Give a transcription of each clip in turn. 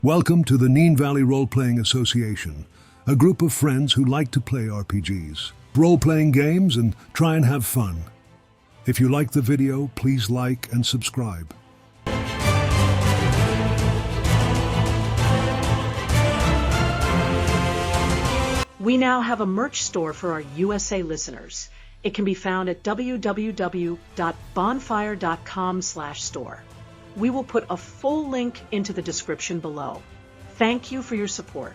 Welcome to the Neen Valley Role-Playing Association, a group of friends who like to play RPGs, role-playing games, and try and have fun. If you like the video, please like and subscribe. We now have a merch store for our USA listeners. It can be found at www.bonfire.com/store. We will put a full link into the description below. Thank you for your support.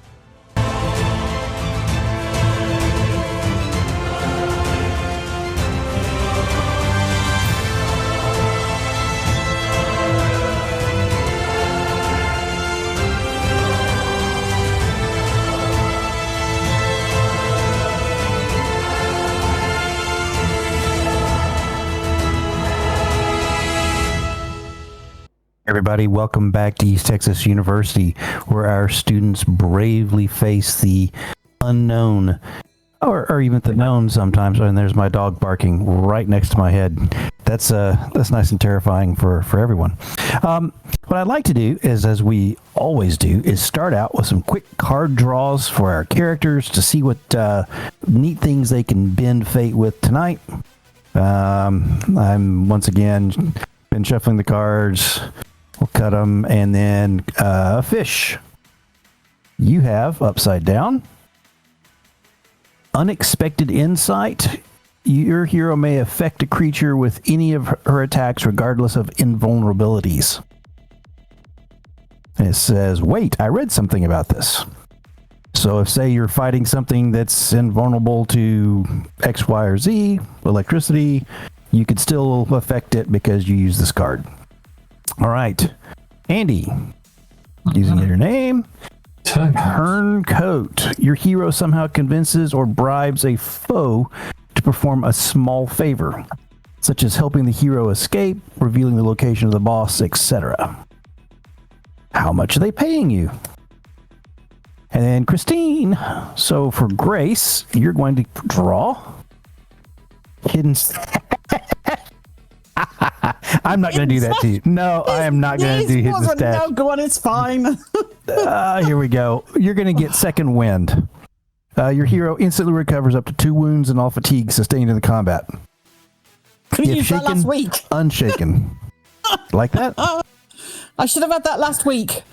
Everybody, welcome back to East Texas University, where our students bravely face the unknown, or even the known sometimes. And there's my dog barking right next to my head. That's nice and terrifying for everyone. What I'd like to do is, as we always do, is start out with some quick card draws for our characters to see what neat things they can bend fate with tonight. I'm once again been shuffling the cards. We'll cut them, and then fish. You have upside down. Unexpected insight. Your hero may affect a creature with any of her attacks regardless of invulnerabilities. And it says, wait, I read something about this. So if, say, you're fighting something that's invulnerable to X, Y, or Z, electricity, you could still affect it because you use this card. All right, Andy, using your name, Turncoat. Your hero somehow convinces or bribes a foe to perform a small favor, such as helping the hero escape, revealing the location of the boss, etc. How much are they paying you? And then Christine, so for Grace, you're going to draw hidden... I'm not going to do that to you. No, I am not going to do hidden stash. No, go on, it's fine. Here we go. You're going to get second wind. Your hero instantly recovers up to 2 wounds and all fatigue sustained in the combat. Could have used that last week. Unshaken. Like that? I should have had that last week.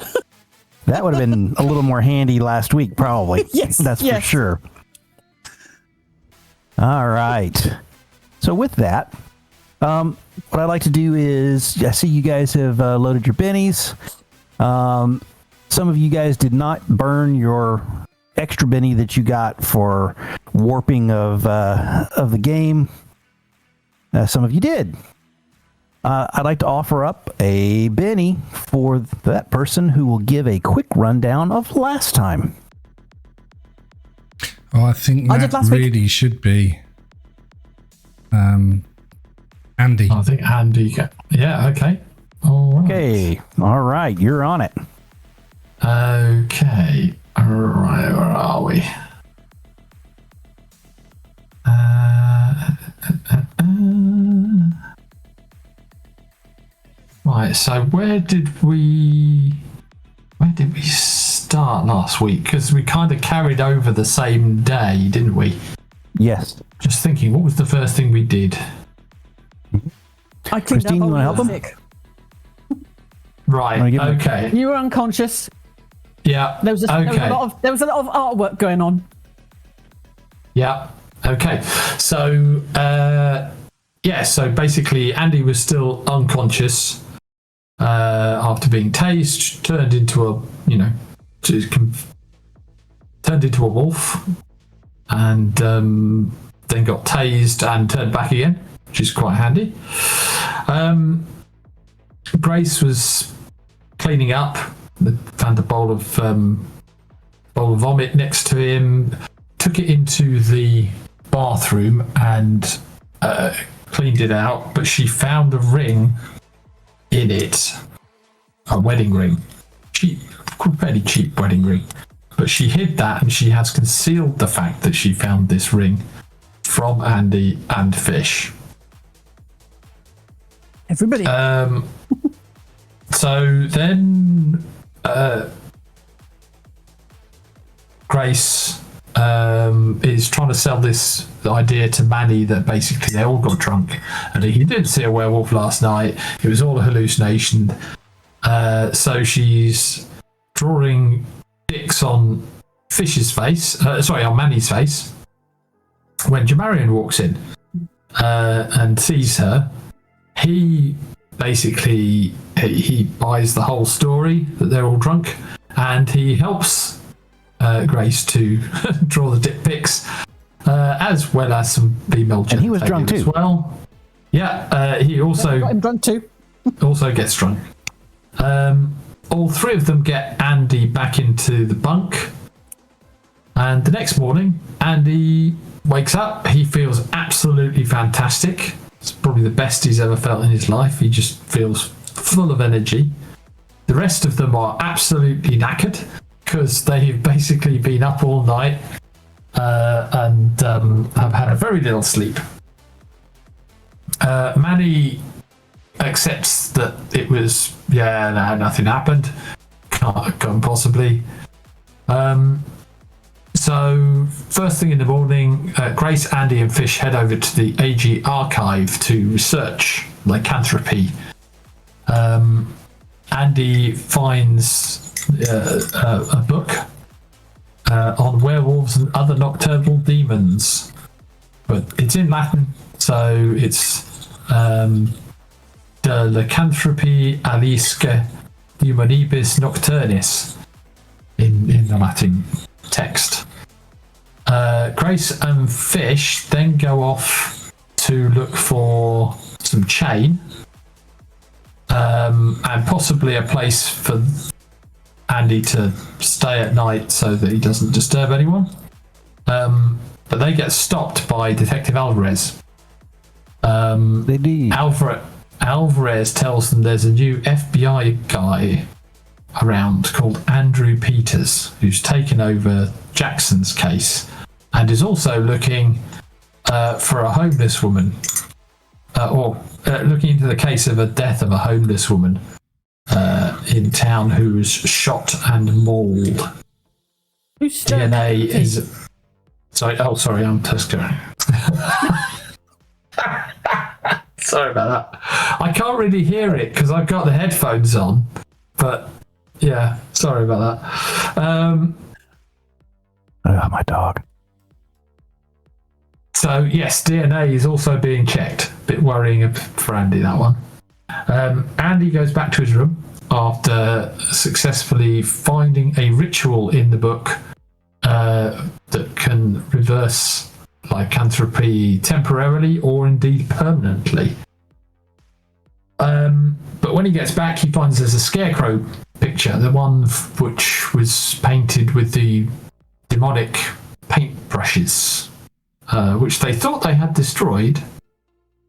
That would have been a little more handy last week, probably. Yes, that's for sure. All right. So with that, what I'd like to do is, I see you guys have loaded your bennies. Some of you guys did not burn your extra benny that you got for warping of the game. Some of you did. I'd like to offer up a benny for that person who will give a quick rundown of last time. Oh, I think that really should be Andy. I think Andy. Yeah, okay. All right. Okay. All right. You're on it. Okay. All right. Where are we? Right. So where did we start last week? Because we kind of carried over the same day, didn't we? Yes. Just thinking, what was the first thing we did? I Christine, you want to help him? Right. Okay. You were unconscious. Yeah. There was a lot of artwork going on. Yeah. Okay. So so basically, Andy was still unconscious after being tased, turned into a wolf, and then got tased and turned back again, which is quite handy. Grace was cleaning up, found a bowl of vomit next to him, took it into the bathroom and cleaned it out, but she found a ring in it, a wedding ring, fairly cheap wedding ring, but she hid that, and she has concealed the fact that she found this ring from Andy and Fish. Everybody. So then Grace is trying to sell this idea to Manny that basically they all got drunk and he didn't see a werewolf last night. It was all a hallucination. So she's drawing dicks on Fish's face, on Manny's face, when Jamarian walks in and sees her. He basically he buys the whole story that they're all drunk, and he helps Grace to draw the dick pics, as well as some female genitalia. And he was drunk too. As well. Yeah, he also got him drunk too. also gets drunk. All three of them get Andy back into the bunk, and the next morning, Andy wakes up. He feels absolutely fantastic. It's probably the best he's ever felt in his life. He just feels full of energy. The rest of them are absolutely knackered because they've basically been up all night and have had a very little sleep. Manny accepts that it was, nothing happened. Can't possibly. So, first thing in the morning, Grace, Andy, and Fish head over to the AG archive to research lycanthropy. Andy finds a book on werewolves and other nocturnal demons, but it's in Latin, so it's De Lycanthropy Alisque Humanibus Nocturnis in the Latin text. Grace and Fish then go off to look for some chain and possibly a place for Andy to stay at night so that he doesn't disturb anyone. But they get stopped by Detective Alvarez. They do. Alvarez tells them there's a new FBI guy around called Andrew Peters, who's taken over Jackson's case and is also looking for a homeless woman, looking into the case of a death of a homeless woman in town who was shot and mauled. Who's DNA is... Sorry, I'm Tusker. Sorry about that. I can't really hear it because I've got the headphones on, but yeah, sorry about that. My dog. So yes, DNA is also being checked. Bit worrying for Andy, that one. Andy goes back to his room after successfully finding a ritual in the book that can reverse lycanthropy temporarily or indeed permanently. But when he gets back, he finds there's a scarecrow picture, the one which was painted with the demonic paintbrushes, which they thought they had destroyed,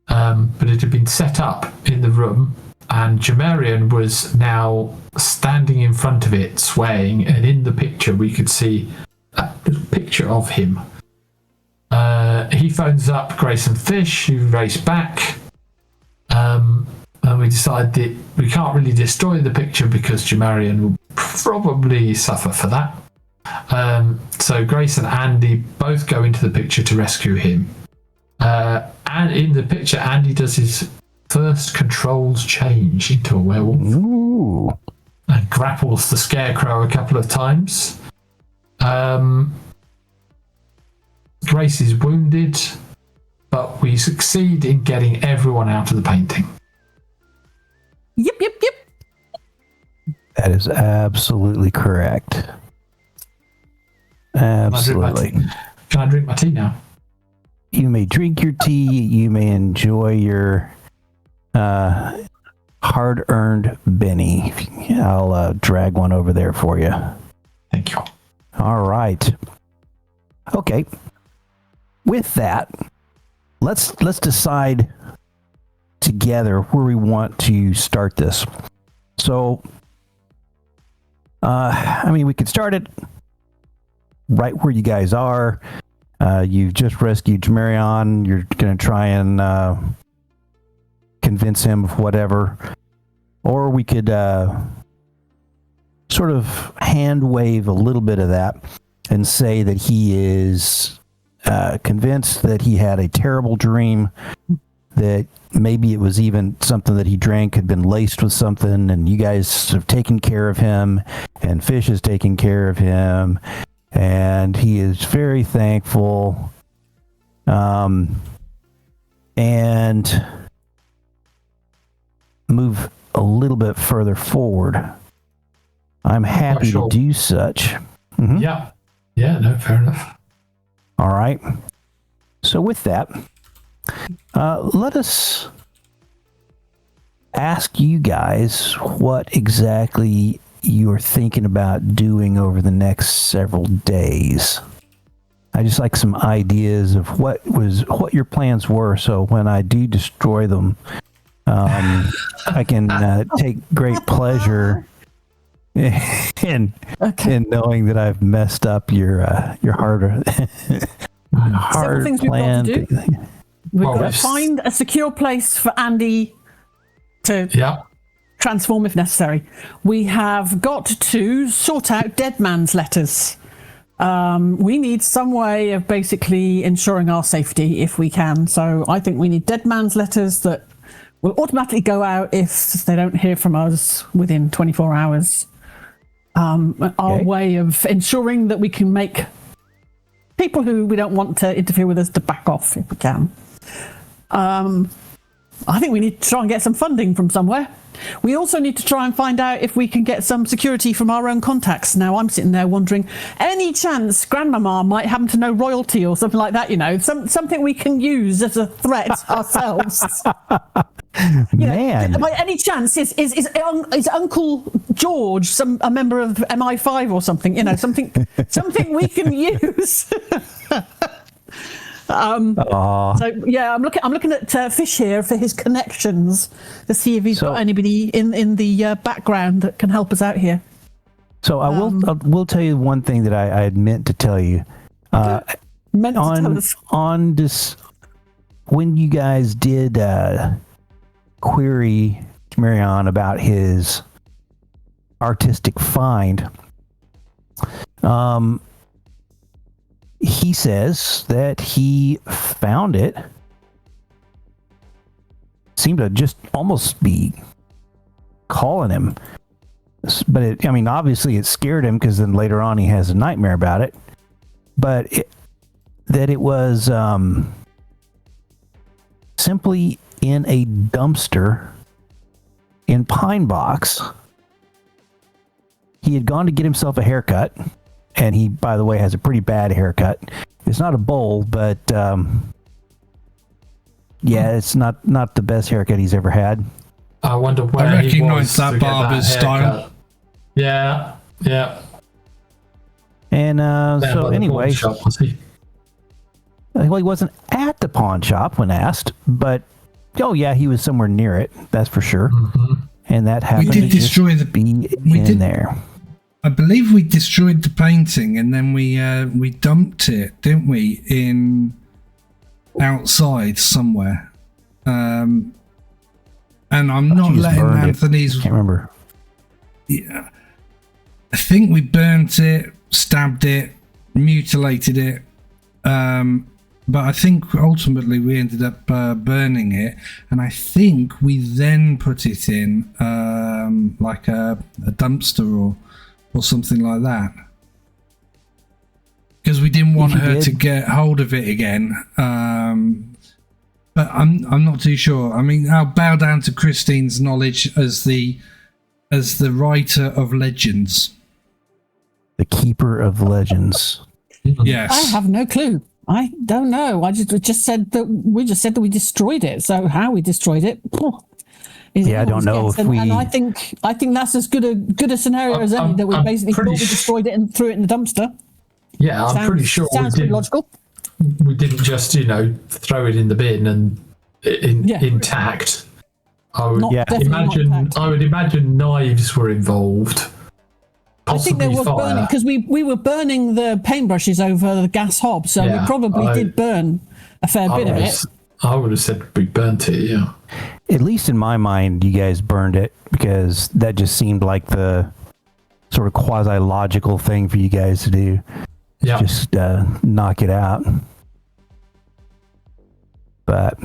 but it had been set up in the room, and Jamarian was now standing in front of it, swaying, and in the picture we could see a picture of him. He phones up Grace and Fish, who race back, and we decide that we can't really destroy the picture because Jamarian will probably suffer for that. So Grace and Andy both go into the picture to rescue him. And in the picture, Andy does his first controlled change into a werewolf. Ooh. And grapples the scarecrow a couple of times. Grace is wounded, but we succeed in getting everyone out of the painting. Yep. That is absolutely correct. Absolutely. Can I drink my tea now? You may drink your tea. You may enjoy your hard-earned Benny. I'll drag one over there for you. Thank you. All right. Okay. With that, let's decide together where we want to start this. So, we could start it right where you guys are. You've just rescued Jamarian. You're going to try and convince him of whatever. Or we could sort of hand wave a little bit of that and say that he is convinced that he had a terrible dream, that maybe it was even something that he drank had been laced with something, and you guys have taken care of him, and Fish is taking care of him, and he is very thankful. And move a little bit further forward. I'm happy to do such. Mm-hmm. Yeah. Yeah, no, fair enough. All right. So with that, let us ask you guys what exactly you're thinking about doing over the next several days. I just like some ideas of what your plans were, so when I do destroy them, I can take great pleasure in knowing that I've messed up your hard things planned. We've got to do. We've got to find a secure place for Andy to transform if necessary. We have got to sort out dead man's letters. We need some way of basically ensuring our safety if we can. So I think we need dead man's letters that will automatically go out if they don't hear from us within 24 hours. Our way of ensuring that we can make people who we don't want to interfere with us to back off if we can. I think we need to try and get some funding from somewhere. We also need to try and find out if we can get some security from our own contacts. Now, I'm sitting there wondering, any chance Grandmama might happen to know royalty or something like that, something we can use as a threat ourselves. Man. By any chance, is Uncle George a member of MI5 or something? Something we can use. So yeah, I'm looking at Fish here for his connections to see if he's got anybody in the background that can help us out here. So I will tell you one thing that I had meant to tell you. On this, when you guys did query Marion about his artistic find, he says that he found it. Seemed to just almost be calling him. But obviously it scared him, because then later on he has a nightmare about it. But it was simply in a dumpster in Pine Box. He had gone to get himself a haircut. And he, by the way, has a pretty bad haircut. It's not a bowl, but it's not the best haircut he's ever had. I wonder where I he recognise was that to get barber's that style. haircut. Yeah. And so anyway, shop, was he? Well, he wasn't at the pawn shop when asked, but he was somewhere near it. That's for sure. Mm-hmm. And that happened. We did destroy there. I believe we destroyed the painting, and then we dumped it, didn't we, in outside somewhere. And I'm not letting Anthony's. I can't remember. Yeah, I think we burnt it, stabbed it, mutilated it. But I think ultimately we ended up burning it, and I think we then put it in like a dumpster or something like that, because we didn't want her to get hold of it again. But I'm not too sure. I'll bow down to Christine's knowledge as the writer of legends, the keeper of legends. Yes, I have no clue. I don't know. We just said that we destroyed it. So how we destroyed it? I don't know if we. And I think that's as good a scenario as any, that we basically thought we destroyed it and threw it in the dumpster. Yeah, I'm pretty sure sounds pretty logical. We didn't just throw it in the bin and intact. I would imagine knives were involved. I think there was burning, because we were burning the paintbrushes over the gas hob, so we probably did burn a fair bit of it. I would have said we burnt it, yeah. At least in my mind, you guys burned it, because that just seemed like the sort of quasi-logical thing for you guys to do. Yeah. Just knock it out. But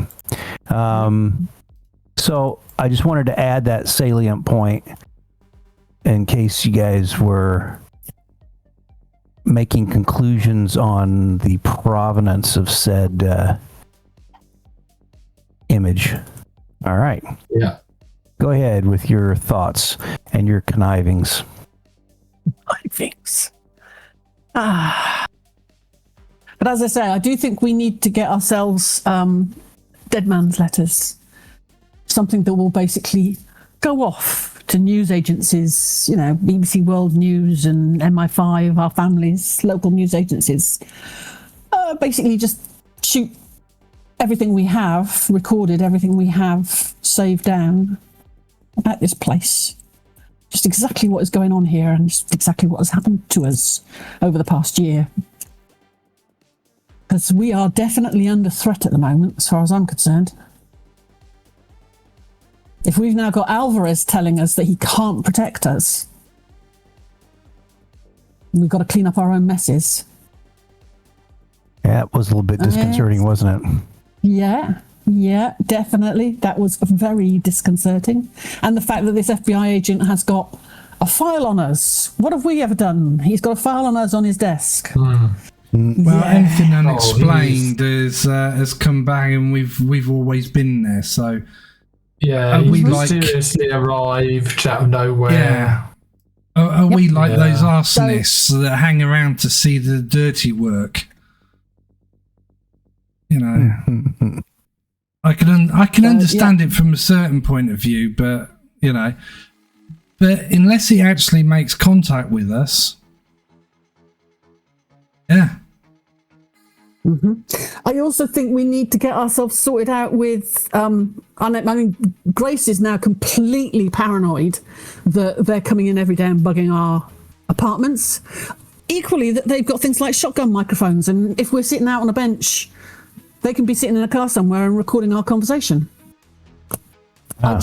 so I just wanted to add that salient point in case you guys were making conclusions on the provenance of said image. All right. Yeah. Go ahead with your thoughts and your connivings. But as I say, I do think we need to get ourselves dead man's letters. Something that will basically go off to news agencies, you know, BBC World News and MI5, our families, local news agencies. Basically just shoot everything we have, recorded everything we have, saved down about this place. Just exactly what is going on here and just exactly what has happened to us over the past year. Because we are definitely under threat at the moment, as far as I'm concerned. If we've now got Alvarez telling us that he can't protect us, we've got to clean up our own messes. Yeah, it was a little bit disconcerting, wasn't it? Yeah, definitely. That was very disconcerting. And the fact that this FBI agent has got a file on us. What have we ever done? He's got a file on us on his desk. Well, anything unexplained has come back, and we've always been there. So yeah, we mysteriously arrived out of nowhere. Yeah. Are we like those arsonists that hang around to see the dirty work? You know, I can understand it from a certain point of view, but you know, unless he actually makes contact with us, yeah. I also think we need to get ourselves sorted out with. I mean, Grace is now completely paranoid that they're coming in every day and bugging our apartments. Equally, that they've got things like shotgun microphones, and if we're sitting out on a bench, they can be sitting in a car somewhere and recording our conversation.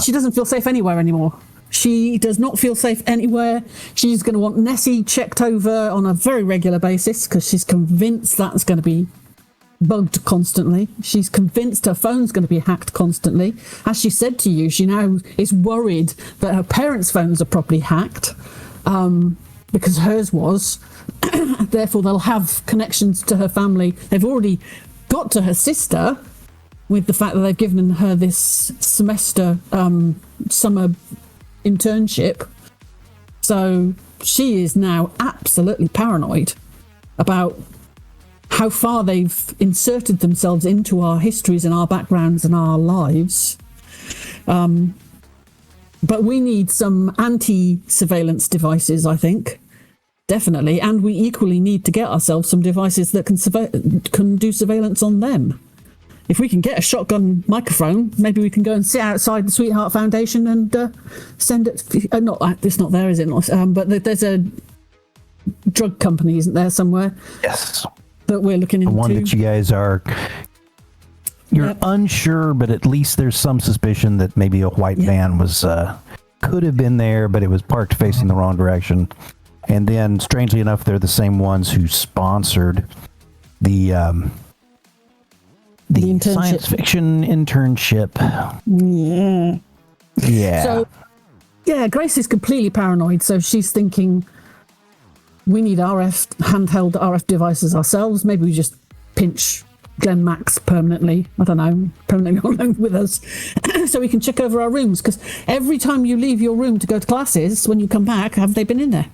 She doesn't feel safe anywhere anymore. She does not feel safe anywhere. She's going to want Nessie checked over on a very regular basis because she's convinced that's going to be bugged constantly. She's convinced her phone's going to be hacked constantly. As she said to you, she now is worried that her parents' phones are probably hacked because hers was. Therefore, they'll have connections to her family. They've already got to her sister with the fact that they've given her this semester summer internship. So she is now absolutely paranoid about how far they've inserted themselves into our histories and our backgrounds and our lives. But we need some anti-surveillance devices, I think. Definitely. And we equally need to get ourselves some devices that can do surveillance on them. If we can get a shotgun microphone, maybe we can go and sit outside the Sweetheart Foundation and send it. It's not there, is it? But there's a drug company, isn't there, somewhere? Yes. That we're looking into. The one that you guys are. You're unsure, but at least there's some suspicion that maybe a white van was could have been there, but it was parked facing the wrong direction. And then, strangely enough, they're the same ones who sponsored the science fiction internship. Yeah. So, Grace is completely paranoid. So she's thinking we need handheld RF devices ourselves. Maybe we just pinch Glenn Max permanently. I don't know, permanently alone with us, so we can check over our rooms. Because every time you leave your room to go to classes, when you come back, have they been in there?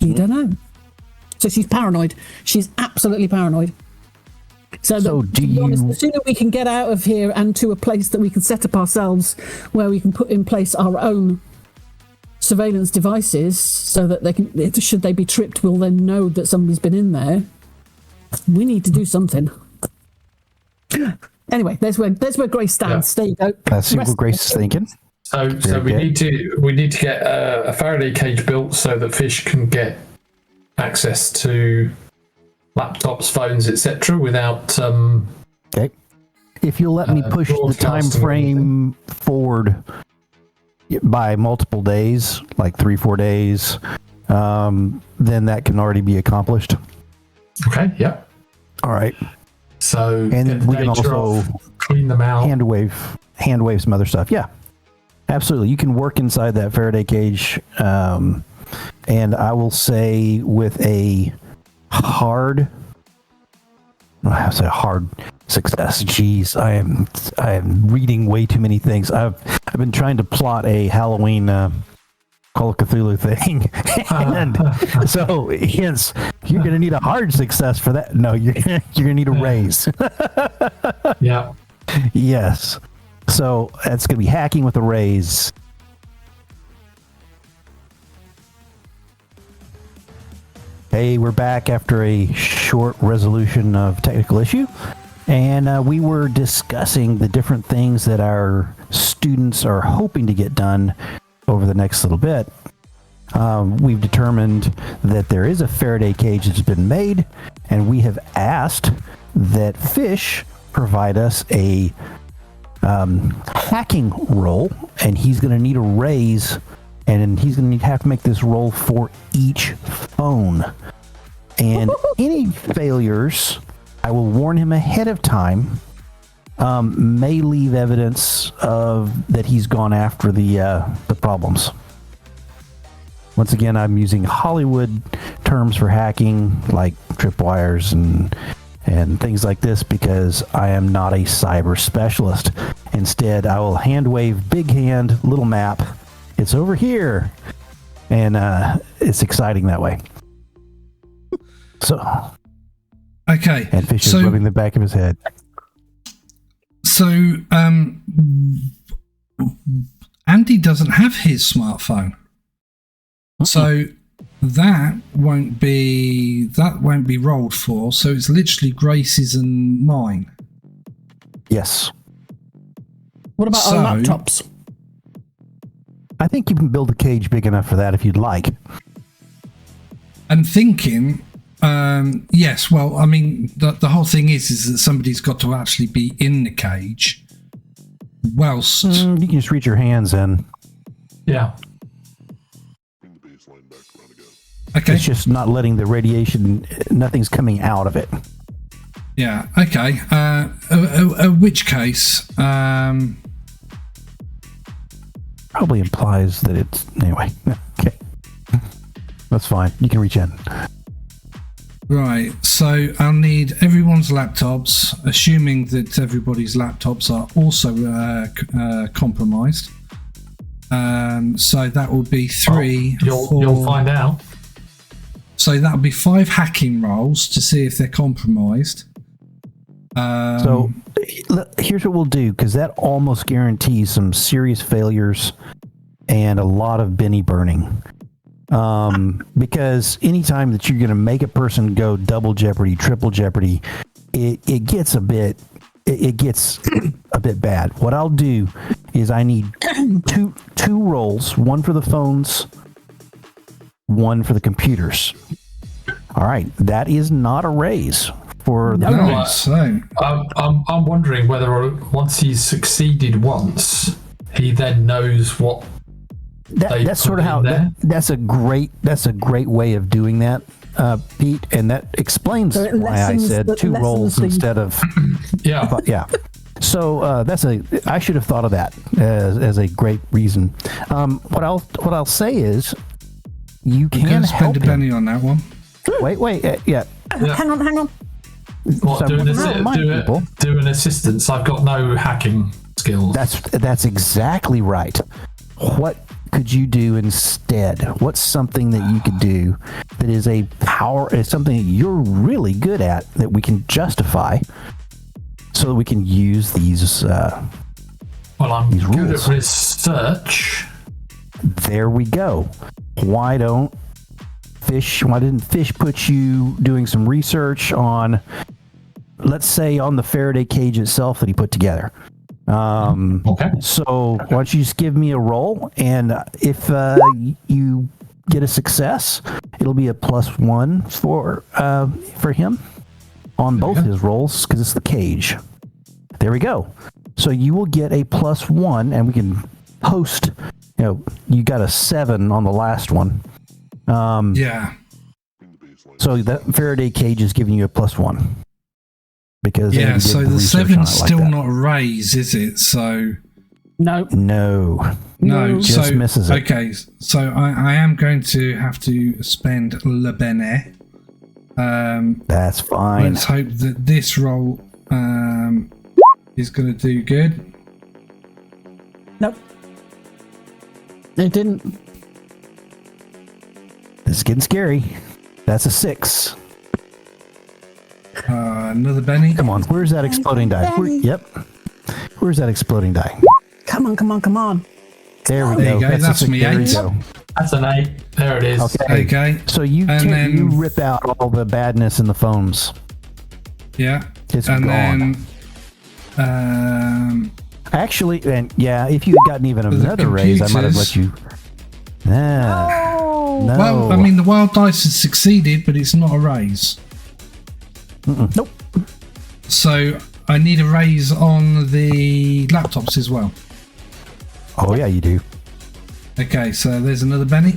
You don't know. So she's paranoid. She's absolutely paranoid. So to be honest, the sooner we can get out of here and to a place that we can set up ourselves, where we can put in place our own surveillance devices, so that they can, should they be tripped, we'll then know that somebody's been in there. We need to do something. Anyway, there's where Grace stands. There you go. That's what Grace is thinking. So we need to get a Faraday cage built so that fish can get access to laptops, phones, etc. without. Okay. If you'll let me push the time frame forward by multiple days, like 3-4 days, then that can already be accomplished. Okay. Yeah. All right. So And we can also clean them out. hand wave some other stuff. Yeah, absolutely. You can work inside that Faraday cage, and I will say with a hard success. Jeez, I am reading way too many things. I've been trying to plot a Halloween Call of Cthulhu thing, and so yes, you're going to need a hard success for that. No, you're going to need a raise. Yeah. Yes. So that's going to be hacking with a raise. Hey, we're back after a short resolution of technical issue. And we were discussing the different things that our students are hoping to get done over the next little bit. We've determined that there is a Faraday cage that's been made, and we have asked that Fish provide us a hacking roll, and he's going to need a raise, and he's going to have to make this roll for each phone. And any failures, I will warn him ahead of time, may leave evidence of that he's gone after the problems. Once again, I'm using Hollywood terms for hacking, like tripwires and things like this, because I am not a cyber specialist. Instead, I will hand wave big hand, little map. It's over here. And it's exciting that way. So. Okay. And Fish is rubbing the back of his head. So, Andy doesn't have his smartphone. So that won't be rolled for. So it's literally Grace's and mine. Yes. What about our laptops? I think you can build a cage big enough for that if you'd like. I'm thinking, yes. Well, I mean, the whole thing is that somebody's got to actually be in the cage. Whilst you can just reach your hands in. Yeah. Okay. It's just not letting the radiation, nothing's coming out of it. Yeah, okay. Which case, probably implies that it's, anyway. Okay. That's fine. You can reach in. Right, so I'll need everyone's laptops, assuming that everybody's laptops are also compromised. So that would be 3. You'll find out. So that would be 5 hacking rolls to see if they're compromised. So here's what we'll do, because that almost guarantees some serious failures and a lot of Benny burning. Because anytime that you're going to make a person go double jeopardy, triple jeopardy, it gets a bit bad. What I'll do is I need two rolls, one for the phones, one for the computers. All right, that is not a raise for the phones. I'm wondering whether once he's succeeded once, he then knows what. That's sort of how. That's a great way of doing that, Pete, and that explains why I said 2 rolls instead of. Yeah. Yeah. So I should have thought of that as a great reason. What I'll say is, you can spend a penny on that one. Wait, yeah. Hang on. What, do an assistance? I've got no hacking skills. That's exactly right. What could you do instead? What's something that you could do that is something that you're really good at that we can justify so that we can use these well, I'm these good rules. at research. There we go. Why didn't Fish put you doing some research on, let's say, on the Faraday cage itself that he put together? Okay. So why don't you just give me a roll, and if you get a success, it'll be a +1 for him on both his rolls, because it's the cage. There we go. So you will get a +1, and we can post. You got a 7 on the last one. Yeah. So that Faraday cage is giving you a +1. Because yeah, so the 7's still like not a raise, is it? So No. Just misses it. Okay, so I am going to have to spend Le Benet. That's fine. Let's hope that this roll is going to do good. Nope. It didn't. This is getting scary. That's a 6. Another Benny. Come on, where's that exploding die? Yep. Where's that exploding die? Come on. There we There go. you go. That's me, there 8. we go. That's an 8. There it is. Okay. So you then, you rip out all the badness in the foams. Yeah. It's and gone. Then Actually, and yeah, if you had gotten even another raise, I might have let you. No. well, I mean, the wild dice has succeeded, but it's not a raise. Nope. So I need a raise on the laptops as well. Oh yeah, you do. Okay, so there's another Benny.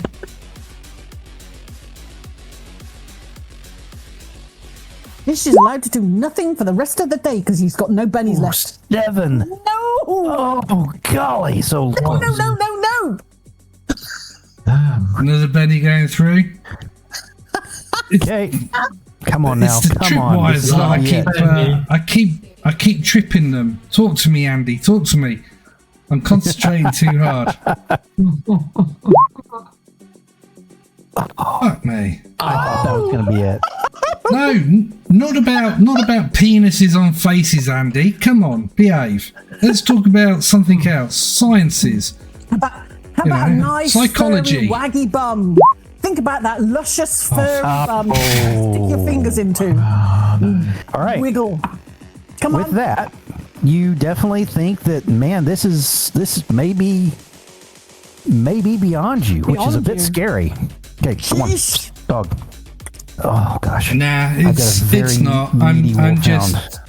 This is allowed to do nothing for the rest of the day because he's got no bennies left. 7. No! Oh golly, so close. No! Damn. Another Benny going through. Okay, come on now. It's the Come on. This tripwires is that not yet. I keep tripping them. Talk to me, Andy. Talk to me. I'm concentrating too hard. Fuck me. I thought that was going to be it. No, not about penises on faces, Andy. Come on, behave. Let's talk about something else. Sciences. How about a nice psychology. furry, waggy bum? Think about that luscious furry bum. Stick your fingers into. All right. Wiggle. Come on. With that, you definitely think that, man, this is maybe beyond you, which is a bit scary. Okay, come on, Yeesh. dog. Oh gosh. Nah, I've got a very it's not. needy I'm wolfhound. just.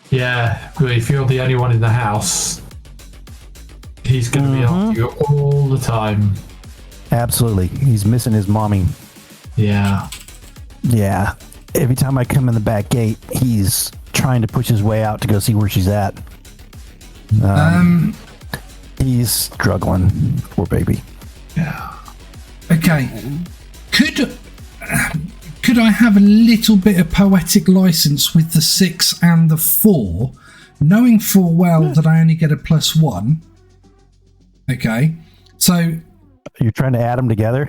Yeah, but if you're the only one in the house, he's going to be after you all the time. Absolutely, he's missing his mommy. Yeah. Yeah. Every time I come in the back gate, he's trying to push his way out to go see where she's at. He's struggling, poor baby. Yeah. Okay. Could I have a little bit of poetic license with the 6 and the 4, knowing full well that I only get a +1? Okay. So You're trying to add them together?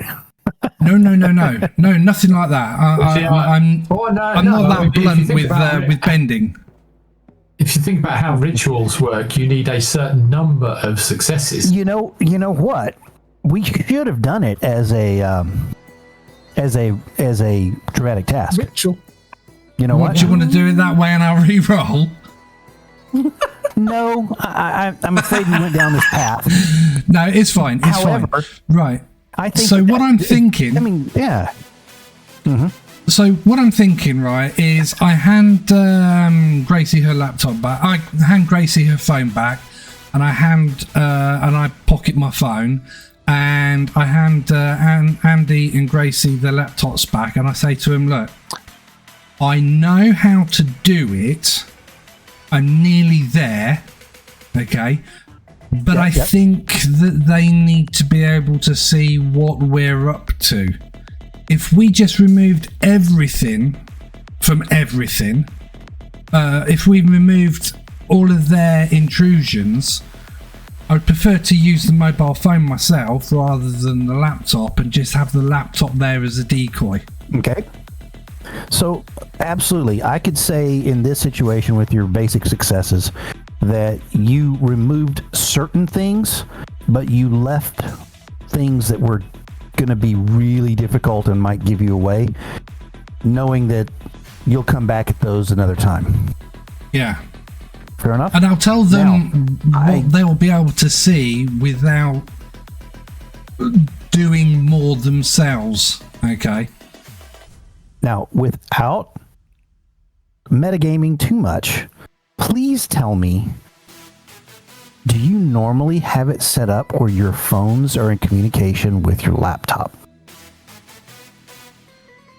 no, nothing like that. I'm not that blunt with bending. If you think about how rituals work, you need a certain number of successes. You know what? We should have done it as a dramatic task. Ritual. You know what? Do you want to do it that way and I'll re-roll? No, I'm afraid we went down this path. No, it's fine. It's However, fine. Right. I think So what I'm thinking. I mean, yeah. So what I'm thinking, right, is I hand Gracie her laptop back. I hand Gracie her phone back, and I pocket my phone, and I hand Andy and Gracie their laptops back, and I say to him, look, I know how to do it. I'm nearly there, okay? But I think that they need to be able to see what we're up to. If we just removed everything from everything, if we removed all of their intrusions, I'd prefer to use the mobile phone myself rather than the laptop and just have the laptop there as a decoy. Okay. So, absolutely, I could say in this situation with your basic successes that you removed certain things, but you left things that were going to be really difficult and might give you away, knowing that you'll come back at those another time. Yeah. Fair enough? And I'll tell them what they'll be able to see without doing more themselves. Okay. Now, without metagaming too much, please tell me, do you normally have it set up where your phones are in communication with your laptop?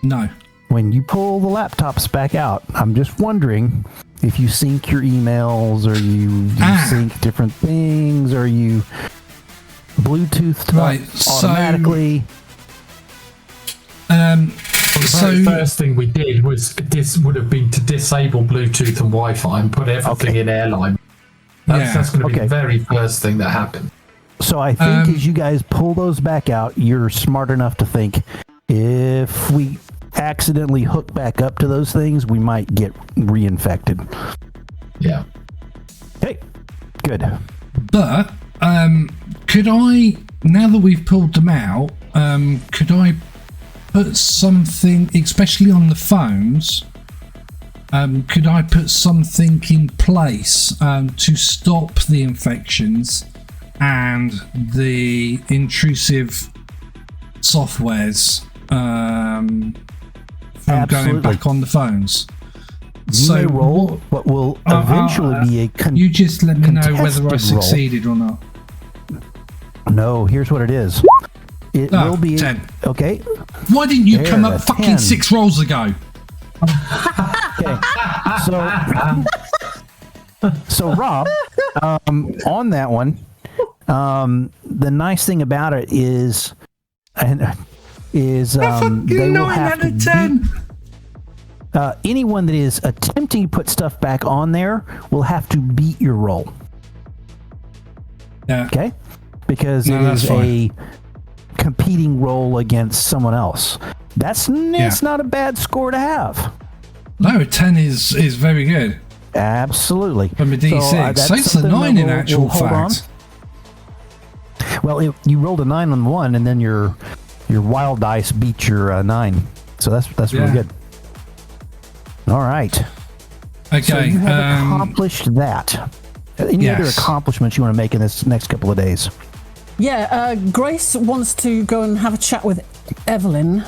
No. When you pull the laptops back out, I'm just wondering if you sync your emails, or you sync different things, or you Bluetooth automatically. The first thing we did was would have been to disable Bluetooth and Wi-Fi and put everything in airline. That's going to be the very first thing that happened. So I think as you guys pull those back out, you're smart enough to think if we accidentally hook back up to those things, we might get reinfected. Yeah. Okay. Good. But could I, now that we've pulled them out, could I put something, especially on the phones, could I put something in place to stop the infections and the intrusive softwares from going back on the phones? You may roll what will eventually be a you just let me know whether I succeeded or not. No, here's what it is. It will be 10. Okay. Why didn't you come up fucking 10. 6 rolls ago? Okay. So Rob, on that one, the nice thing about it is they will have to 10. Anyone that is attempting to put stuff back on there will have to beat your roll. Yeah. Okay? Because it is a competing roll against someone else. It's not a bad score to have. No, 10 is very good. Absolutely. From a D6. So it's a 9 in actual fact. Well, you rolled a 9 on one, and then your wild dice beat your 9. So that's really good. All right. Okay. So you have accomplished that. Any other accomplishments you want to make in this next couple of days? Yeah, Grace wants to go and have a chat with Evelyn,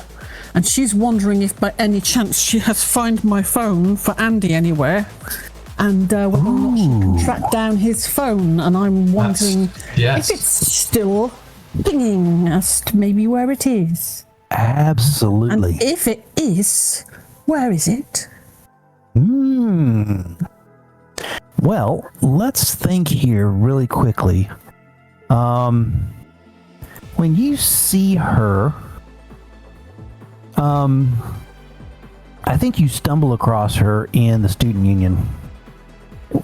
and she's wondering if by any chance she has found my phone for Andy anywhere, and whether or not she can track down his phone. And I'm wondering if it's still pinging as to maybe where it is. Absolutely. And if it is, where is it? Well, let's think here really quickly. When you see her, I think you stumble across her in the student union,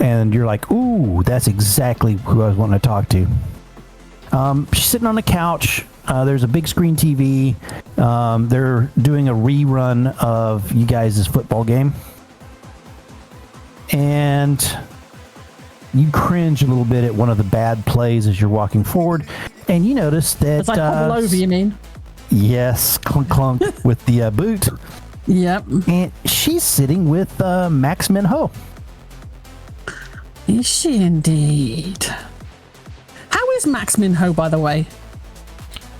and you're like, ooh, that's exactly who I was wanting to talk to. She's sitting on the couch. There's a big screen TV. They're doing a rerun of you guys' football game. And you cringe a little bit at one of the bad plays as you're walking forward, and you notice that it's like hobble over, you mean? Yes, clunk clunk with the boot. Yep. And she's sitting with Max Minho. Is she indeed? How is Max Minho, by the way?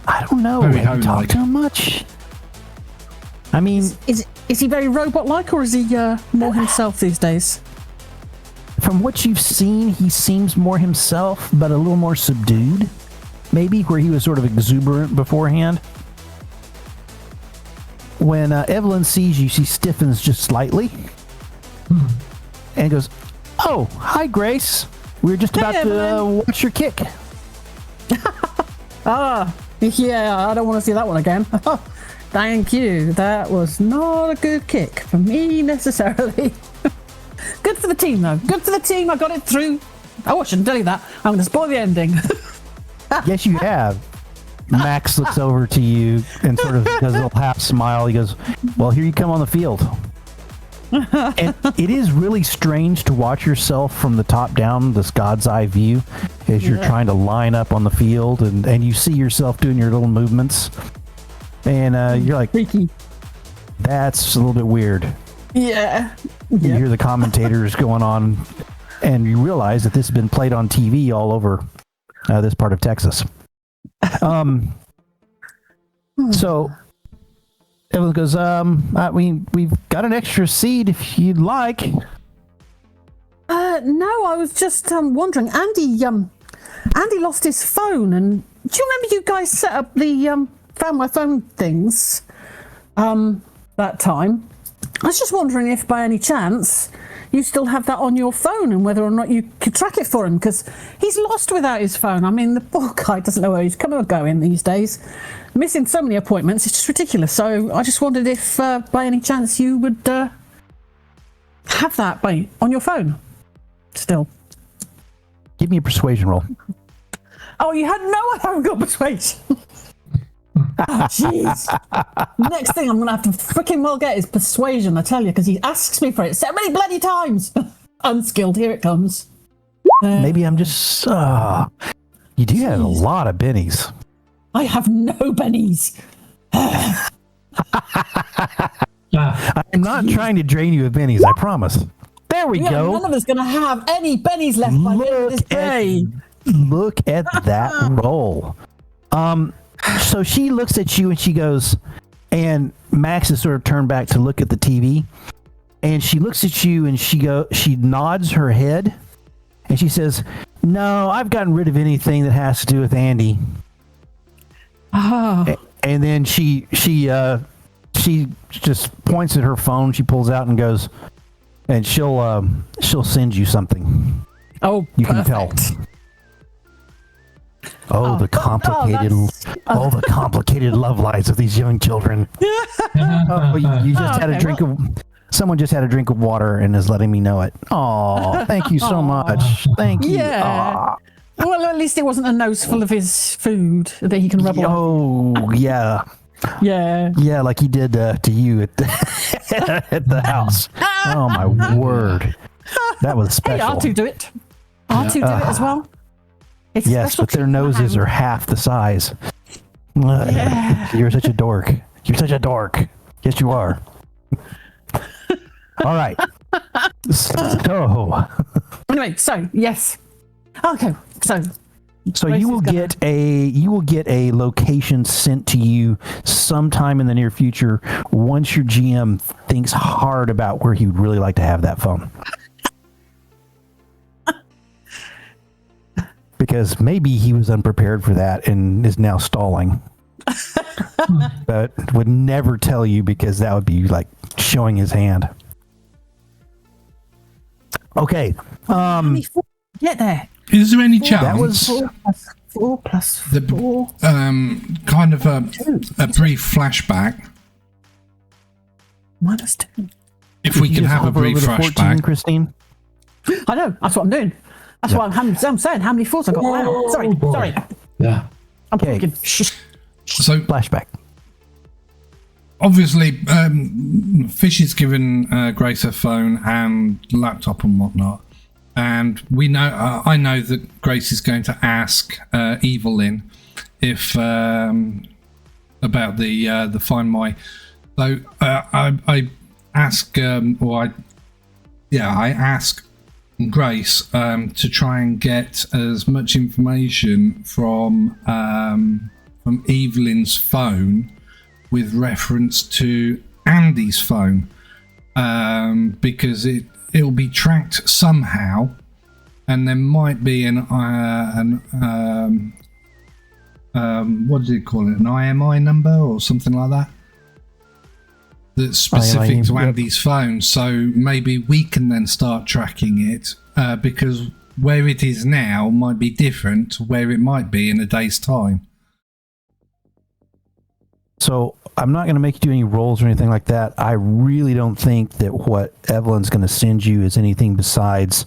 I don't know. Have you talked to him much? I mean, is he very robot-like, or is he more himself these days? From what you've seen, he seems more himself, but a little more subdued. Maybe where he was sort of exuberant beforehand. When Evelyn sees you, she stiffens just slightly. And goes, "Oh, hi, Grace. We were just about to watch your kick." Yeah, I don't want to see that one again. Thank you. That was not a good kick for me necessarily. Good for the team, though. Good for the team. I got it through. Oh, I shouldn't tell you that. I'm going to spoil the ending. Yes, you have. Max looks over to you and sort of does a little half smile. He goes, "Well, here you come on the field." And it is really strange to watch yourself from the top down, this God's eye view, as you're trying to line up on the field, and you see yourself doing your little movements. And you're like, freaky. That's a little bit weird. Yeah. You hear the commentators going on, and you realize that this has been played on TV all over this part of Texas. So Evelyn goes, we've got an extra seat if you'd like. No, I was just wondering. Andy lost his phone, and do you remember you guys set up the found my phone things? that time. I was just wondering if by any chance you still have that on your phone and whether or not you could track it for him, because he's lost without his phone. I mean, the poor guy doesn't know where he's coming or going these days. Missing so many appointments, it's just ridiculous. So I just wondered if by any chance you would have that on your phone still. Give me a persuasion roll. Oh, you had no, I haven't got persuasion. Oh, jeez. Next thing I'm going to have to freaking well get is persuasion, I tell you, because he asks me for it so many bloody times. Unskilled, here it comes. Maybe I'm just... you do have a lot of bennies. I have no bennies. I'm not trying to drain you of bennies, I promise. There we go. None of us going to have any bennies left by the end of this day. Look at that roll. So she looks at you and she goes, and Max is sort of turned back to look at the TV, and she looks at you and she nods her head and she says, "No, I've gotten rid of anything that has to do with Andy." Oh. And then she just points at her phone. She pulls out and goes, and she'll send you something. Oh, you perfect. can tell. The complicated love lives of these young children. You just had a drink of. Someone just had a drink of water and is letting me know it. Oh, thank you so much. Thank you. Yeah. Well, at least it wasn't a nose full of his food that he can rub off. Oh, yeah. Yeah. Yeah, like he did to you at the house. Oh, my word. That was special. Hey, R2 do it. R2 do it as well. It's yes, but their noses are half the size. Yeah. You're such a dork. You're such a dork. Yes, you are. All right. So. Anyway, so yes. Okay, so you will get a location sent to you sometime in the near future once your GM thinks hard about where he would really like to have that phone. Because maybe he was unprepared for that and is now stalling. But would never tell you because that would be like showing his hand. Okay. Get there. Is there any chance? That was 4 plus 4. Kind of a brief flashback. -2. If we can have a brief flashback, 14, Christine. I know. That's what I'm doing. That's what I'm saying. How many 4s I got? Wow. Sorry. Yeah. I'm Okay. talking. So Flashback. obviously, Fish has given Grace her phone and laptop and whatnot, and we know. I know that Grace is going to ask Evelyn if about the Find My. So I ask, I ask Grace to try and get as much information from Evelyn's phone with reference to Andy's phone, because it'll be tracked somehow, and there might be an what do you call it, an IMI number or something like that, that's specific to Andy's phone. So maybe we can then start tracking it, because where it is now might be different to where it might be in a day's time. So I'm not going to make you do any rolls or anything like that. I really don't think that what Evelyn's going to send you is anything besides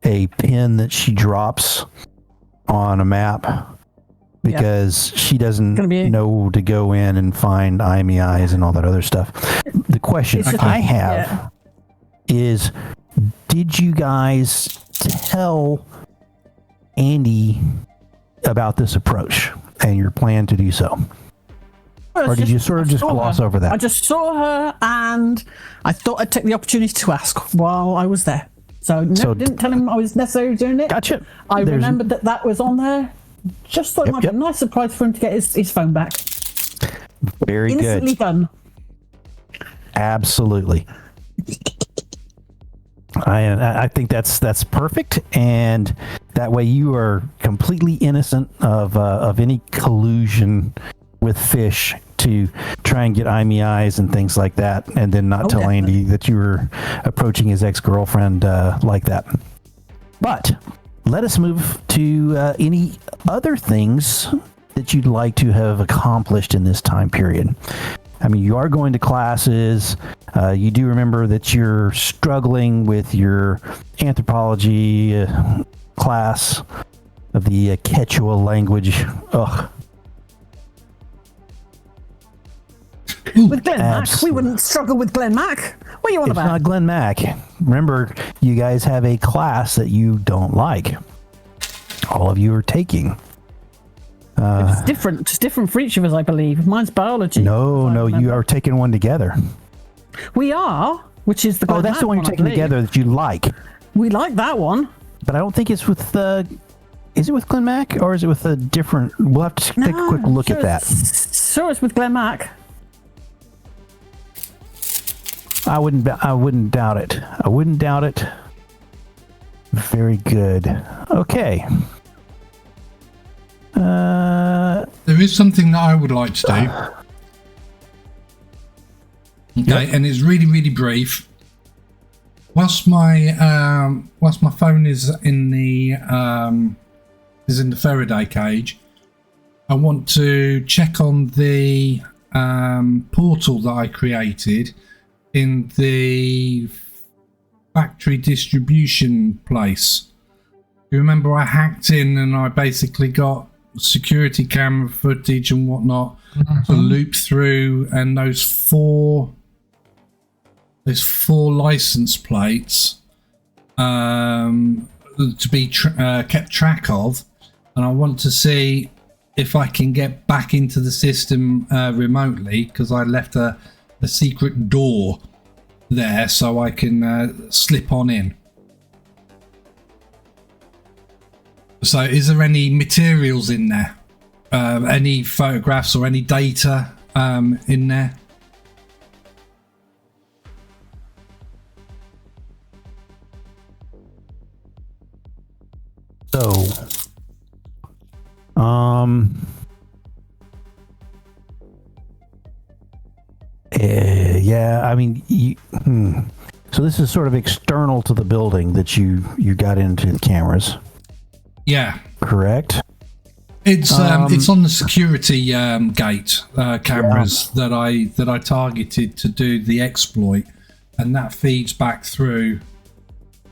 a pin that she drops on a map, because she doesn't know to go in and find IMEIs and all that other stuff. The question I have is, did you guys tell Andy about this approach and your plan to do so? Or did you sort of just gloss over that? I just saw her and I thought I'd take the opportunity to ask while I was there. So didn't tell him I was necessarily doing it. Gotcha. I remembered that was on there. Just thought it might be a nice surprise for him to get his phone back. Very Instantly good. done. Absolutely. I think that's perfect, and that way you are completely innocent of any collusion with Fish to try and get eyes and things like that, and then not tell definitely. Andy that you were approaching his ex-girlfriend like that. But let us move to any other things that you'd like to have accomplished in this time period. I mean, you are going to classes. You do remember that you're struggling with your anthropology class of the Quechua language. Ugh. With Glenn Mac, we wouldn't struggle with Glenn Mac. What are you on It's about? not Glenn Mac. Remember, you guys have a class that you don't like. All of you are taking. It's different. It's different for each of us, I believe. Mine's biology. No, you are taking one together. We are, which is the Glenn That's Mac the one you're I taking believe. together that you like. We like that one. But I don't think it's with is it with Glenn Mac or is it with a different? We'll have to take a quick look at that. Sure, it's with Glenn Mac. I wouldn't doubt it. I wouldn't doubt it. Very good. Okay. There is something that I would like to do. Okay, and it's really, really brief. Whilst my phone is in the Faraday cage, I want to check on the portal that I created in the factory distribution place. You remember I hacked in and I basically got security camera footage and whatnot to loop through, and those four license plates to be kept track of, and I want to see if I can get back into the system remotely, because I left a secret door there so I can slip on in. So is there any materials in there? Any photographs or any data in there? So, yeah, I mean, so this is sort of external to the building that you got into the cameras. Yeah, correct. It's on the security gate cameras that I targeted to do the exploit, and that feeds back through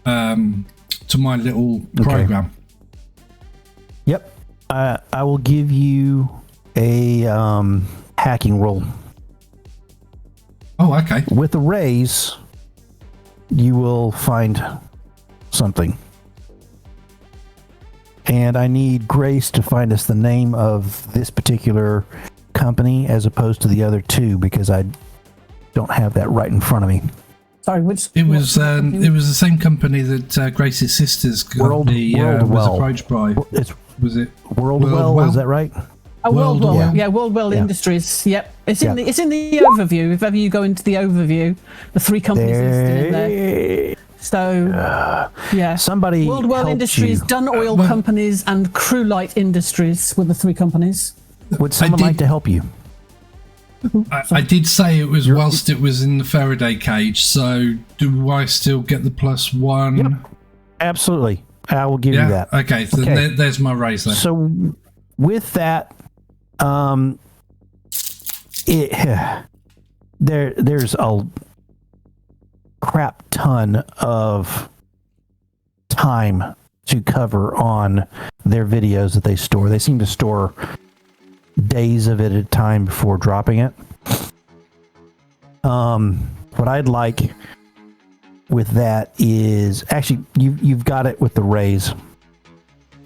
to my little program. Yep, I will give you a hacking roll. Oh, okay. With a raise, you will find something. And I need Grace to find us the name of this particular company as opposed to the other two, because I don't have that right in front of me. Sorry, which? It was the same company that Grace's sisters was approached by. Was it Worldwell? Is that right? Worldwell, yeah, Worldwell Industries. Yep, it's in the overview. If ever you go into the overview, the three companies listed in there. So, yeah, somebody Worldwell Industries, Dun Oil Companies, and Crew Light Industries were the three companies. Would someone like to help you? I did say it was whilst it was in the Faraday cage. So, do I still get the +1? Yep. Absolutely, I will give you that. Okay, so there's my raise there. So, with that, there's a crap ton of time to cover on their videos that they store. They seem to store days of it at a time before dropping it. What I'd like with that is actually you've got it with the raise,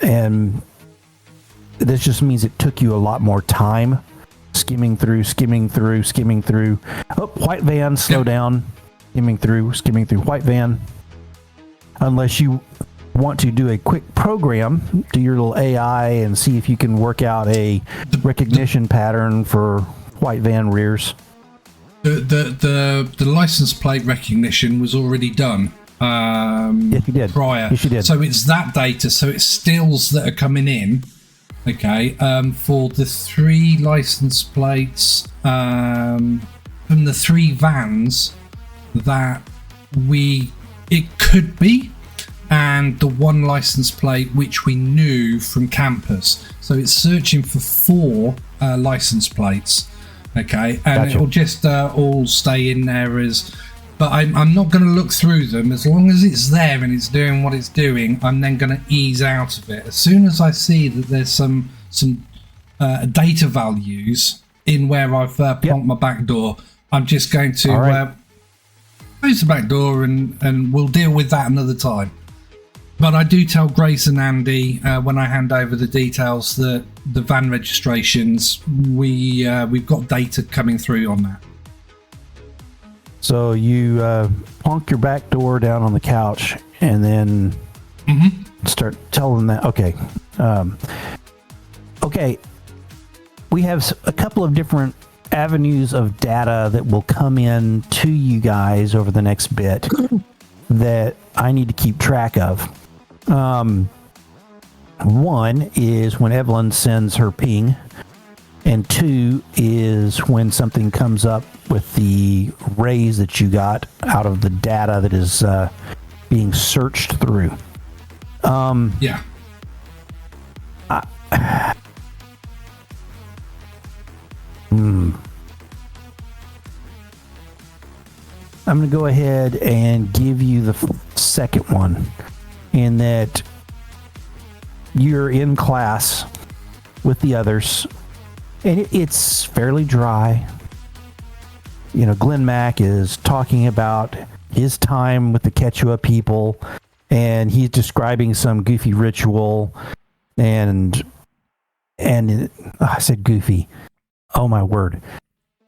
and this just means it took you a lot more time skimming through. Oh, white van, slow down. Skimming through, white van. Unless you want to do a quick program to your little AI and see if you can work out a recognition pattern for white van rears. The license plate recognition was already done. Yes, you did. Prior. Yes, you did. So it's that data. So it's stills that are coming in, Okay, for the 3 license plates from the 3 vans that it could be, and the 1 license plate which we knew from campus. So it's searching for 4 license plates. Okay, and Gotcha. it'll just all stay in there as. But I'm not going to look through them. As long as it's there and it's doing what it's doing, I'm then going to ease out of it. As soon as I see that there's some data values in where I've plonked my back door, I'm just going to close the back door and we'll deal with that another time. But I do tell Grace and Andy when I hand over the details that the van registrations, we've got data coming through on that. So you plonk your back door down on the couch and then start telling that. Okay. Okay. We have a couple of different avenues of data that will come in to you guys over the next bit that I need to keep track of. One is when Evelyn sends her ping, and 2 is when something comes up with the raise that you got out of the data that is being searched through. Yeah. I'm going to go ahead and give you the second one, in that you're in class with the others, and it's fairly dry. You know, Glenn Mack is talking about his time with the Quechua people, and he's describing some goofy ritual, and I said goofy. Oh my word.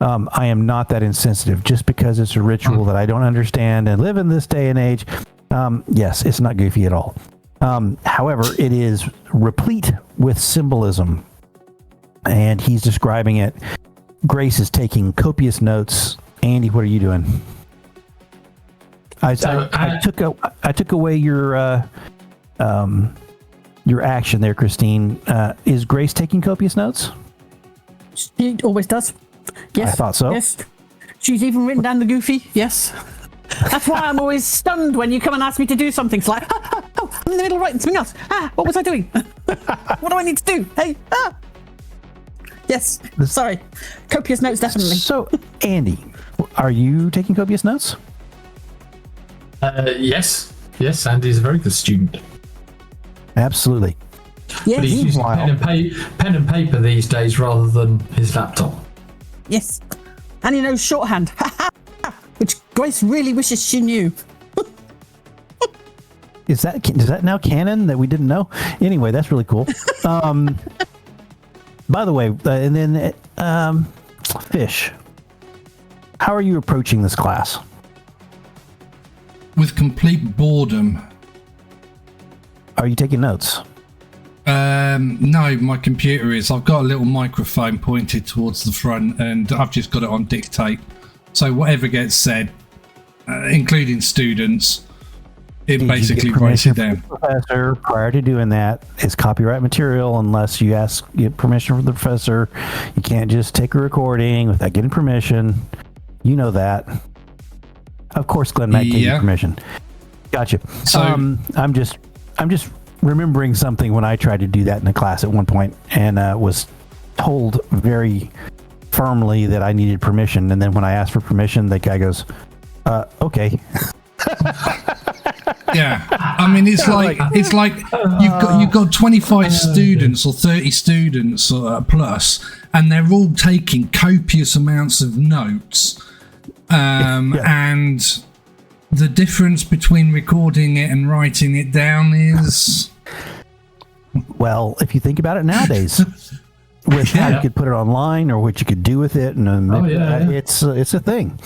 I am not that insensitive just because it's a ritual that I don't understand and live in this day and age. Yes, it's not goofy at all. However, it is replete with symbolism, and he's describing it. Grace is taking copious notes. Andy, what are you doing? I took away your action there, Christine. Is Grace taking copious notes? She always does. Yes. I thought so. Yes. She's even written down the goofy. Yes. That's why I'm always stunned when you come and ask me to do something. It's like, I'm in the middle of writing something else. What was I doing? What do I need to do? Hey, Yes. Sorry. Copious notes, definitely. So, Andy, are you taking copious notes? Yes. Yes, Andy's a very good student. Absolutely. Yes. But he's using pen and paper these days rather than his laptop. Yes. And he knows shorthand, which Grace really wishes she knew. Is that now canon that we didn't know? Anyway, that's really cool. By the way, and then Fish, how are you approaching this class? With complete boredom. Are you taking notes? No, my computer is. I've got a little microphone pointed towards the front, and I've just got it on dictate. So whatever gets said, including students, it basically writes it down. Professor, prior to doing that, it's copyright material unless you get permission from the professor. You can't just take a recording without getting permission. You know that. Of course, Glenn Mack gave you permission. Gotcha. So I'm just remembering something when I tried to do that in a class at one point, and was told very firmly that I needed permission. And then when I asked for permission, the guy goes, "Okay." Yeah, I mean it's like you've got 25 students or 30 students plus, and they're all taking copious amounts of notes, and the difference between recording it and writing it down is, well, if you think about it nowadays, with how you could put it online or what you could do with it, and it's a thing.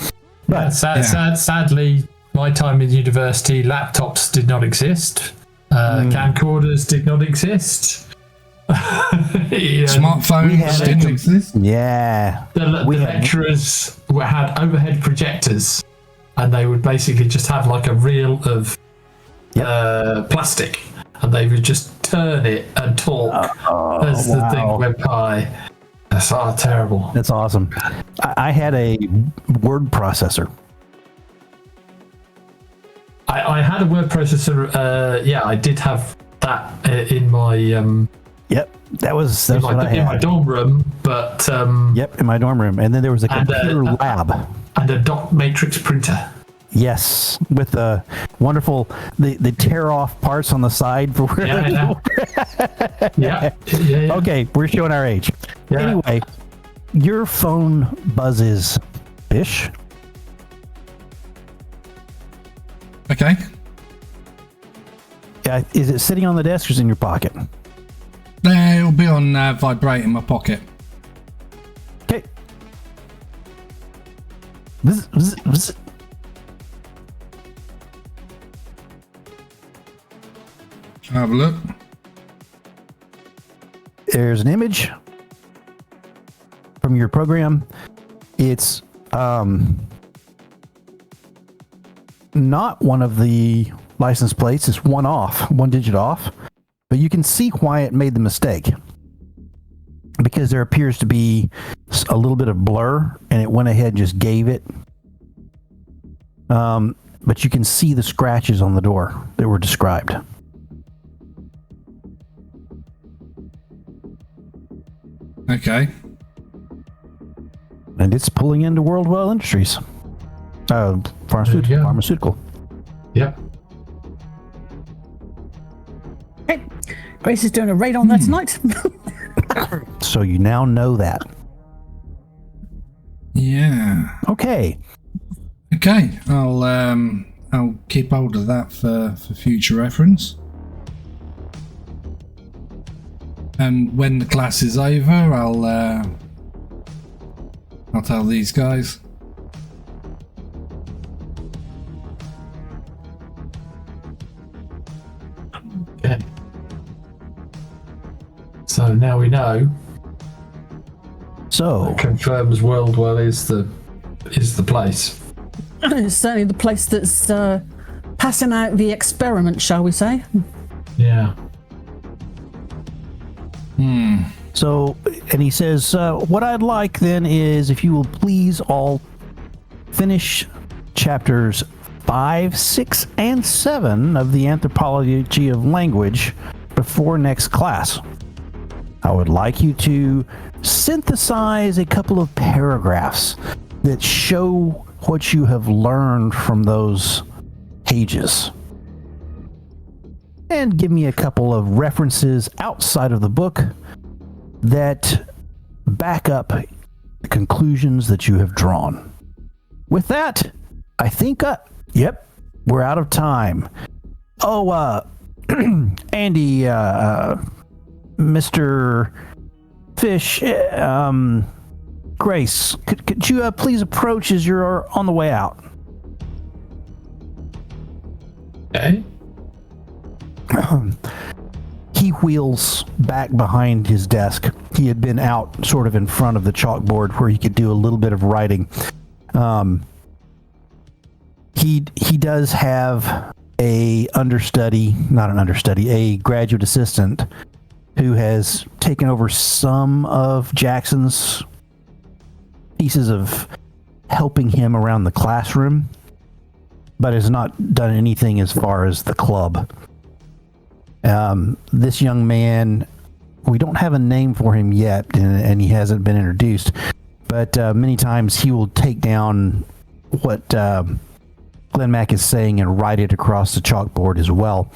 But sadly, my time in university, laptops did not exist. Camcorders did not exist. Smartphones didn't exist. Yeah. The lecturers had overhead projectors, and they would basically just have like a reel of plastic, and they would just turn it and talk as the thing went by. That's terrible. That's awesome. I had a word processor. I had a word processor. Yeah, I did have that in my. Yep, that's what I had. In my dorm room, but. Yep, in my dorm room, and then there was a computer lab and a dot matrix printer. Yes, with the wonderful the tear off parts on the side for where. Yeah. Okay, we're showing our age. Yeah. Anyway, your phone buzzes, Bish. Okay. Yeah, is it sitting on the desk or is it in your pocket? It'll be on vibrate in my pocket. Okay. Bzz. Have a look. There's an image from your program. It's not one of the license plates. It's one digit off. But you can see why it made the mistake. Because there appears to be a little bit of blur, and it went ahead and just gave it. But you can see the scratches on the door that were described. Okay. And it's pulling into Worldwell Industries. Pharmaceutical. Yep. Okay. Grace is doing a raid on that tonight. So you now know that. Yeah. Okay. Okay. I'll keep hold of that for future reference. And when the class is over, I'll tell these guys. Okay. So now we know. So it confirms Worldwell is the place. It's certainly the place that's passing out the experiment, shall we say? Yeah. So, and he says, what I'd like then is if you will please all finish chapters 5, 6, and 7 of the Anthropology of Language before next class. I would like you to synthesize a couple of paragraphs that show what you have learned from those pages. And give me a couple of references outside of the book that back up the conclusions that you have drawn. With that, I think, yep, we're out of time. Oh, Andy, Mr. Fish, Grace, could you please approach as you're on the way out? Okay. He wheels back behind his desk. He had been out sort of in front of the chalkboard where he could do a little bit of writing. He does have a graduate assistant who has taken over some of Jackson's pieces of helping him around the classroom, but has not done anything as far as the club. This young man, we don't have a name for him yet, and he hasn't been introduced, but many times he will take down what Glenn Mack is saying and write it across the chalkboard as well.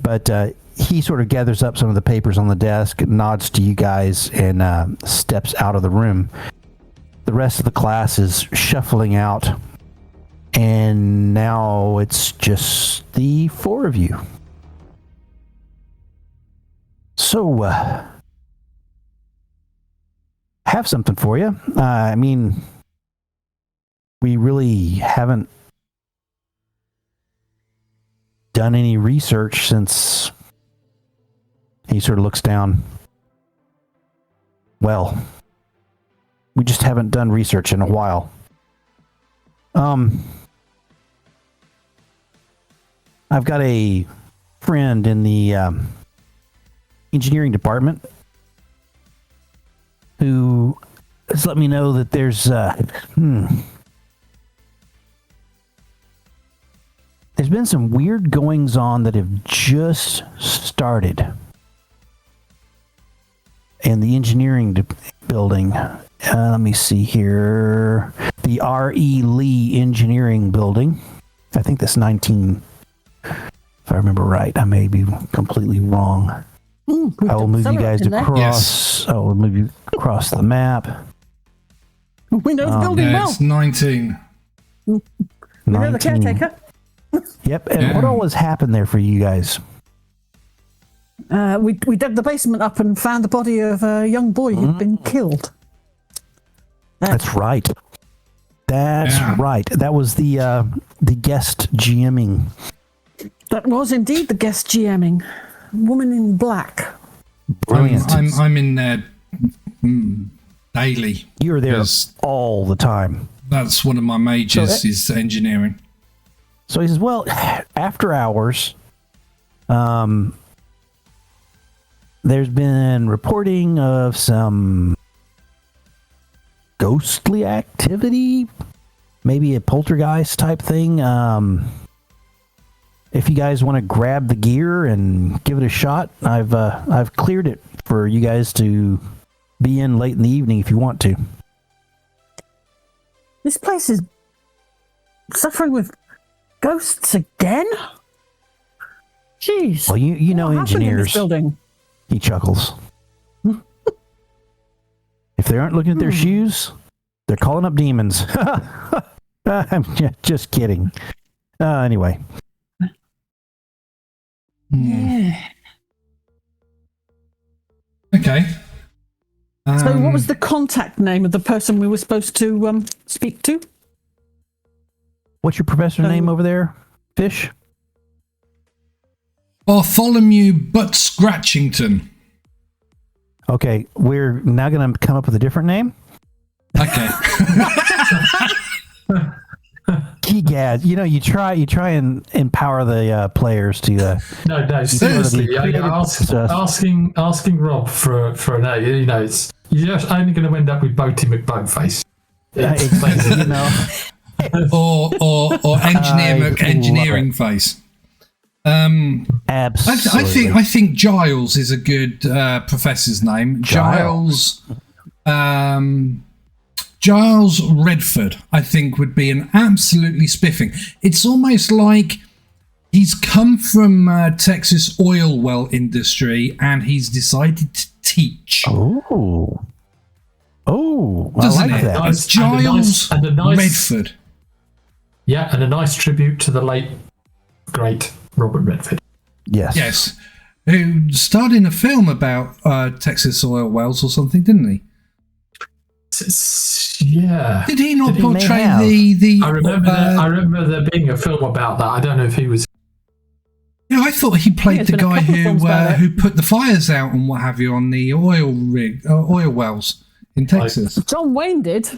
But he sort of gathers up some of the papers on the desk, nods to you guys, and steps out of the room. The rest of the class is shuffling out, and now it's just the four of you. So, have something for you. I mean, we really haven't done any research since. He sort of looks down. Well, we just haven't done research in a while. I've got a friend in the engineering department who has let me know that there's been some weird goings on that have just started in the engineering building. Let me see here. The R.E. Lee Engineering Building. I think that's 19. If I remember right, I may be completely wrong. I will move you guys across. Yes. I will move you across the map. We know the building well. It's 19. We know the caretaker. Yep. And what all has happened there for you guys? We dug the basement up and found the body of a young boy who'd been killed. That's right. That's right. That was the guest GMing. That was indeed the guest GMing. Woman in black. Brilliant. I'm in there daily. You're there all the time. That's one of my majors is engineering. So he says, well, after hours, there's been reporting of some ghostly activity, maybe a poltergeist type thing. If you guys want to grab the gear and give it a shot, I've cleared it for you guys to be in late in the evening if you want to. This place is suffering with ghosts again? Jeez. Well, you know engineers. In this building? He chuckles. If they aren't looking at their shoes, they're calling up demons. I'm just kidding. Anyway. Yeah. Okay. So what was the contact name of the person we were supposed to speak to? What's your professor name over there, Fish? Bartholomew Butt Scratchington. Okay, we're now going to come up with a different name. Okay. Gad, you try and empower the players to. No, seriously, asking Rob for a name. You're just only going to end up with Boaty McBoneface. or engineering face. Absolutely. I think Giles is a good professor's name. Giles Redford, I think, would be an absolutely spiffing. It's almost like he's come from Texas oil well industry and he's decided to teach. Oh, doesn't I like it? that. It's Giles Redford. Yeah, and a nice tribute to the late great Robert Redford. Yes. Who starred in a film about Texas oil wells or something, didn't he? Yeah. Did he not portray the? I remember there being a film about that. I don't know if he was. Yeah, I thought he played the guy who put the fires out and what have you on the oil wells in Texas. John Wayne did.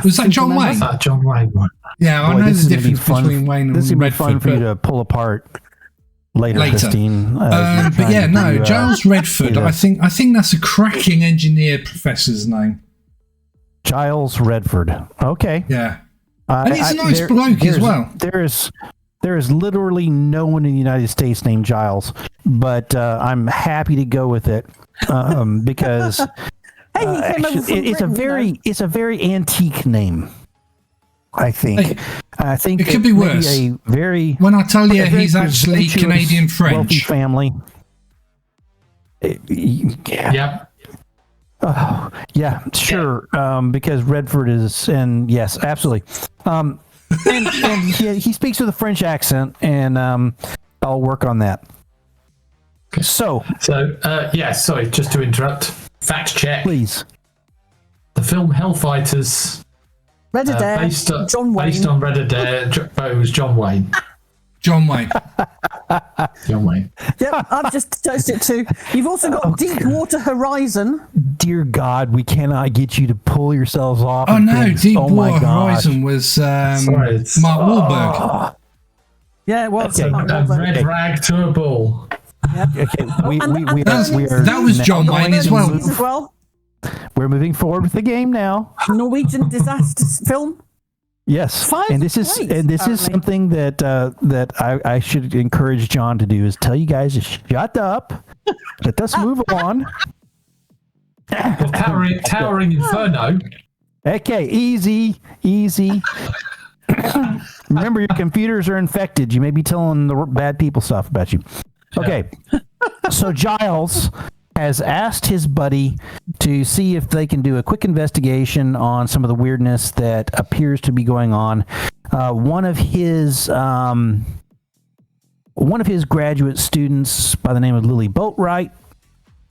Was that John Wayne? John Wayne one. Yeah, I know the difference between Wayne and Redford. This would be fun for you to pull apart later. Christine. But yeah, no, Giles Redford. I think that's a cracking engineer professor's name. Giles Redford. Okay. Yeah. And he's a nice bloke as well. There is literally no one in the United States named Giles, but I'm happy to go with it because it's a very antique name. I think. I think it could be worse. When I tell you, he's actually Canadian French. Wealthy family. Yep. Oh, yeah, sure. Because Redford is, and yes, absolutely. And he speaks with a French accent, and I'll work on that. Okay. So, sorry, just to interrupt. Fact check, please. The film Hellfighters, based on Red Adair, it was John Wayne. John Wayne. Yep, I've just touched it too. You've also got Deepwater Horizon. Dear God, we cannot get you to pull yourselves off. Oh no, Deepwater Horizon was Mark Wahlberg. Yeah, it was. Okay. A red rag to a bull. Okay, we are that was John Wayne as well. We're moving forward with the game now. Norwegian disaster film. Yes, Five and this is something that I should encourage John to do, is tell you guys to shut up. Let us move on. Towering Inferno. Okay, easy. Remember, your computers are infected. You may be telling the bad people stuff about you. Okay, so Giles has asked his buddy to see if they can do a quick investigation on some of the weirdness that appears to be going on. One of his graduate students by the name of Lily Boatwright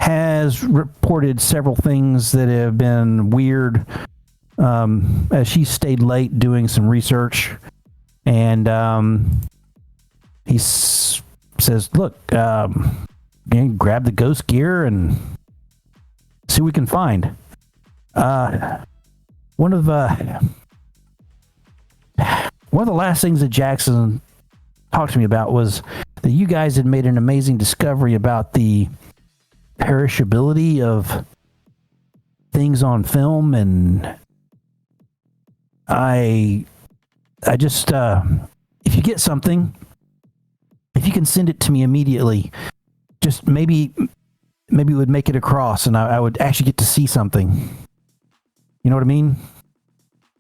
has reported several things that have been weird as she stayed late doing some research. And he says, look, grab the ghost gear and see what we can find. One of the last things that Jackson talked to me about was that you guys had made an amazing discovery about the perishability of things on film, and I just if you get something, if you can send it to me immediately, just maybe it would make it across, and I would actually get to see something. You know what I mean?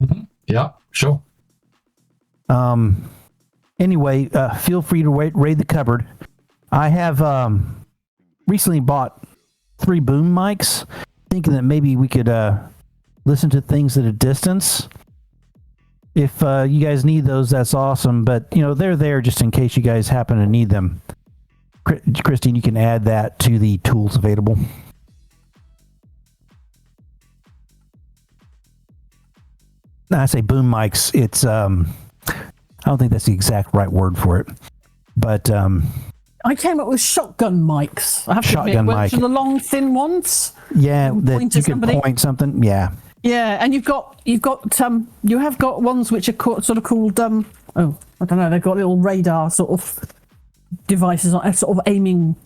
Mm-hmm. Yeah, sure. Anyway, feel free to raid the cupboard. I have recently bought 3 boom mics, thinking that maybe we could listen to things at a distance. If you guys need those, that's awesome. But, they're there just in case you guys happen to need them. Christine, you can add that to the tools available. I say boom mics. It's, I don't think that's the exact right word for it. But I came up with shotgun mics. I have to admit, mic. the long, thin ones. Yeah, that you can point something. Yeah. Yeah, and you have got ones which are sort of called I don't know. They've got little radar sort of devices on, sort of aiming.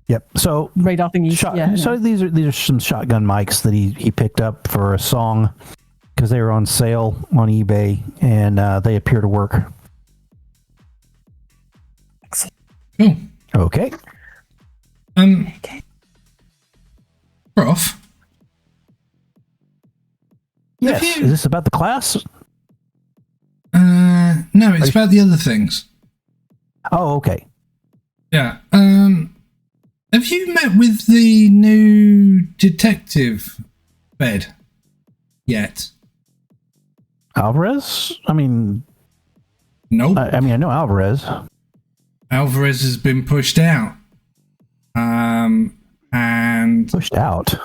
Yep. So radar thingies. So these are some shotgun mics that he picked up for a song because they were on sale on eBay, and they appear to work. Okay. Prof. Yes. Is this about the class? No, it's about the other things. Oh, okay. Yeah. Have you met with the new detective bed yet? Alvarez? I mean, nope. I know Alvarez. Alvarez has been pushed out. And pushed out.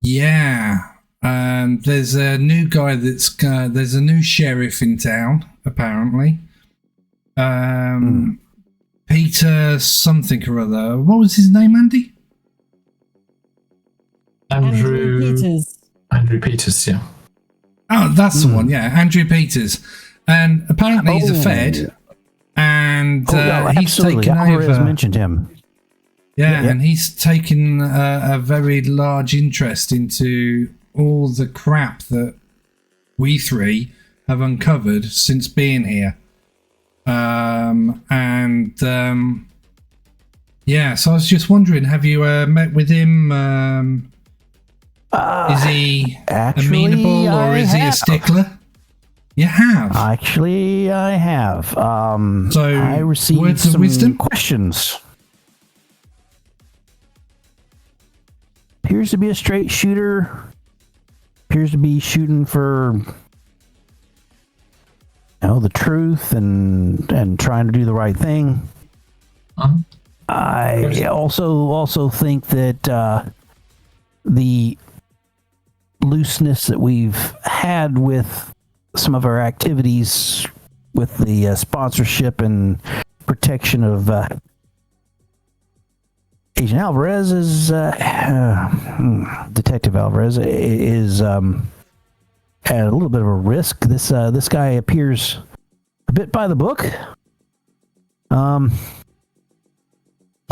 Yeah. There's a new guy there's a new sheriff in town, apparently. Peter something or other. What was his name, Andy? Andrew Peters. Andrew Peters, yeah. Oh, that's the one, yeah. Andrew Peters. And apparently he's a Fed. And he's taken Alvarez over. Mentioned him. Yeah, and he's taken a very large interest into all the crap that we 3 have uncovered since being here. So I was just wondering, have you met with him? Is he amenable, or is he a stickler? You have. Actually, I have. So I received words of some wisdom? questions. Appears to be a straight shooter. Appears to be shooting for the truth and trying to do the right thing. I also think that the looseness that we've had with some of our activities with the sponsorship and protection of Agent Alvarez is Detective Alvarez is at a little bit of a risk. This guy appears a bit by the book.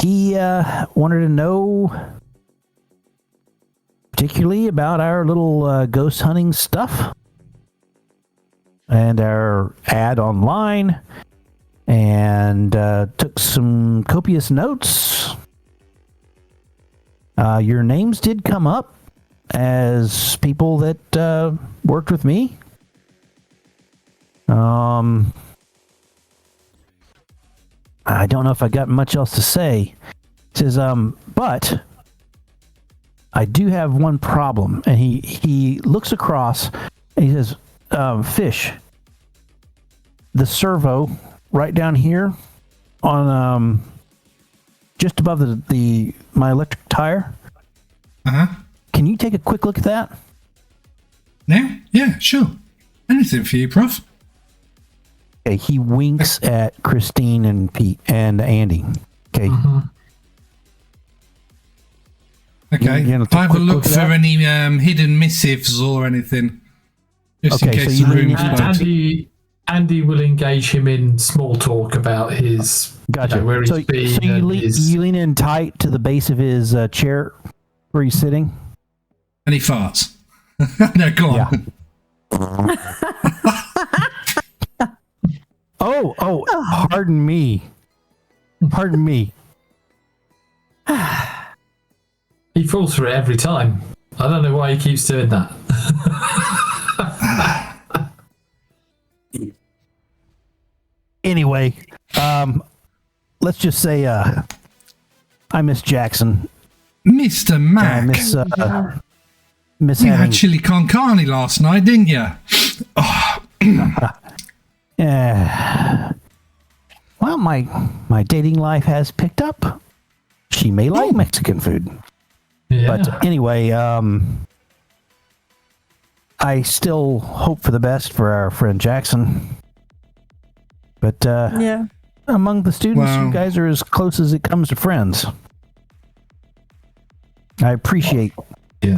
He wanted to know particularly about our little ghost hunting stuff and our ad online, and took some copious notes. Your names did come up as people that worked with me. I don't know if I got much else to say. It says, but I do have one problem. And he looks across and he says, Fish, the servo right down here on just above my electric tire. Can you take a quick look at that? Now? Yeah, sure. Anything for you, Prof. Okay, he winks at Christine and Pete and Andy. Okay. Okay. Have a look for any hidden missives or anything. Just in case the room's blocked. Andy will engage him in small talk about his where he's been. So you lean in tight to the base of his chair where he's sitting. And he farts. No, go on. Yeah. Oh, pardon me. He falls for it every time. I don't know why he keeps doing that. Anyway, let's just say I miss Jackson. Mr. Mac. I miss you had chili con carne last night, didn't you? Well, my dating life has picked up. She may like Mexican food. Yeah. But anyway, I still hope for the best for our friend Jackson. But among the students, you guys are as close as it comes to friends. I appreciate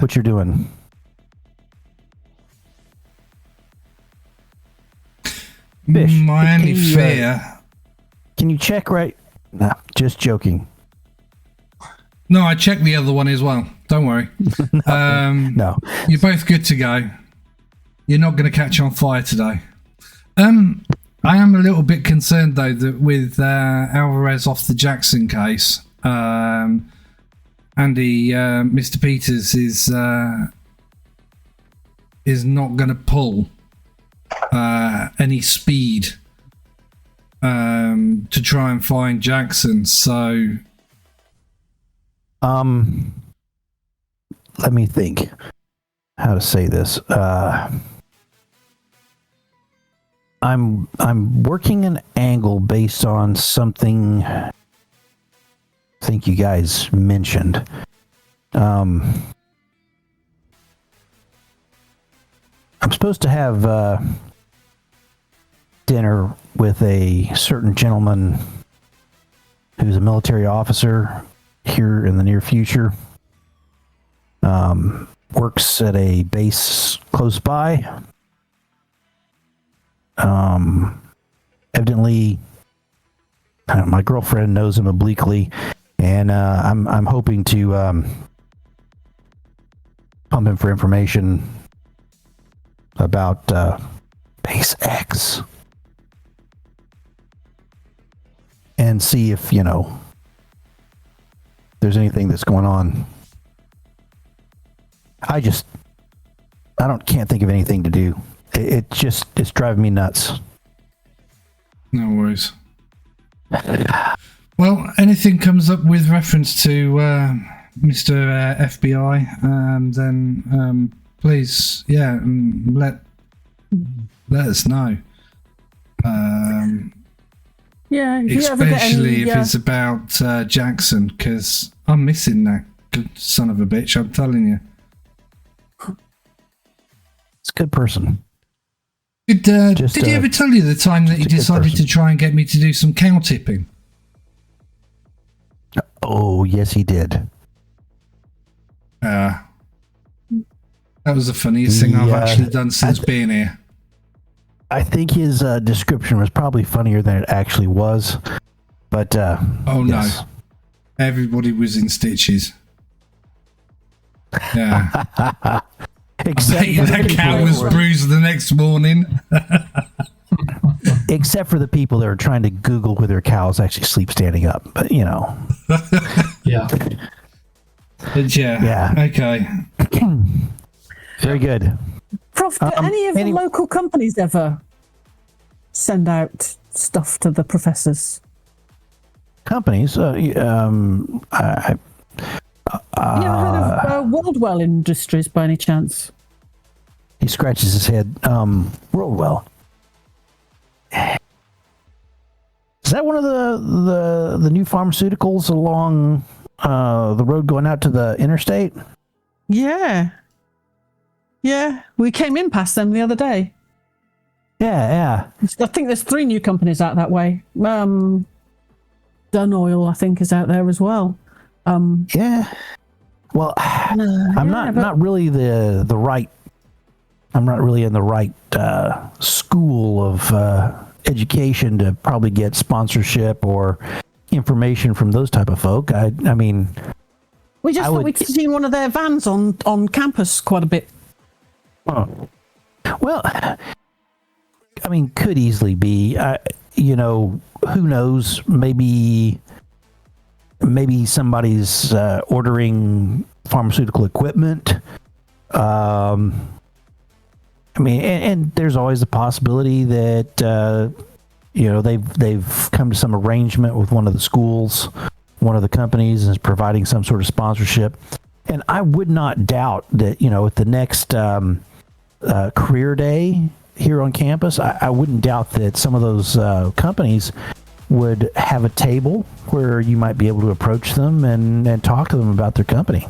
what you're doing. Fish, my only fear. Can you check right? No, just joking. No, I checked the other one as well. Don't worry. No. You're both good to go. You're not going to catch on fire today. I am a little bit concerned, though, that with Alvarez off the Jackson case, Andy, Mr. Peters is not going to pull any speed to try and find Jackson. So, let me think how to say this. I'm working an angle based on something I think you guys mentioned. I'm supposed to have dinner with a certain gentleman who's a military officer here in the near future. Works at a base close by. Evidently, my girlfriend knows him obliquely, and I'm hoping to pump him for information about Base X and see if there's anything that's going on. Can't think of anything to do. It's driving me nuts. No worries. Well, anything comes up with reference to Mr. FBI, then please, let us know. Especially if it's about Jackson, because I'm missing that good son of a bitch. I'm telling you. It's a good person. Did he ever tell you the time that he decided to try and get me to do some cow tipping? Oh, yes, he did. That was the funniest thing I've actually done since being here. I think his description was probably funnier than it actually was. But oh yes. no, everybody was in stitches. Yeah. Except that cat was bruised the next morning. Except for the people that are trying to Google whether cows actually sleep standing up. But, you know. Yeah. But yeah. Okay. Very good. Prof, do any of the local companies ever send out stuff to the professors? Companies? You ever heard of Worldwell Industries by any chance? He scratches his head. Worldwell. Is that one of the new pharmaceuticals along the road going out to the interstate? Yeah. Yeah, we came in past them the other day. Yeah. I think there's 3 new companies out that way. Dun Oil, I think, is out there as well. Yeah. Well, I'm not really the right. I'm not really in the right school of education to probably get sponsorship or information from those type of folk. I mean, we just thought we'd seen one of their vans on campus quite a bit. Oh. Well, I mean, could easily be. You know, who knows? Maybe somebody's ordering pharmaceutical equipment. I mean, and there's always the possibility that you know they've come to some arrangement with one of the schools, one of the companies, and is providing some sort of sponsorship. And I would not doubt that, you know, at the next career day here on campus, I wouldn't doubt that some of those companies would have a table where you might be able to approach them and talk to them about their company.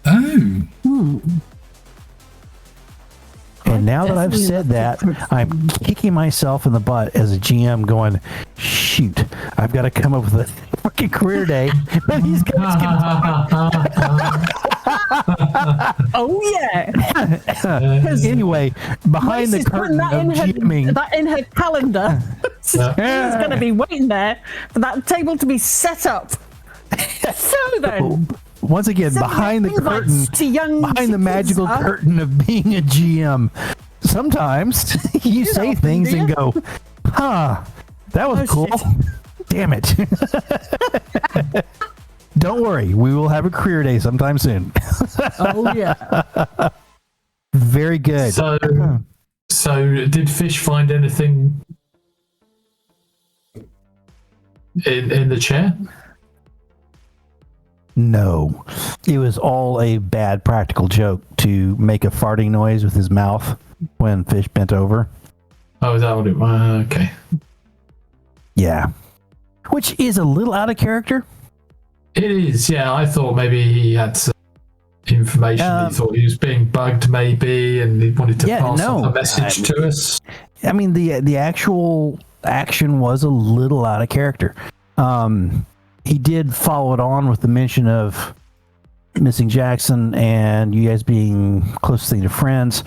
Oh. And now that I've said that, I'm kicking myself in the butt as a GM going, shoot, I've got to come up with a fucking career day. And these guys can Oh, yeah. Anyway, behind the curtain of GMing. That in her calendar. She's going to be waiting there for that table to be set up. So then... Once again, behind the curtain, behind the magical curtain of being a GM, sometimes you say things and go, huh, that was cool. Shit. Damn it. Don't worry, we will have a career day sometime soon. Oh, yeah. Very good. So did Fish find anything in the chair? No, it was all a bad practical joke to make a farting noise with his mouth when Fish bent over. Oh, is that what it was? Okay. Yeah. Which is a little out of character. It is, yeah. I thought maybe he had some information. He thought he was being bugged maybe, and he wanted to pass on a message to us. I mean, the actual action was a little out of character. He did follow it on with the mention of missing Jackson and you guys being close to friends.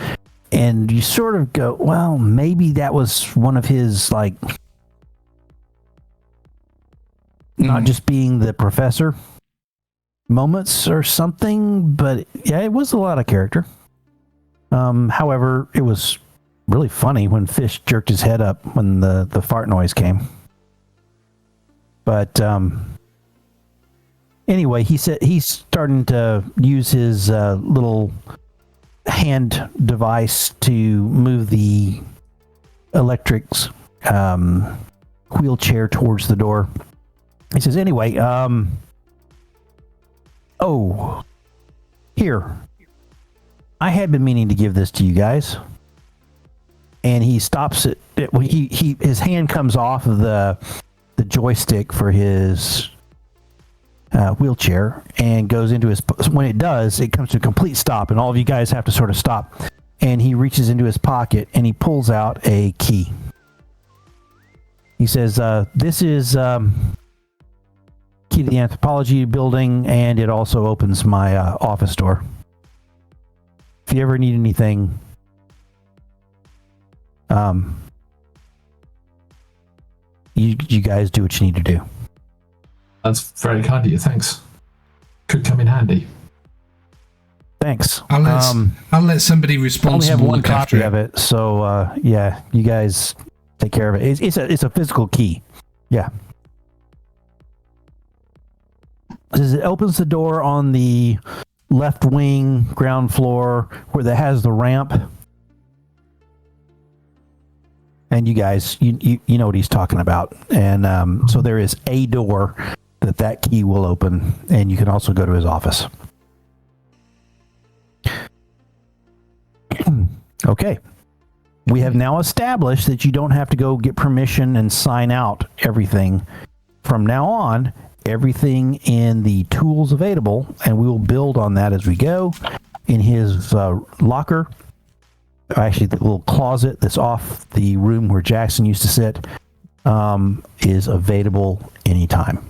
And you sort of go, well, maybe that was one of his, like, not just being the professor moments or something. But yeah, it was a lot of character. However, it was really funny when Fish jerked his head up when the fart noise came. But, anyway, he said he's starting to use his little hand device to move the electric's wheelchair towards the door. He says, anyway, here. I had been meaning to give this to you guys. And he stops it. His hand comes off of the joystick for his wheelchair and goes into his, when it does, it comes to a complete stop and all of you guys have to sort of stop, and he reaches into his pocket and he pulls out a key. He says, this is key to the anthropology building, and it also opens my office door. If you ever need anything, You guys do what you need to do. That's very kind of you. Thanks. Could come in handy. Thanks. I'll let somebody I only responsible have one look after copy of it, so yeah, you guys take care of it. It's a physical key. Yeah. It opens the door on the left wing ground floor where that has the ramp. And you guys, you know what he's talking about. And so there is a door that key will open, and you can also go to his office. Okay. We have now established that you don't have to go get permission and sign out everything. From now on, everything in the tools available, and we will build on that as we go, in his locker, actually the little closet that's off the room where Jackson used to sit, is available anytime.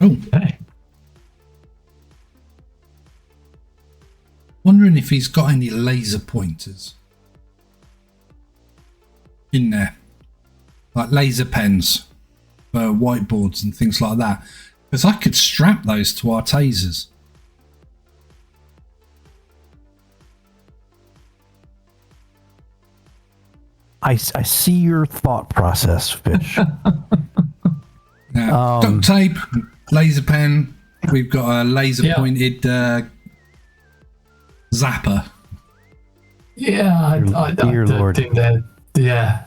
Okay. Wondering if he's got any laser pointers in there, like laser pens for whiteboards and things like that, because I could strap those to our tasers. I see your thought process, Fish. Now, duct tape, laser pen. We've got a laser pointed zapper. Yeah, I Lord. think that. Yeah,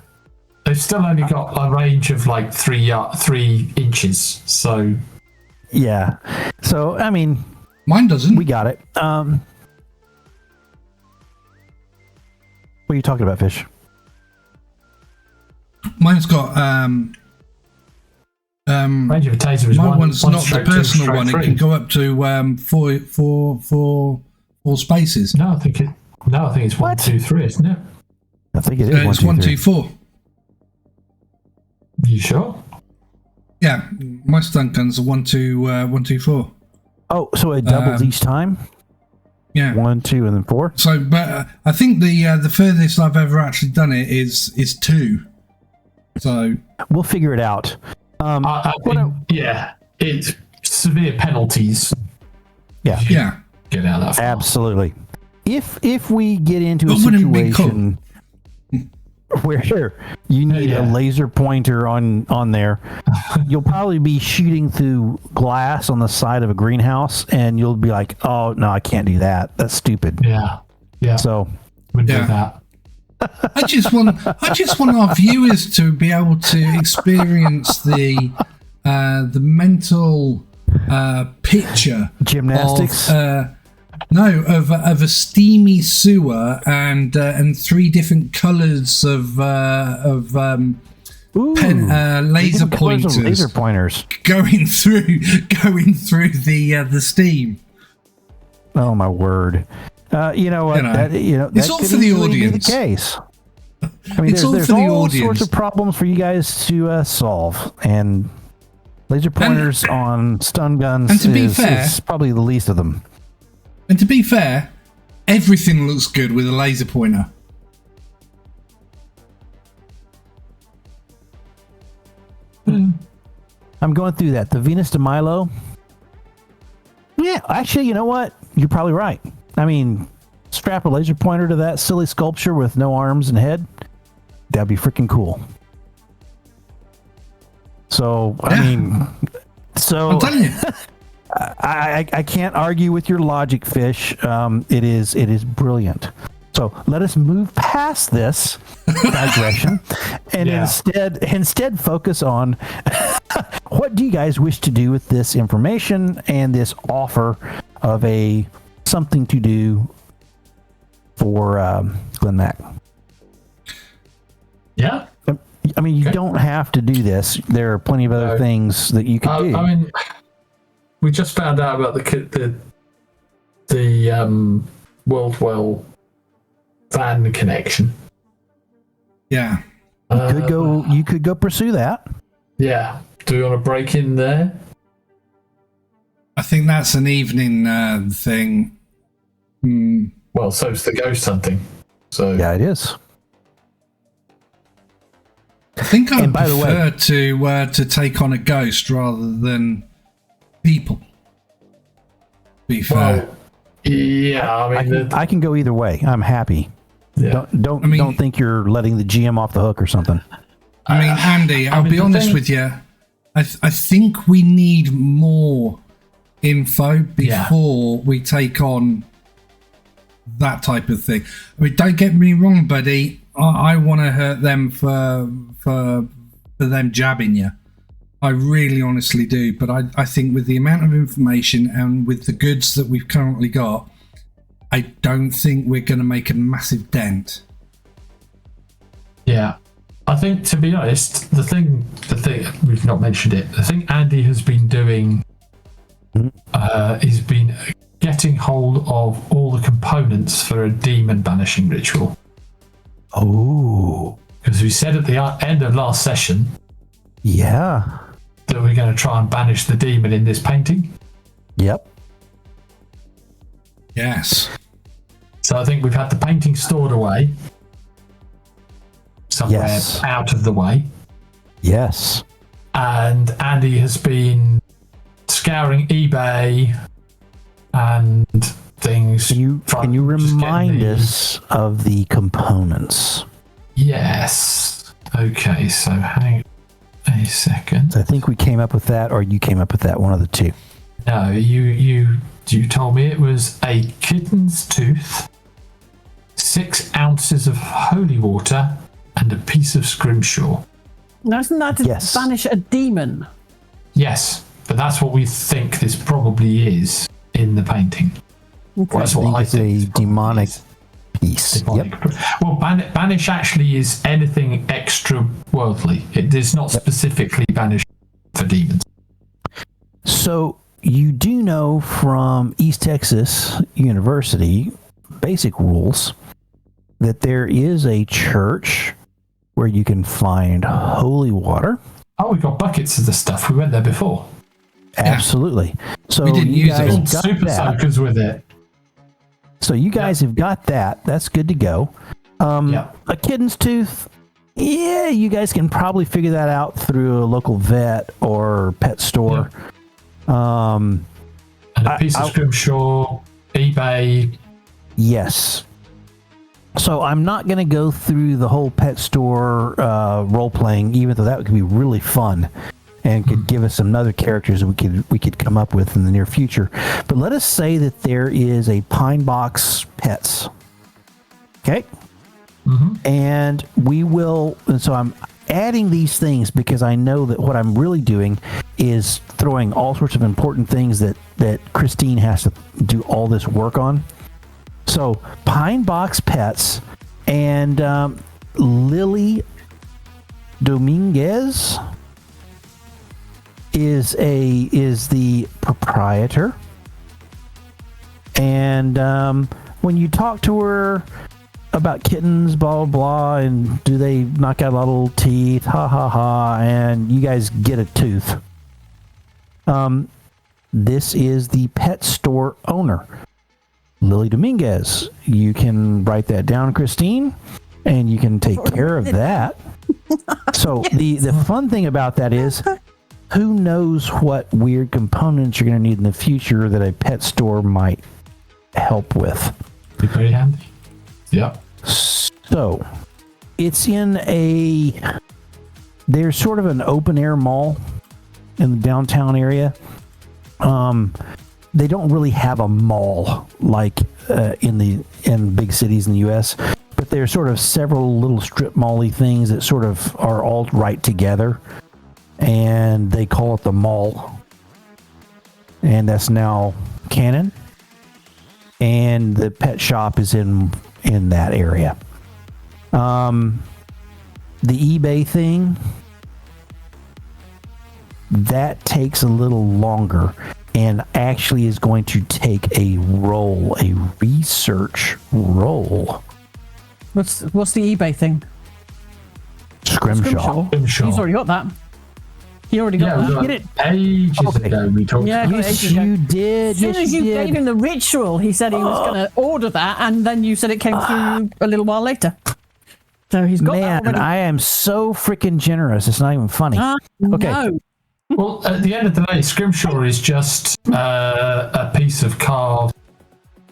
they've still only got a range of like 3 inches. So yeah. So I mean, mine doesn't. We got it. What are you talking about, Fish? Mine's got range of a taser is my one. one's one not the personal one. It can go up to four spaces. No, I think it's 1, 2, 3, isn't it? I think it is it's 1, 2, 4. You sure? Yeah, my stun guns are 1, 2, 4. Oh, so it doubles each time? Yeah, 1, 2, and then 4. So, but I think the furthest I've ever actually done it is 2. So we'll figure it out. I think, it's severe penalties. Yeah. Get out of that. Far. Absolutely. If we get into a situation where you need a laser pointer on there, you'll probably be shooting through glass on the side of a greenhouse, and you'll be like, "Oh no, I can't do that. That's stupid." Yeah. So wouldn't do that. I just want our viewers to be able to experience the mental picture gymnastics. Of a steamy sewer and 3 different colours of laser pointers. Laser pointers going through the steam. Oh my word! You know what? It's all for the audience. Be the case. I mean, It's all there's for the all audience. sorts of problems for you guys to solve, and laser pointers on stun guns and to be fair, is probably the least of them. And to be fair, everything looks good with a laser pointer. I'm going through that. The Venus de Milo. Yeah, actually, you know what? You're probably right. I mean, strap a laser pointer to that silly sculpture with no arms and head. That'd be freaking cool. So, I mean, I'm telling you. I can't argue with your logic, Fish. It is brilliant. So let us move past this digression and instead focus on what do you guys wish to do with this information and this offer of something to do for Glenn Mack. Yeah. I mean, you don't have to do this. There are plenty of other things that you can do. I mean, we just found out about the Worldwell van connection. Yeah. You could go pursue that. Yeah. Do we want to break in there? I think that's an evening thing. Well, so's the ghost hunting. So Yeah, it is. I think I And by the way- prefer to take on a ghost rather than people. Be fair. well, yeah. I mean, I can go either way. I'm happy. yeah. Don't think you're letting the GM off the hook or something. I mean, Andy, I'll be the honest thing- with you. I think we need more info before we take on that type of thing. I mean, don't get me wrong, buddy. I want to hurt them for them jabbing you. I really honestly do. But I think with the amount of information and with the goods that we've currently got, I don't think we're going to make a massive dent. Yeah. I think, to be honest, the thing we've not mentioned it. The thing Andy has been doing, he's been getting hold of all the components for a demon banishing ritual. Oh, Because we said at the end of last session yeah. that we're going to try and banish the demon in this painting. Yep. Yes. So I think we've had the painting stored away somewhere Yes. out of the way. Yes. And Andy has been scouring eBay and things. Can you just getting remind the- us of the components? Yes. Okay, so hang a second. I think we came up with that, or you came up with that, one of the two. No, you told me it was a kitten's tooth, 6 ounces of holy water, and a piece of scrimshaw. Now, isn't that to Yes. banish a demon? Yes, but that's what we think this probably is in the painting. Okay. That's I what think I it's think a this probably demonic is. piece. Demonic. Yep. Well, banish actually is anything extra worldly. It is not specifically banished for demons. So you do know from East Texas University basic rules that there is a church where you can find holy water. Oh, we got buckets of the stuff. We went there before. Absolutely. So We didn't you use it guys all. got Super that. soakers with it. So you guys have got that. That's good to go. Yeah. A kitten's tooth. Yeah, you guys can probably figure that out through a local vet or pet store. And a piece of scrimshaw, eBay. Yes. So I'm not going to go through the whole pet store role playing, even though that could be really fun and could give us some other characters that we could come up with in the near future. But let us say that there is a Pine Box Pets. Okay. And we will. And so I'm adding these things because I know that what I'm really doing is throwing all sorts of important things that Christine has to do all this work on. So Pine Box Pets and Lily Dominguez is the proprietor. And when you talk to her about kittens, blah, blah, blah, and do they knock out a lot of little teeth, ha, ha, ha, and you guys get a tooth. This is the pet store owner, Lily Dominguez. You can write that down, Christine, and you can take care of that. So the fun thing about that is, who knows what weird components you're going to need in the future that a pet store might help with. Be very handy. Yep. So it's there's sort of an open air mall in the downtown area. They don't really have a mall like in big cities in the US, but there's sort of several little strip mall-y things that sort of are all right together, and they call it the mall. And that's now canon. And the pet shop is in that area. The eBay thing, that takes a little longer and actually is going to take a research roll. What's the eBay thing? Scrimshaw. Scrimshaw. He's already got that. He already got that. Get it ages ago. We talked. Yeah, yes, you did. As soon as you gave him the ritual, he said he was going to order that, and then you said it came through a little while later. So he's got that already. I am so freaking generous. It's not even funny. Okay. No. Well, at the end of the day, Scrimshaw is just a piece of carved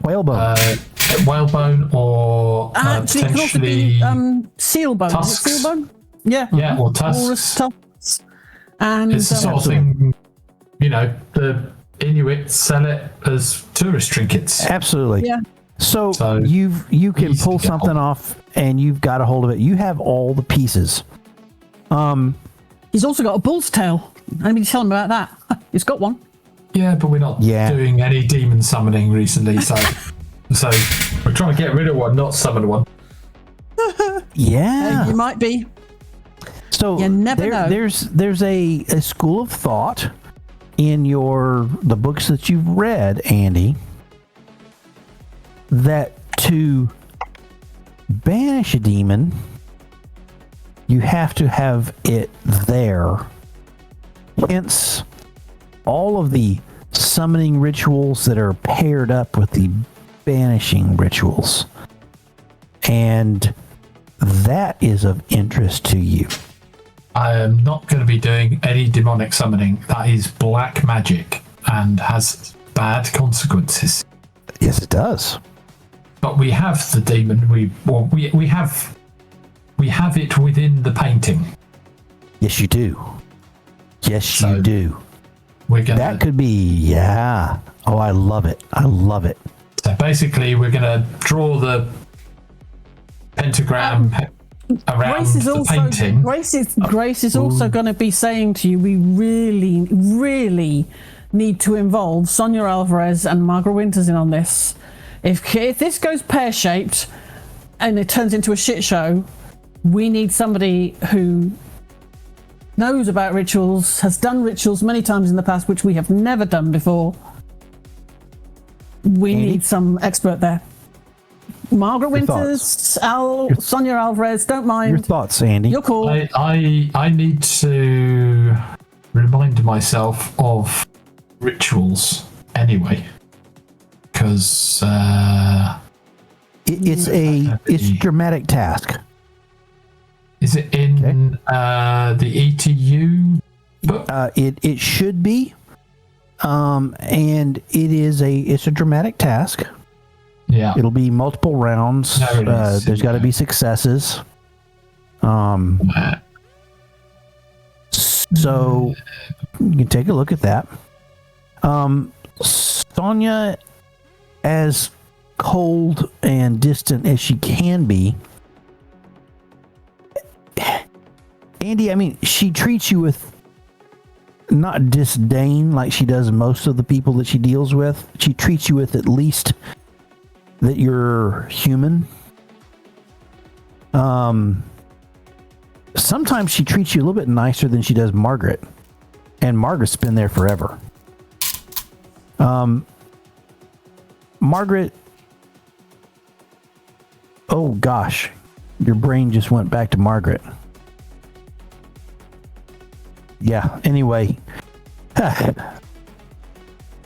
whalebone, or potentially it could also be seal bone. Tusks. Seal bone? Yeah. Yeah, or tusks. And it's the sort of thing, the Inuit sell it as tourist trinkets. Absolutely. Yeah. So you can pull something off, and you've got a hold of it. You have all the pieces. He's also got a bull's tail. Anybody tell him about that? He's got one. Yeah, but we're not doing any demon summoning recently, so we're trying to get rid of one, not summon one. Yeah, you might be. So you never know. There's a school of thought in the books that you've read, Andy, that to banish a demon, you have to have it there. Hence, all of the summoning rituals that are paired up with the banishing rituals. And that is of interest to you. I am not going to be doing any demonic summoning. That is black magic and has bad consequences. Yes, it does. But we have the demon. We have it within the painting. Yes, you do. Yes, you do. That could be, Oh, I love it. I love it. So basically, we're going to draw the pentagram around the painting. Grace is also going to be saying to you, we really, really need to involve Sonia Alvarez and Margaret Winters in on this. If this goes pear-shaped and it turns into a shit show, we need somebody who knows about rituals, has done rituals many times in the past, which we have never done before. We need some expert there. Margaret Winters, Sonia Alvarez, don't mind. Your thoughts, Andy. Your call. I need to remind myself of rituals anyway, because it's a dramatic task. Is it in the ETU book? It should be, and it's a dramatic task. Yeah, it'll be multiple rounds. There's got to be successes. So you can take a look at that. Sonia, as cold and distant as she can be, Andy, I mean, she treats you with not disdain like she does most of the people that she deals with. She treats you with at least that you're human. Sometimes she treats you a little bit nicer than she does Margaret. And Margaret's been there forever. Margaret, oh gosh, your brain just went back to Margaret. Yeah, anyway.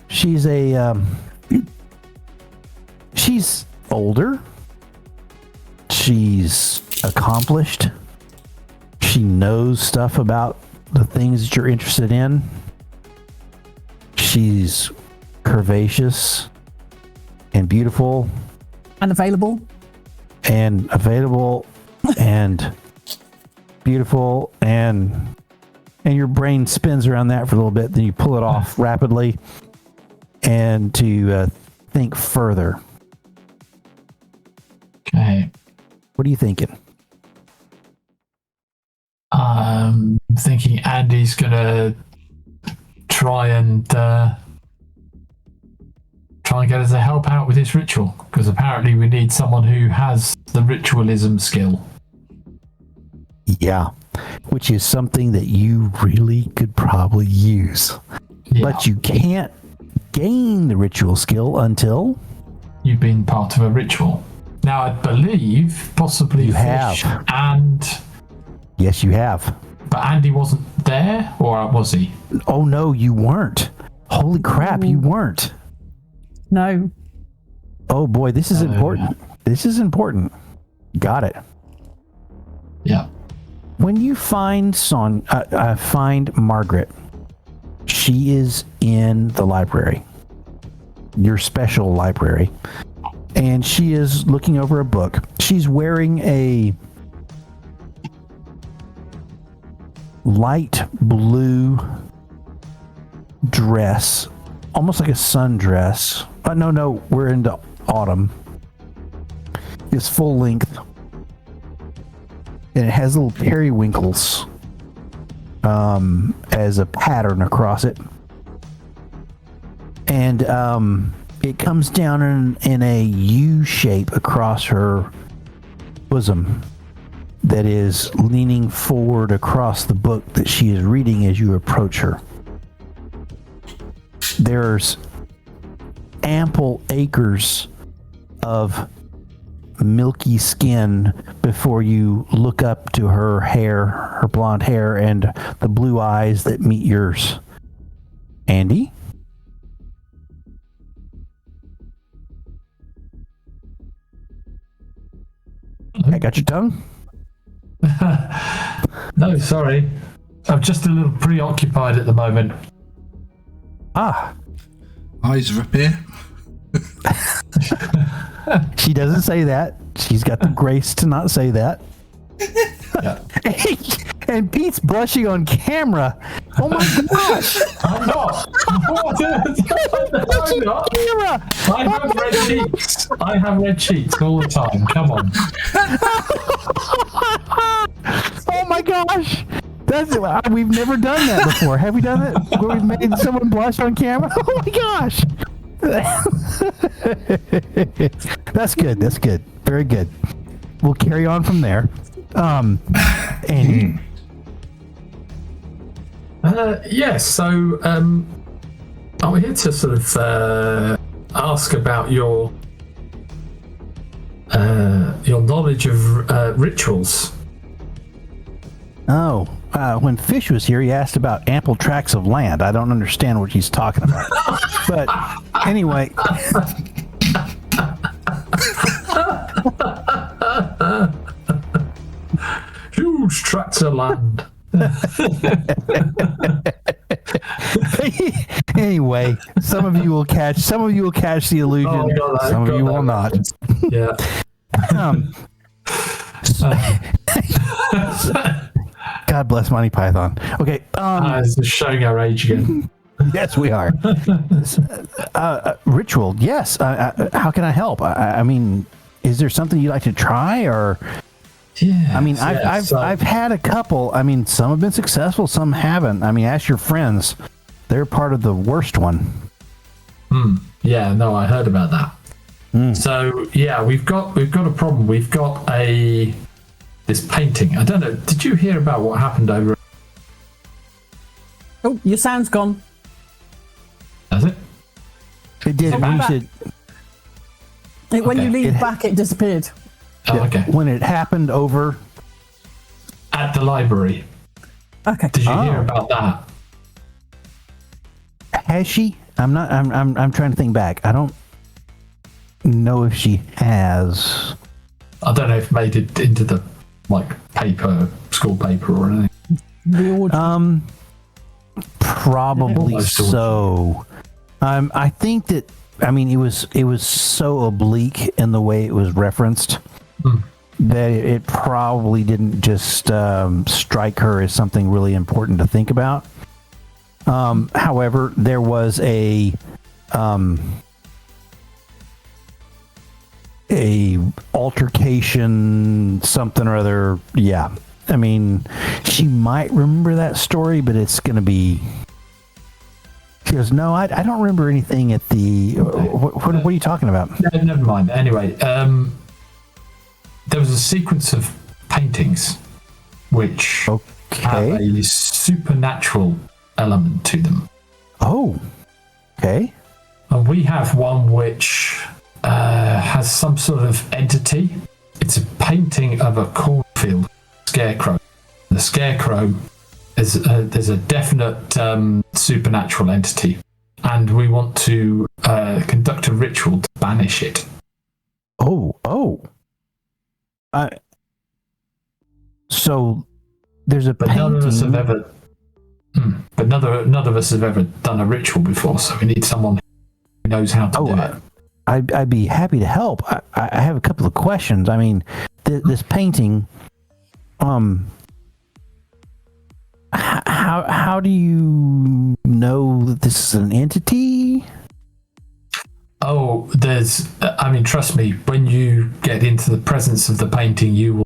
She's she's older. She's accomplished. She knows stuff about the things that you're interested in. She's curvaceous and beautiful. And available. And beautiful, and your brain spins around that for a little bit, then you pull it off rapidly and to think further. Okay. What are you thinking? I'm thinking Andy's gonna try and get us to help out with this ritual, because apparently we need someone who has the ritualism skill. Yeah, which is something that you really could probably use. Yeah. But you can't gain the ritual skill until you've been part of a ritual. Now, I believe possibly you Fish have. And yes, you have. But Andy wasn't there, or was he? Oh no, you weren't. Holy crap, you weren't. No. Oh boy, this is important. This is important. Got it. Yeah. When you find find Margaret, she is in the library, your special library, and she is looking over a book. She's wearing a light blue dress, almost like a sundress. No, we're into autumn. It's full length, and it has little periwinkles as a pattern across it, and it comes down in a U shape across her bosom that is leaning forward across the book that she is reading as you approach her. There's ample acres of milky skin before you look up to her hair, her blonde hair, and the blue eyes that meet yours. Andy? I got your tongue? No, sorry. I'm just a little preoccupied at the moment. Ah. Eyes are up here. She doesn't say that. She's got the grace to not say that. Yeah. And Pete's blushing on camera. Oh my gosh! I'm not. I'm not. Camera. I have red cheeks. I have red cheeks all the time. Come on. Oh my gosh! We've never done that before. Have we done that? Where we've made someone blush on camera? Oh my gosh! That's good. That's good. Very good. We'll carry on from there. Andy. Yes. So, I'm here to sort of ask about your knowledge of rituals. Oh, when Fish was here, he asked about ample tracts of land. I don't understand what he's talking about. But anyway. Huge tracts of land. Anyway, some of you will catch the illusion. Some of you will not. Yeah. God bless Monty Python. Okay. This is showing our age again. Yes, we are. Ritual. Yes. How can I help? I mean, is there something you'd like to try, or? Yeah. I mean, I've had a couple. I mean, some have been successful, some haven't. I mean, ask your friends. They're part of the worst one. Yeah. No, I heard about that. So yeah, we've got a problem. We've got this painting. I don't know. Did you hear about what happened over? Oh, your sound's gone. Has it? It did. When you lean back, it disappeared. Oh, okay. When it happened over at the library. Okay. Did you hear about that? Has she? I'm trying to think back. I don't know if she has. I don't know if it made it into the school paper or anything. Probably so. I think that. I mean, it was so oblique in the way it was referenced that it probably didn't just strike her as something really important to think about. However, there was a altercation, something or other. Yeah. I mean, she might remember that story, but it's going to be... She goes, no, I don't remember anything at the... What are you talking about? No, never mind. Anyway, there was a sequence of paintings which have a supernatural element to them. Oh, okay. And we have one which has some sort of entity. It's a painting of a cornfield scarecrow. The scarecrow there's a definite supernatural entity, and we want to conduct a ritual to banish it. So there's a painting. None of us have ever. But none of us have ever done a ritual before, so we need someone who knows how to do it. I'd be happy to help. I have a couple of questions. I mean, this painting. How do you know that this is an entity? Oh, trust me, when you get into the presence of the painting,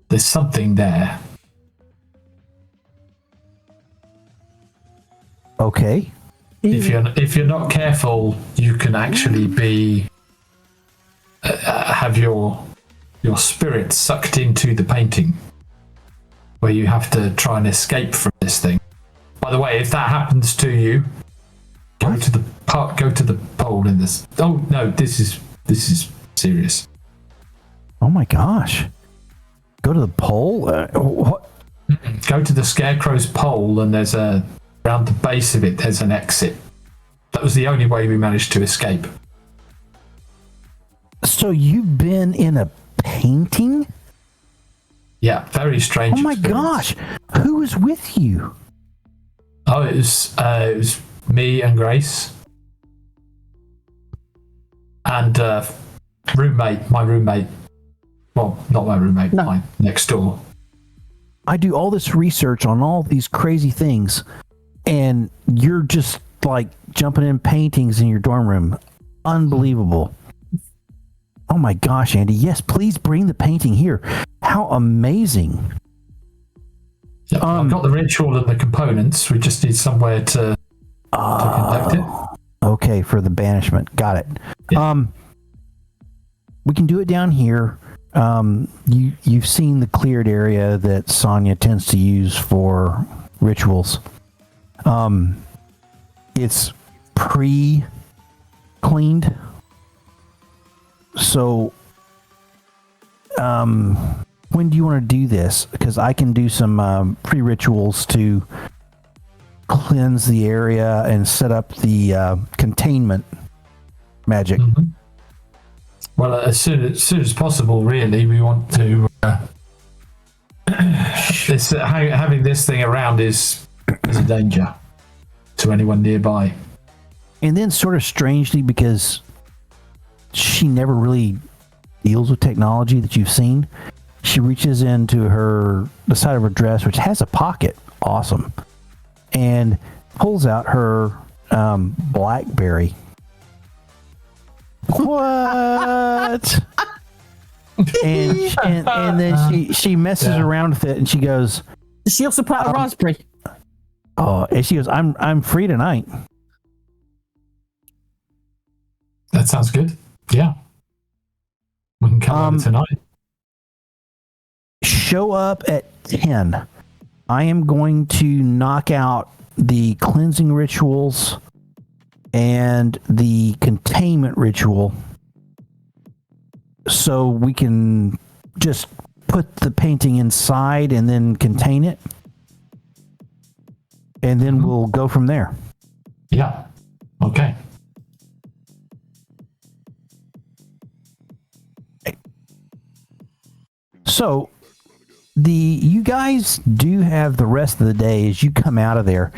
there's something there. Okay. If you're not careful, you can actually have your spirit sucked into the painting, where you have to try and escape from this thing. By the way, if that happens to you, go to the pole in this. Oh no, this is serious. Oh my gosh! Go to the pole. What? Go to the scarecrow's pole, and around the base of it, there's an exit. That was the only way we managed to escape. So you've been in a painting? Yeah, very strange. Oh my experience. gosh! Who was with you? Oh, it was me and Grace, and my roommate. Well, not my roommate, mine next door. I do all this research on all these crazy things, and you're just like jumping in paintings in your dorm room. Unbelievable. Oh my gosh, Andy. Yes, please bring the painting here. How amazing. Yeah, I've got the ritual and the components. We just need somewhere to conduct it. Okay, for the banishment. Got it. Yeah. We can do it down here. You've seen the cleared area that Sonia tends to use for rituals. It's pre-cleaned. So, when do you want to do this? Because I can do some pre-rituals to cleanse the area and set up the containment magic. Mm-hmm. Well, as soon as possible, really. We want to. Having this thing around is a danger to anyone nearby. And then, sort of strangely, because she never really deals with technology that you've seen, she reaches into the side of her dress, which has a pocket, awesome, and pulls out her BlackBerry. What? and then she messes around with it, and she goes. She also put a raspberry. Oh, and she goes, "I'm free tonight." That sounds good. Yeah, we can come over tonight. Show up at 10. I am going to knock out the cleansing rituals and the containment ritual, so we can just put the painting inside and then contain it, and then we'll go from there. Yeah. Okay. So you guys do have the rest of the day as you come out of there.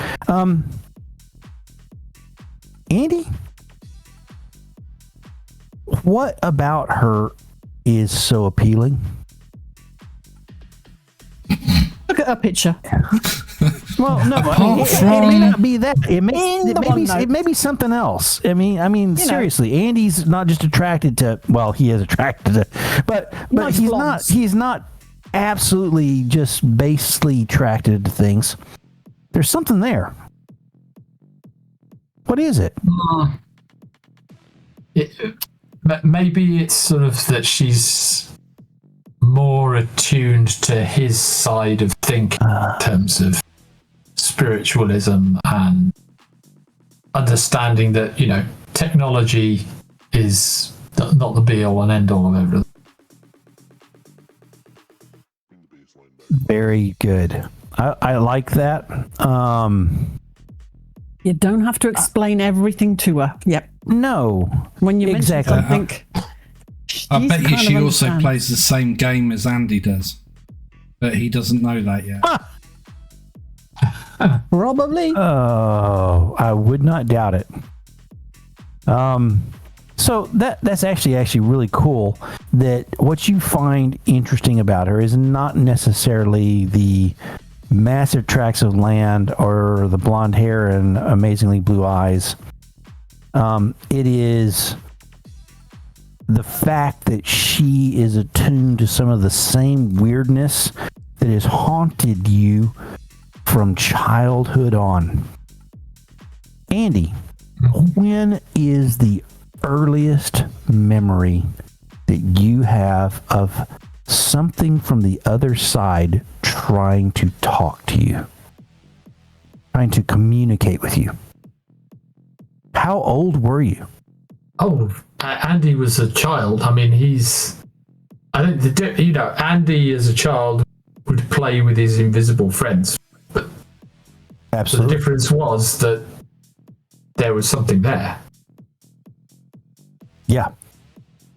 Andy, what about her is so appealing? Look at her picture. Well, no, it may not be that. It may be something else. I mean, seriously, Andy's not just attracted to. Well, he is attracted to, but nice he's blondes. not. He's not absolutely just basely attracted to things. There's something there. What is it? Maybe it's sort of that she's more attuned to his side of thinking in terms of spiritualism and understanding that, technology is not the be all and end all of everything. Very good. I like that. You don't have to explain everything to her. Yep. No. When you mention Exactly. something, I bet you kind of she also understands. plays the same game as Andy does, but he doesn't know that yet. Probably. Oh, I would not doubt it. So that's actually really cool. That what you find interesting about her is not necessarily the massive tracts of land or the blonde hair and amazingly blue eyes. It is the fact that she is attuned to some of the same weirdness that has haunted you from childhood on. Andy, when is the earliest memory that you have of something from the other side trying to talk to you, trying to communicate with you? How old were you? Oh, Andy was a child. I mean, Andy as a child would play with his invisible friends. But Absolutely. the difference was that there was something there. Yeah.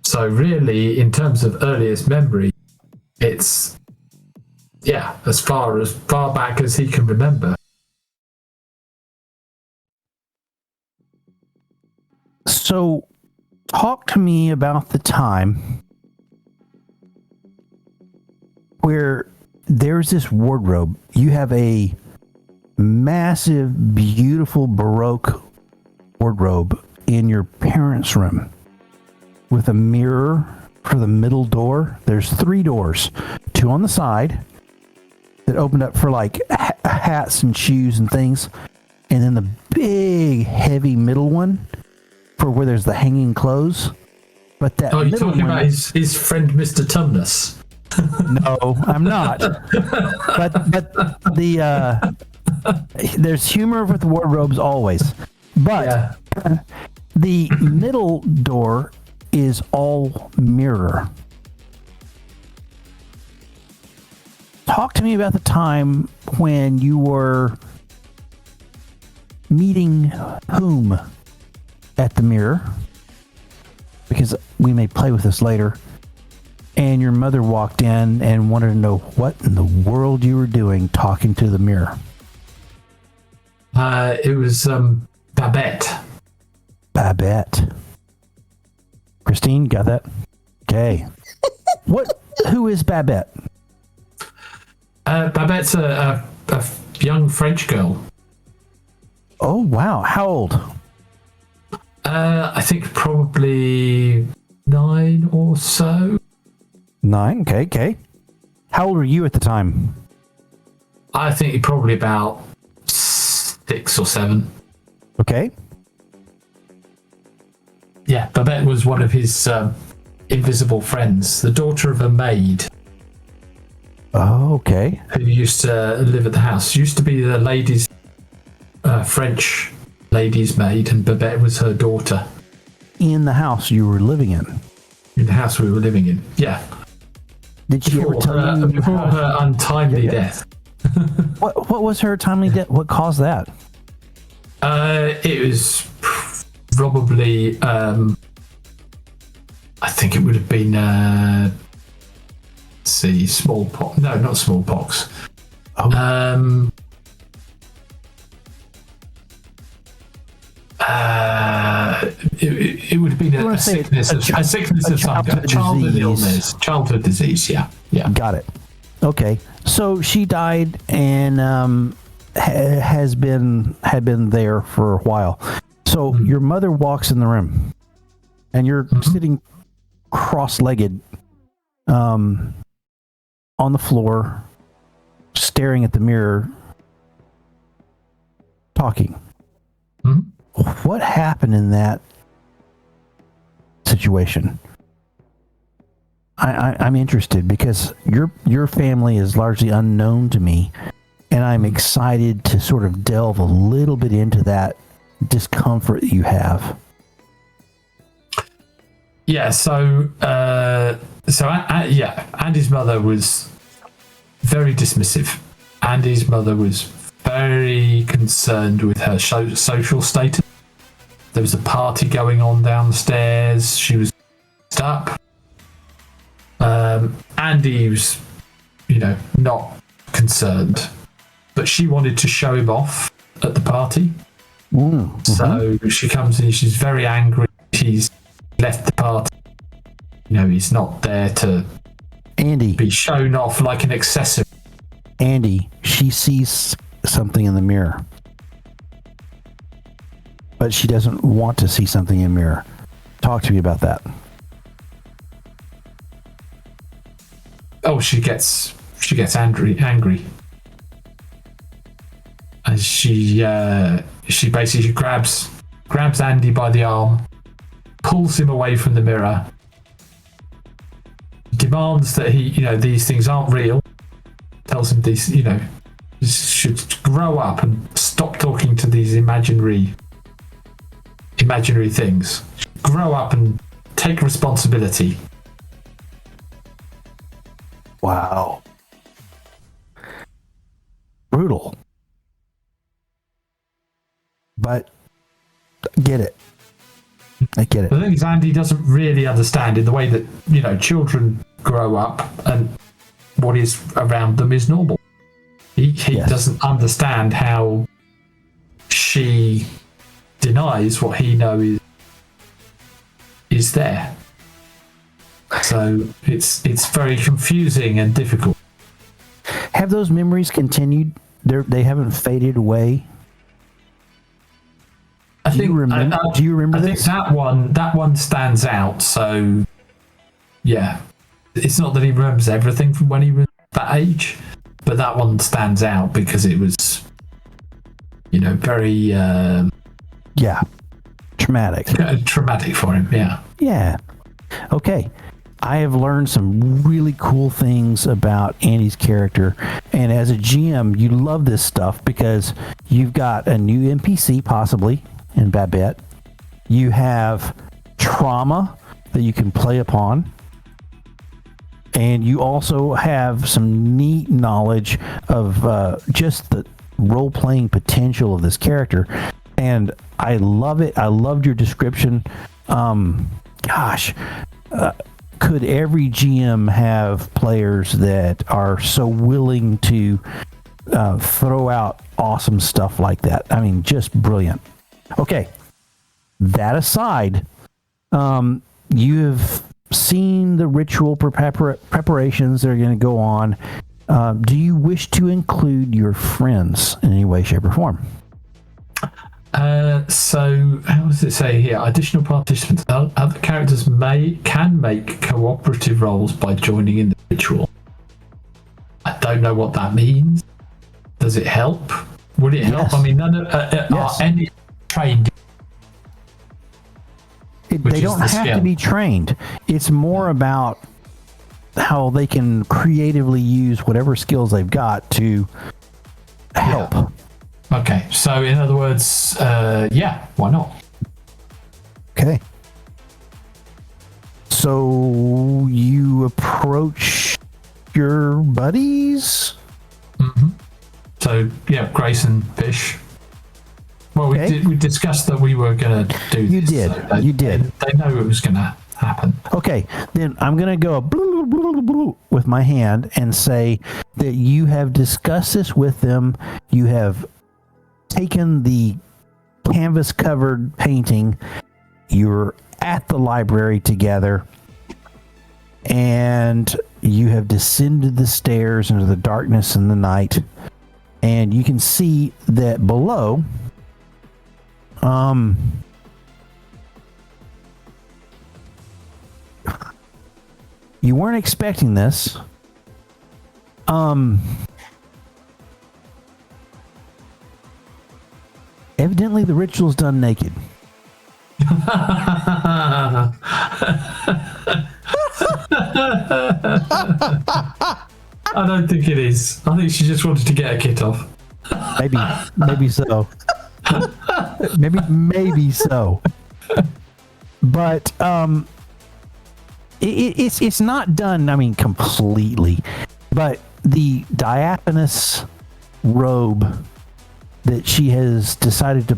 So really, in terms of earliest memory, it's, as far back as he can remember. So, talk to me about the time where there's this wardrobe. You have a massive, beautiful Baroque wardrobe in your parents' room with a mirror for the middle door. There's 3 doors, 2 on the side that opened up for like hats and shoes and things, and then the big, heavy middle one for where there's the hanging clothes. But that Oh, you're middle talking one, about his friend Mr. Tumnus. No, I'm not. but the there's humor with wardrobes always. But the middle door is all mirror. Talk to me about the time when you were meeting whom at the mirror, because we may play with this later, and your mother walked in and wanted to know what in the world you were doing talking to the mirror. It was Babette. Babette. Christine, got that? Okay. Who is Babette? Babette's a young French girl. Oh, wow. How old? I think probably 9 or so. 9. Okay. How old were you at the time? I think probably about 6 or 7. Okay. Yeah, Babette was one of his invisible friends, the daughter of a maid. Oh, okay. Who used to live at the house. Used to be the ladies, French lady's maid, and Babette was her daughter. In the house you were living in? In the house we were living in, yeah. Did she ever tell you before her untimely death? What was her timely death? What caused that? It was probably, I think it would have been, let's see, smallpox. No, not smallpox. Oh. It would have been a sickness of some kind. Childhood disease, yeah. Got it. Okay. So she died and had been there for a while. So your mother walks in the room and you're sitting cross-legged on the floor, staring at the mirror, talking. What happened in that situation? I'm interested because your family is largely unknown to me, and I'm excited to sort of delve a little bit into that discomfort you have. Yeah. So Andy's mother was very dismissive. Andy's mother was very concerned with her social status. There was a party going on downstairs. She was up. Andy was, not concerned, but she wanted to show him off at the party. Mm-hmm. So she comes in, she's very angry. She's left the party. He's not there to be shown off like an accessory. Andy, she sees something in the mirror, but she doesn't want to see something in the mirror. Talk to me about that. Oh, she gets angry, and she basically grabs Andy by the arm, pulls him away from the mirror, demands that he, these things aren't real. Tells him these, should grow up and stop talking to these imaginary things. Grow up and take responsibility. Wow. Brutal. But I get it. The thing is, Andy doesn't really understand in the way that, children grow up and what is around them is normal. He doesn't understand how she denies what he knows is there. So it's very confusing and difficult. Have those memories continued? They haven't faded away? Do you remember this? I think that one stands out. So, yeah. It's not that he remembers everything from when he was that age, but that one stands out because it was, very... traumatic. Traumatic for him, yeah. Yeah. Okay. I have learned some really cool things about Andy's character, and as a GM, you love this stuff because you've got a new NPC, possibly, in Babette. You have trauma that you can play upon. And you also have some neat knowledge of just the role-playing potential of this character. And I love it. I loved your description. Could every GM have players that are so willing to throw out awesome stuff like that? I mean, just brilliant. Okay. That aside, you have seen the ritual preparations that are going to go on. Do you wish to include your friends in any way, shape, or form? So how does it say here? Additional participants. Other characters can make cooperative roles by joining in the ritual. I don't know what that means. Does it help? Would it help? Yes. I mean, none of are any trained. They don't have to be trained. It's more about how they can creatively use whatever skills they've got to help. Yeah. Okay, so in other words, why not? Okay. So you approach your buddies? Mm-hmm. So, Grace and Fish. Well, we discussed that we were going to do this. You did. They know it was going to happen. Okay, then I'm going to go with my hand and say that you have discussed this with them. You have taken the canvas-covered painting. You're at the library together, and you have descended the stairs into the darkness and the night, and you can see that below, you weren't expecting this. Evidently the ritual's done naked. I don't think it is. I think she just wanted to get her kit off. Maybe so. maybe so. But it's not done, I mean, completely. But the diaphanous robe that she has decided to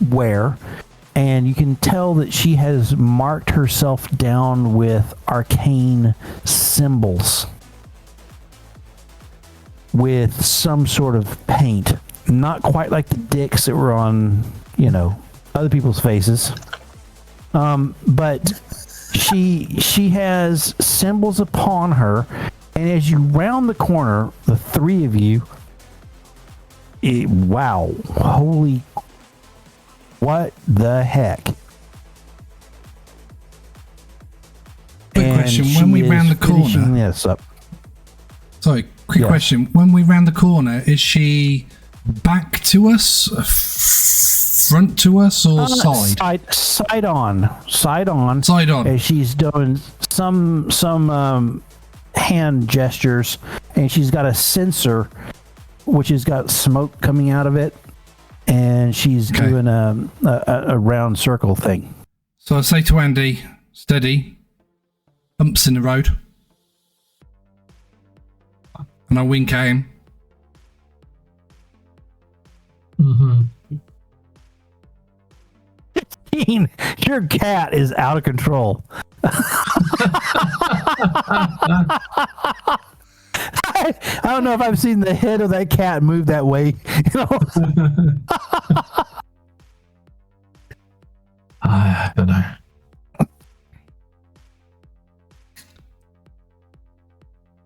wear, and you can tell that she has marked herself down with arcane symbols with some sort of paint. Not quite like the dicks that were on, other people's faces. But she has symbols upon her, and as you round the corner, the three of you, wow, holy, what the heck? Quick question, when we round the corner... This up. Sorry, quick question. When we round the corner, is she back to us, front to us, or side? Side on. Side on. As she's doing some hand gestures, and she's got a censer, which has got smoke coming out of it, and she's doing a round circle thing. So I say to Andy, steady, bumps in the road, and I wink at him. Mm-hmm. Your cat is out of control. I don't know if I've seen the head of that cat move that way. I don't know.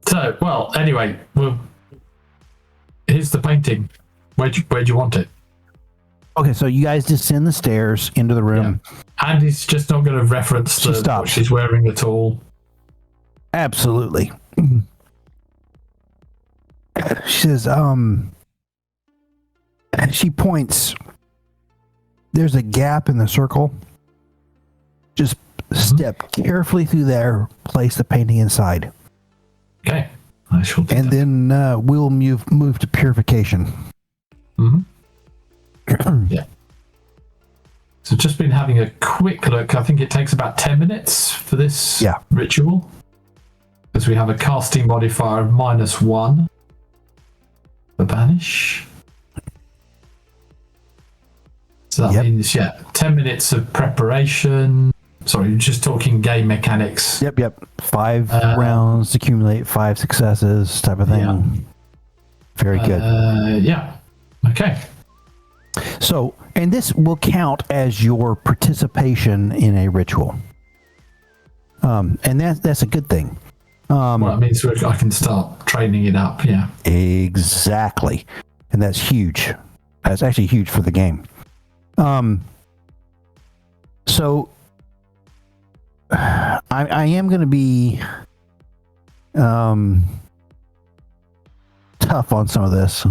So, well, anyway, here's the painting. Where'd you want it? Okay, so you guys descend the stairs into the room. Yeah. Andy's just not going to reference what she's wearing at all. Absolutely. She says, she points. There's a gap in the circle. Just step carefully through there, place the painting inside. Okay. I shall do and that. Then we'll move to purification. Mm-hmm. Yeah. So just been having a quick look. I think it takes about 10 minutes for this ritual. Because we have a casting modifier of -1 for banish. So that means, 10 minutes of preparation. Sorry, you're just talking game mechanics. Yep. 5 rounds, accumulate 5 successes type of thing. Yeah. Very good. Okay. So, and this will count as your participation in a ritual. And that's a good thing. Well, it means I can start training it up, yeah. Exactly. And that's huge. That's actually huge for the game. So, I am going to be tough on some of this.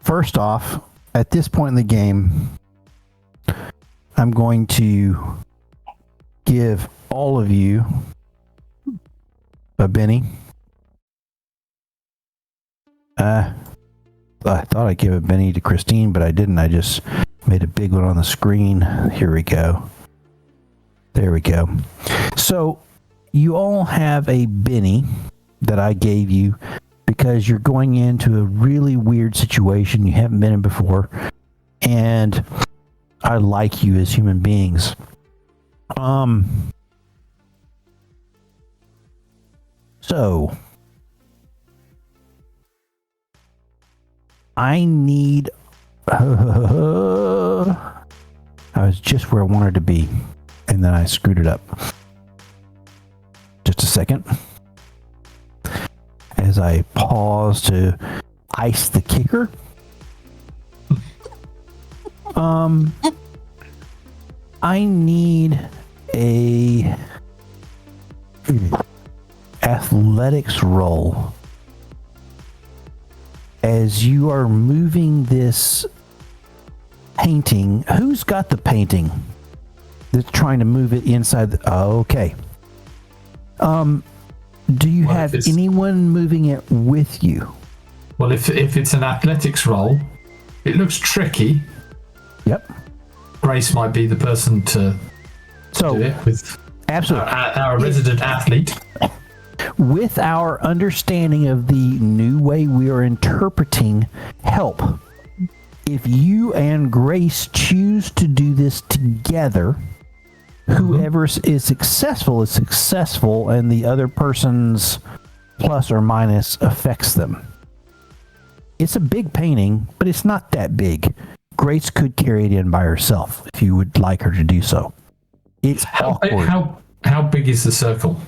First off, at this point in the game, I'm going to give all of you a Benny. I thought I'd give a Benny to Christine, but I didn't. I just made a big one on the screen. Here we go. There we go. So you all have a Benny that I gave you because you're going into a really weird situation you haven't been in before, and I like you as human beings. So I need I was just where I wanted to be, and then I screwed it up. Just a second. As I pause to ice the kicker. I need a athletics roll as you are moving this painting. Who's got the painting that's trying to move it inside? Okay. Do you have anyone moving it with you? Well, if it's an athletics roll, it looks tricky. Yep. Grace might be the person to do it with. Absolutely. Our resident athlete. With our understanding of the new way we are interpreting help, if you and Grace choose to do this together, whoever is successful, and the other person's plus or minus affects them. It's a big painting, but it's not that big. Grace could carry it in by herself if you would like her to do so. It's awkward. How big is the circle?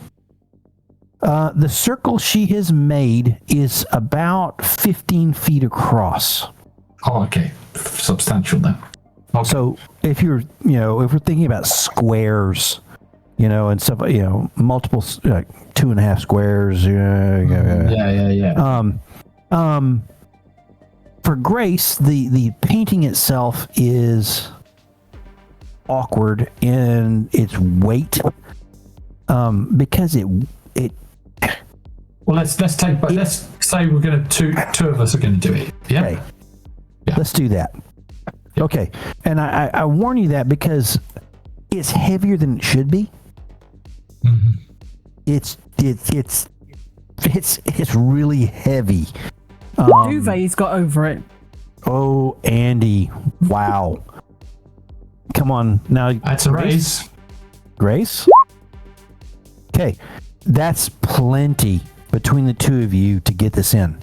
The circle she has made is about 15 feet across. Oh, okay. Substantial then. Okay. So if if we're thinking about squares, and stuff, multiple, 2.5 squares. Yeah. For Grace, the painting itself is awkward in its weight, because it. Well, let's say we're going to two of us are going to do it. Yeah. Okay. Yeah. Let's do that. Okay, and I warn you that because it's heavier than it should be. Mm-hmm. It's really heavy. Duvet's got over it. Oh, Andy! Wow. Come on now. That's a raise. Grace. Okay, that's plenty between the two of you to get this in.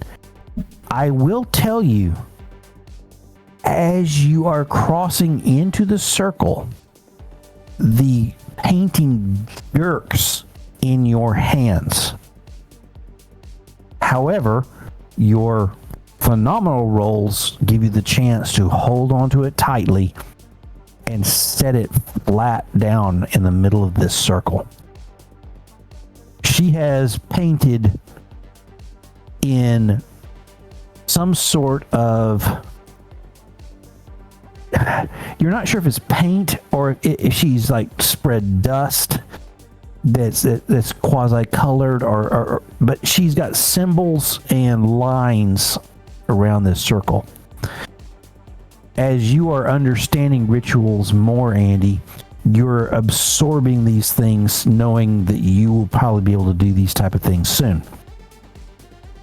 I will tell you, as you are crossing into the circle, the painting jerks in your hands. However, your phenomenal rolls give you the chance to hold onto it tightly and set it flat down in the middle of this circle. She has painted in some sort of, you're not sure if it's paint or if she's like spread dust that's quasi-colored, or but she's got symbols and lines around this circle. As you are understanding rituals more, Andy, you're absorbing these things, knowing that you will probably be able to do these type of things soon.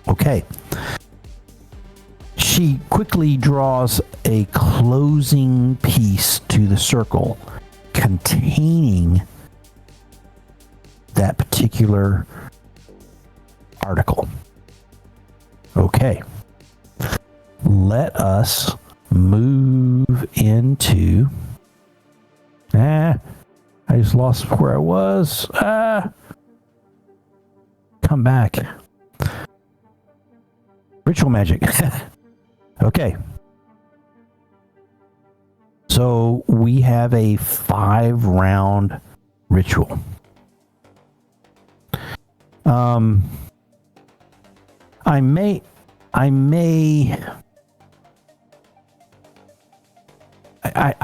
Okay. She quickly draws a closing piece to the circle containing that particular article. Okay. Let us move into... I just lost where I was. Come back. Ritual magic. Okay. So we have a 5-round ritual.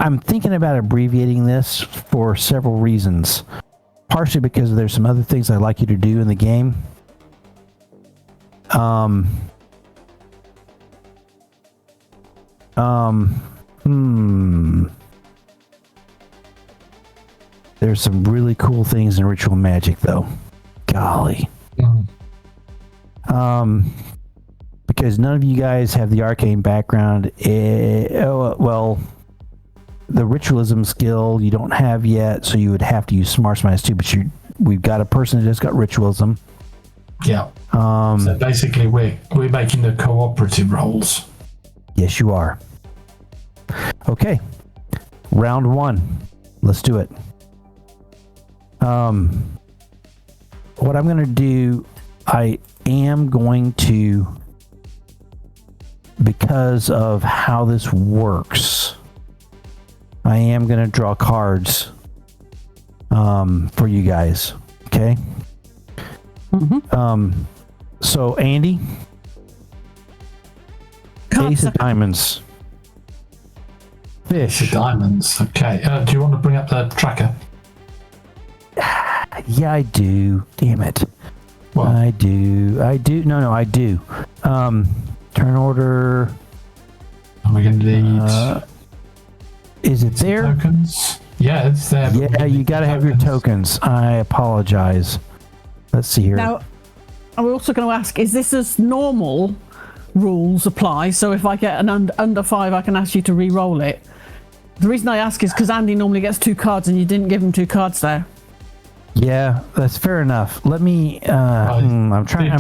I'm thinking about abbreviating this for several reasons. Partially because there's some other things I'd like you to do in the game. There's some really cool things in ritual magic, though. Golly. Because none of you guys have the arcane background. Well, the ritualism skill you don't have yet, so you would have to use Smarts -2, but we've got a person that just got ritualism. Yeah. So basically we're making the cooperative rolls. Yes, you are. Okay. Round 1. Let's do it. What I'm going to do, I am going to, because of how this works, I am going to draw cards for you guys. Okay? Mm-hmm. So, Andy, Ace of Diamonds. Fish. Ace of Diamonds. Okay. Do you want to bring up the tracker? Yeah, I do. Damn it. What? I do. No, I do. Turn order. Are we going to need... Is it there? Tokens? Yeah, it's there. Yeah, you got to have your tokens. I apologize. Let's see here. Now, I'm also going to ask, is this as normal rules apply? So if I get an under 5, I can ask you to re-roll it. The reason I ask is because Andy normally gets 2 cards and you didn't give him 2 cards there. Yeah, that's fair enough. Let me. I'm trying to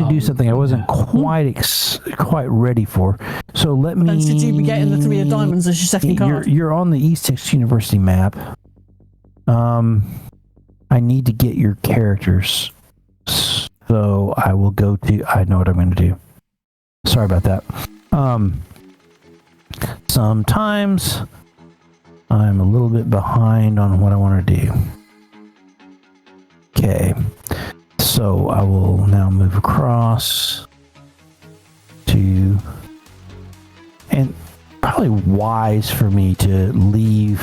do something I wasn't quite ready for. So let me. Then should you be getting the 3 of diamonds as your second card? You're on the East Texas University map. I need to get your characters, so I will go to. I know what I'm going to do. Sorry about that. Sometimes I'm a little bit behind on what I want to do. Okay, so I will now move across to, and probably wise for me to leave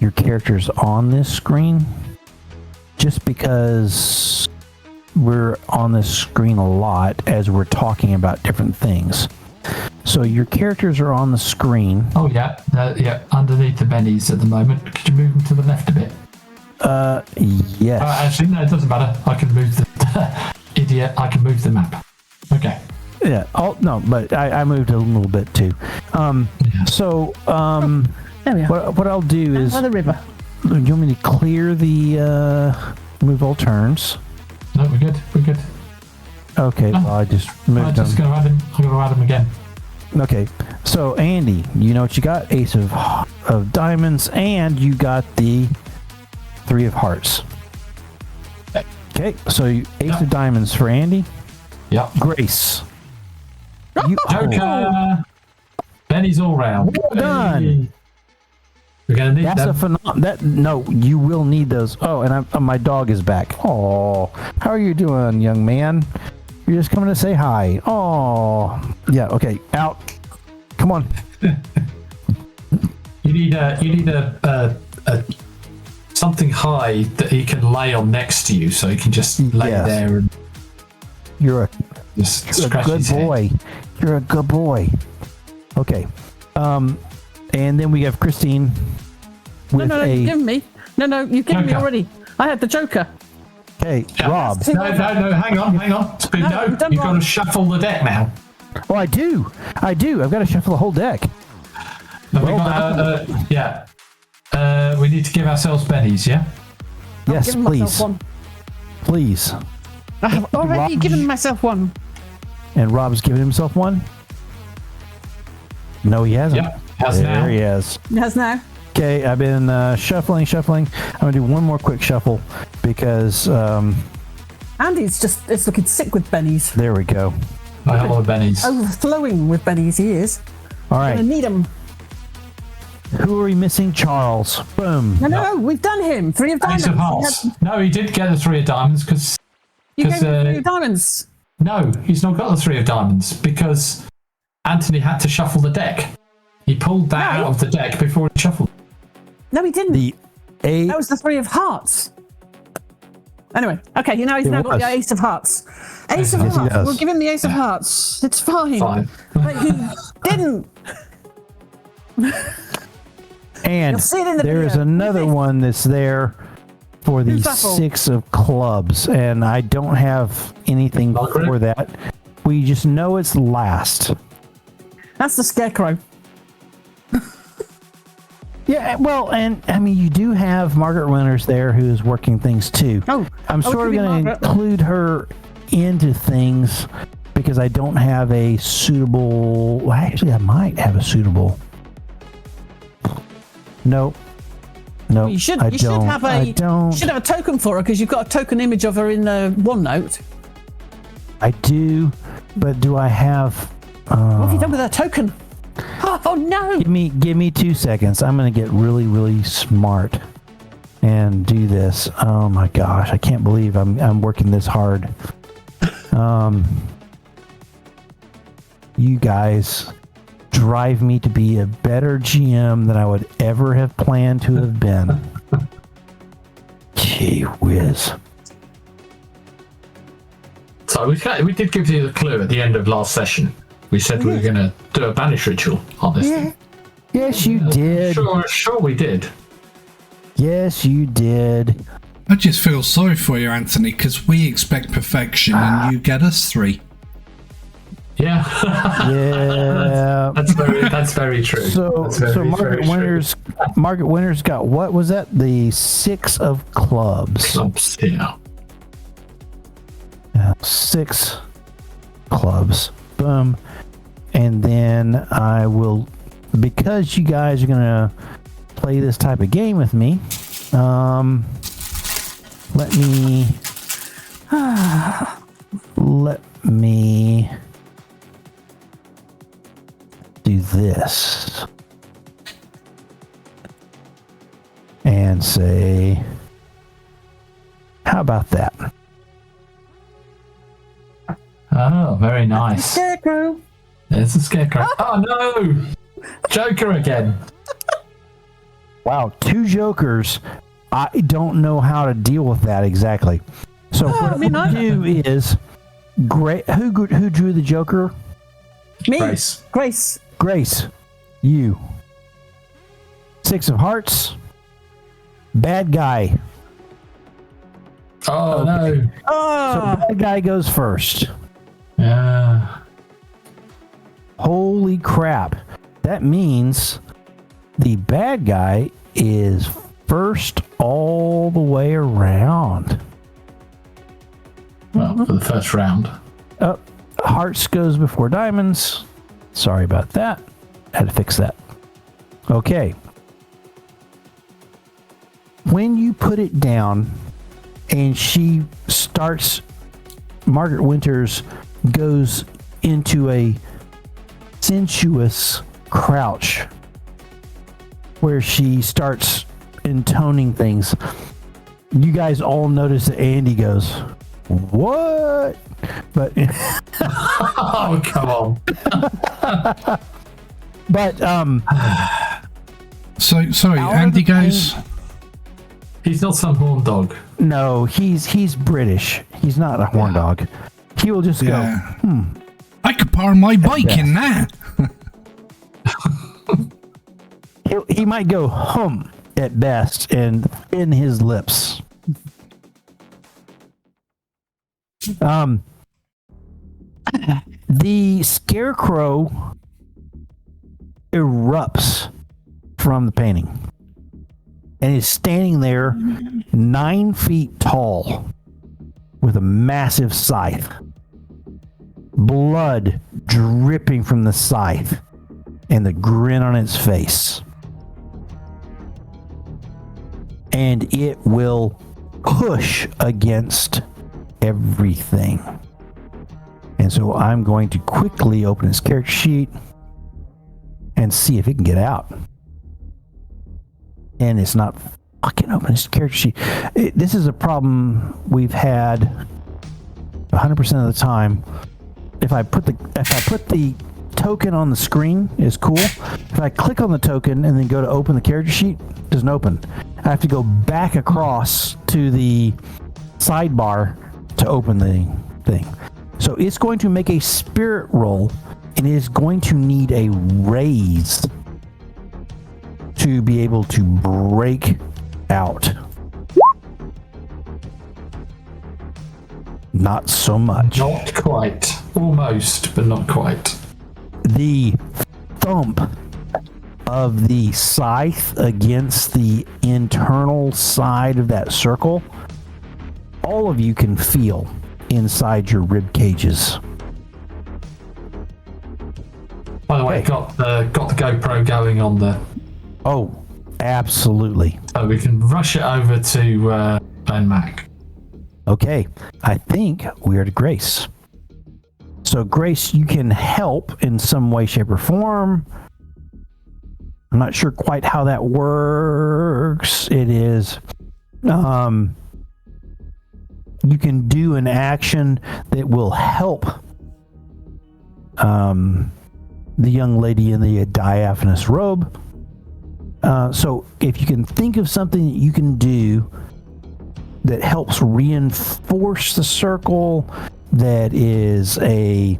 your characters on this screen, just because we're on this screen a lot as we're talking about different things. So your characters are on the screen. Oh yeah, underneath the bennies at the moment. Could you move them to the left a bit? Yes. Actually, no, it doesn't matter. I can move the idiot. I can move the map. Okay. Yeah. Oh no, but I moved a little bit too. So there we are. What I'll do is. By the river. Do you want me to clear the move all turns? No, we're good. We're good. Okay. Well, I just moved I'm just going to add him. I'm going to add him again. Okay. So Andy, you know what you got? Ace of diamonds, and you got the 3 of hearts. Okay. So Ace of diamonds for Andy. Yeah. Grace. Joker. Benny's all round. Well done. We're gonna need them. No, you will need those. Oh, and my dog is back. Oh, how are you doing, young man? You're just coming to say hi. Oh, yeah. Okay, out. Come on. You need a something high that he can lay on next to you, so he can just lay there and. You're a scratch good his boy. head. You're a good boy. Okay. And then we have Christine. No, you've given me. No, you've given me already. I had the Joker. Okay, Rob. No, hang on. No, you've got to shuffle the deck now. Oh, I do. I've got to shuffle the whole deck. We need to give ourselves bennies, yeah? Yes, please. Please. I have already given myself one. And Rob's given himself one? No, he hasn't. Yep, now. He has. He has now. Okay, I've been shuffling. I'm going to do one more quick shuffle because... Andy's it's looking sick with bennies. There we go. I have all the bennies. Overflowing with bennies, he is. All right. I'm going to need them. Who are we missing? Charles. Boom. No, we've done him. 3 of diamonds. Ace of hearts. No, he did get the 3 of diamonds because... You gave him 3 of diamonds. No, he's not got the 3 of diamonds because Anthony had to shuffle the deck. He pulled that out of the deck before he shuffled. No, he didn't. That was the 3 of hearts. Anyway, okay, he's now got the Ace of Hearts. Ace of Hearts. We'll give him the Ace of Hearts. It's fine. But he didn't. And there is another one that's there for the 6 of clubs, and I don't have anything for that. We just know it's last. That's the scarecrow. Yeah, well, and I mean, you do have Margaret Winters there who is working things too. I'm sort of going to include her into things because I don't have a suitable. Well, actually, I might have a suitable. Nope. No, you should have a token for her because you've got a token image of her in the OneNote. I do, but do I have? What have you done with her token? Oh no! Give me 2 seconds. I'm going to get really, really smart and do this. Oh my gosh, I can't believe I'm working this hard. You guys drive me to be a better GM than I would ever have planned to have been. Gee whiz. So we did give you the clue at the end of last session. We said we were going to do a banish ritual on this thing. Yes, you did. Sure we did. Yes, you did. I just feel sorry for you, Anthony, because we expect perfection and you get us 3. Yeah. Yeah. That's very true. So Margaret Winters got, what was that? The 6 of clubs. Yeah. 6 clubs. Boom. And then I will, because you guys are gonna play this type of game with me, let me do this and say, how about that? Oh, very nice. Scarecrow. There's a scarecrow. Oh no! Joker again. Wow, 2 jokers. I don't know how to deal with that exactly. So what I do is, who drew the Joker? Me. Grace. You. 6 of hearts. Bad guy. Oh no. So bad guy goes first. Yeah. Holy crap. That means the bad guy is first all the way around. Well, for the first round. Hearts goes before diamonds. Sorry about that. Had to fix that. Okay. When you put it down and she starts, Margaret Winters goes into a sensuous crouch where she starts intoning things. You guys all notice that Andy goes, what? But oh, come on. But so sorry, Andy goes. He's not some horn dog. No, he's British. He's not a horn dog. He will just go, I could power my bike in that. he might go hum at best and in his lips. The scarecrow erupts from the painting and is standing there 9 feet tall with a massive scythe. Blood dripping from the scythe and the grin on its face. And it will push against everything. And so I'm going to quickly open his character sheet and see if it can get out. And it's not fucking open his character sheet. This is a problem we've had 100% of the time. If I put the token on the screen, it's cool. If I click on the token and then go to open the character sheet, it doesn't open. I have to go back across to the sidebar to open the thing. So it's going to make a spirit roll, and it is going to need a raise to be able to break out. Not so much. Not quite. Almost, but not quite. The thump of the scythe against the internal side of that circle, all of you can feel inside your rib cages. By the way, got the GoPro going on the. Oh, absolutely. So we can rush it over to Ben Mac. Okay, I think we are to Grace. So Grace, you can help in some way, shape, or form. I'm not sure quite how that works. It is, you can do an action that will help the young lady in the diaphanous robe. So if you can think of something that you can do that helps reinforce the circle, that is a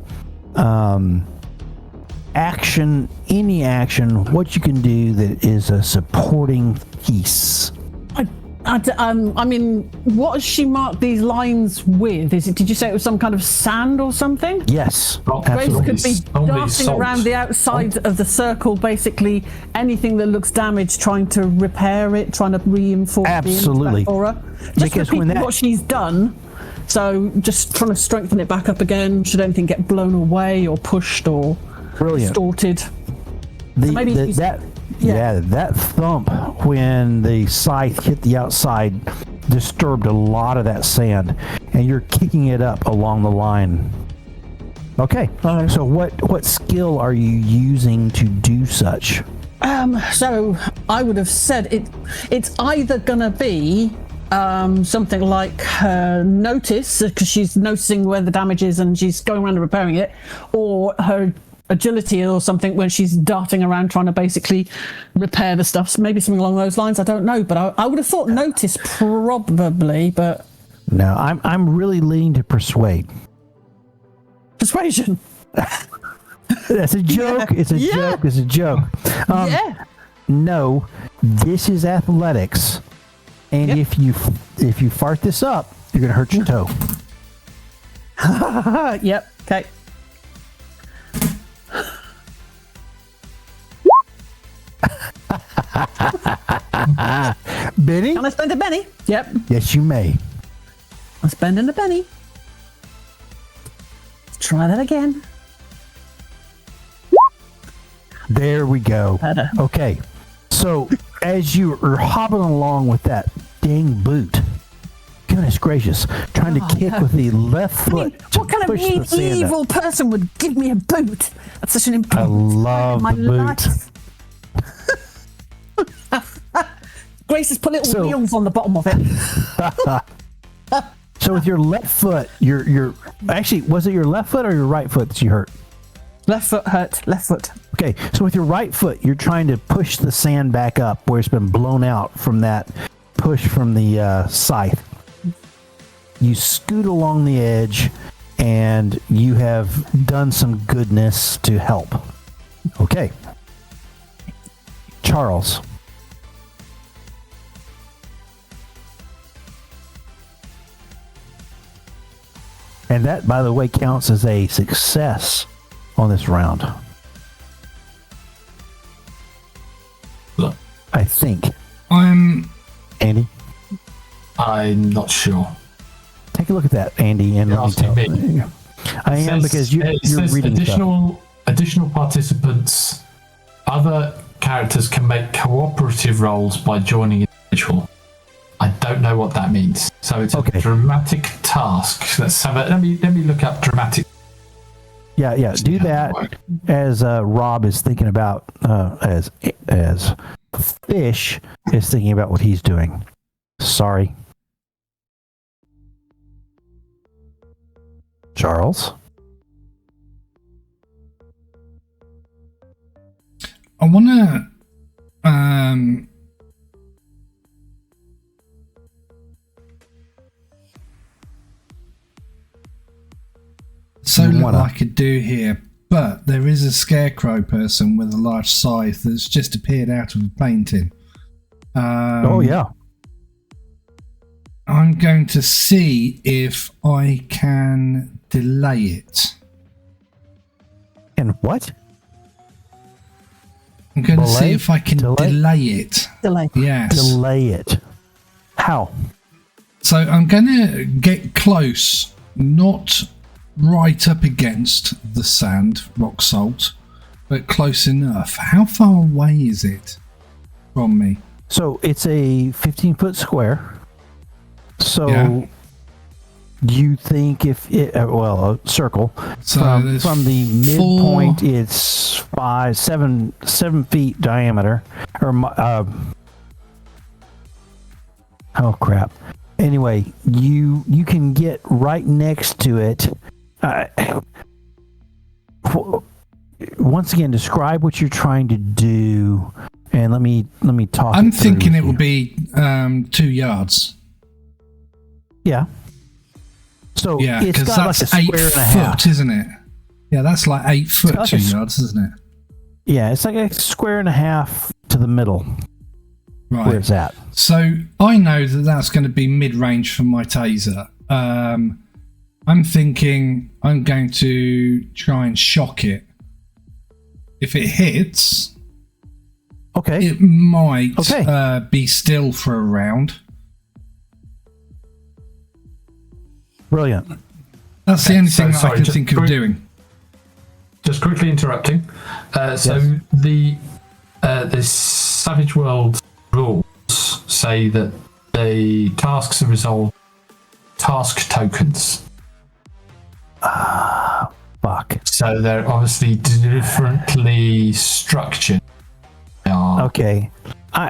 action, any action, what you can do that is a supporting piece. I mean, what has she marked these lines with? Did you say it was some kind of sand or something? Yes, Grace absolutely. could be darting around the outside of the circle, basically anything that looks damaged, trying to repair it, trying to reinforce Absolutely. the impact for her. Just Because when repeating what she's done. So just trying to strengthen it back up again. Should anything get blown away or pushed or distorted? That thump when the scythe hit the outside disturbed a lot of that sand, and you're kicking it up along the line. Okay, so what skill are you using to do such? So I would have said it's either gonna be something like notice, because she's noticing where the damage is and she's going around and repairing it, or her agility or something when she's darting around trying to basically repair the stuff. So maybe something along those lines. I don't know, but I would have thought notice probably, but no, I'm really leaning to persuade. Persuasion. That's a joke. It's a joke. It's a joke. No, this is athletics, and if you fart this up, you're gonna hurt your toe. Yep. Okay. Benny? Can I spend a penny? Yep. Yes, you may. I'm spending a penny. Let's try that again. There we go. Better. Okay. So as you are hobbling along with that dang boot, goodness gracious, trying to kick with the left foot. What kind of mean, evil person would give me a boot? That's such an important love part of my the boot. life. Grace has put little wheels on the bottom of it. So with your left foot, your actually, was it your left foot or your right foot that you hurt? Left foot hurt. Left foot. Okay, so with your right foot, you're trying to push the sand back up where it's been blown out from that push from the scythe. You scoot along the edge, and you have done some goodness to help. Okay. Charles. And that, by the way, counts as a success on this round. Look, I think. Andy? I'm not sure. Take a look at that, Andy, and let me tell you. I am, because you're reading additional participants. Other characters can make cooperative roles by joining individual. I don't know what that means. So it's a dramatic task. Let's have let me look up dramatic. Yeah. Do that as Rob is thinking about as Fish is thinking about what he's doing. Sorry. Charles? I want to so little I could do here, but there is a scarecrow person with a large scythe that's just appeared out of a painting. Oh yeah. I'm going to see if I can delay it. And what? I'm going to see if I can delay it. Delay. Yes. Delay it. How? So I'm going to get close, not right up against the sand, rock salt, but close enough. How far away is it from me? So it's a 15-foot square. So you think if it, a circle, so from the midpoint, it's 7 feet diameter, or oh crap. Anyway, you can get right next to it. Once again, describe what you're trying to do, and let me talk. I'm thinking it will be 2 yards. Yeah. So yeah, it's got that's like a square 8 and a half, foot, isn't it? Yeah, that's like 8 foot, 2 yards, isn't it? Yeah, it's like a square and a half to the middle. Right. Where it's at. So I know that that's going to be mid-range for my taser. I'm thinking I'm going to try and shock it. If it hits, Okay. it might Okay. Be still for a round. Brilliant. That's the only thing that I sorry, can just think of doing. Just quickly interrupting. So the Savage World rules say that the tasks are resolved task tokens. Fuck. So they're obviously differently structured. Okay.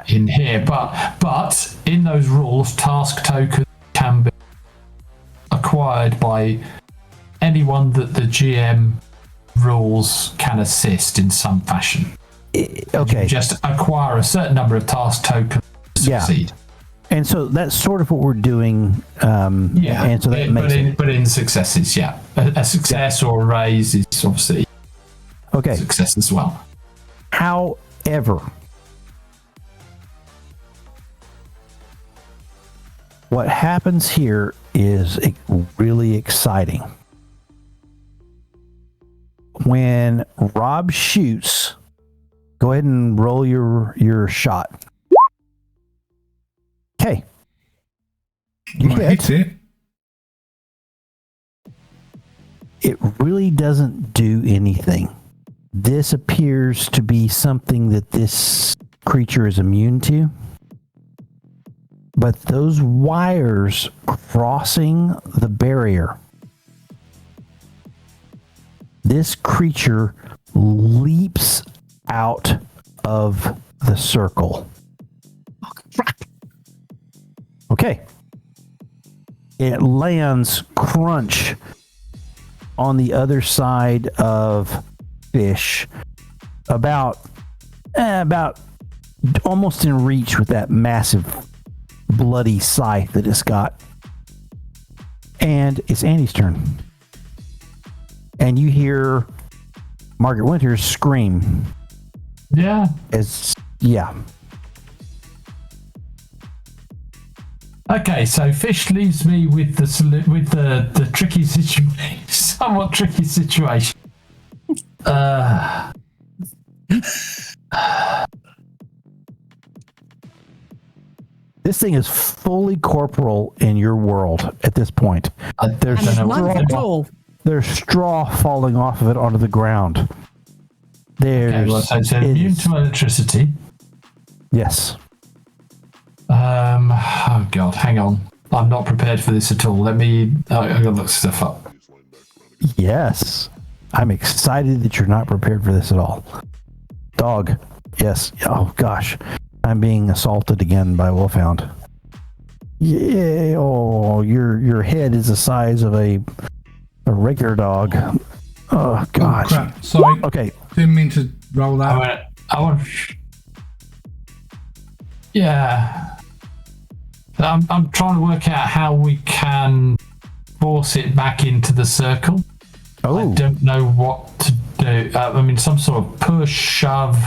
In here, but in those rules, task tokens can be acquired by anyone that the GM rules can assist in some fashion. Okay. You just acquire a certain number of task tokens to succeed. And so that's sort of what we're doing. And so that makes it. But in successes, yeah. A success or a raise is obviously Okay. success as well. However, what happens here is really exciting. When Rob shoots, go ahead and roll your shot. Okay. You I hit. hit it. It really doesn't do anything. This appears to be something that this creature is immune to. But those wires crossing the barrier, this creature leaps out of the circle. Okay. It lands crunch on the other side of Fish, about almost in reach with that massive bloody scythe that it's got. And it's Andy's turn. And you hear Margaret Winters scream. Yeah. Okay, so Fish leaves me with the tricky situation, somewhat tricky situation. This thing is fully corporal in your world at this point. There's straw falling off of it onto the ground. So it's immune to electricity. Yes. Oh God, hang on. I'm not prepared for this at all. I gotta look stuff up. Yes. I'm excited that you're not prepared for this at all. Dog. Yes. Oh gosh. I'm being assaulted again by Wolfhound. Yeah. Oh, your head is the size of a regular dog. Oh gosh. Oh, crap. Sorry. Okay. Didn't mean to roll that. Yeah. I'm trying to work out how we can force it back into the circle. Oh. I don't know what to do. Some sort of push, shove.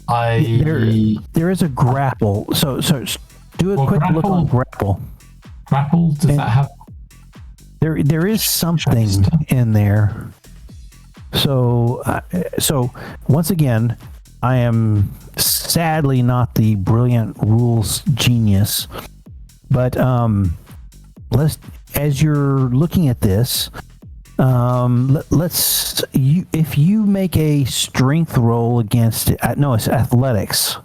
There is a grapple. So do a quick look on grapple. Grapple? Does that have? There is something in there. So once again, I am sadly not the brilliant rules genius, but as you're looking at this, if you make a strength roll against it, no, it's athletics.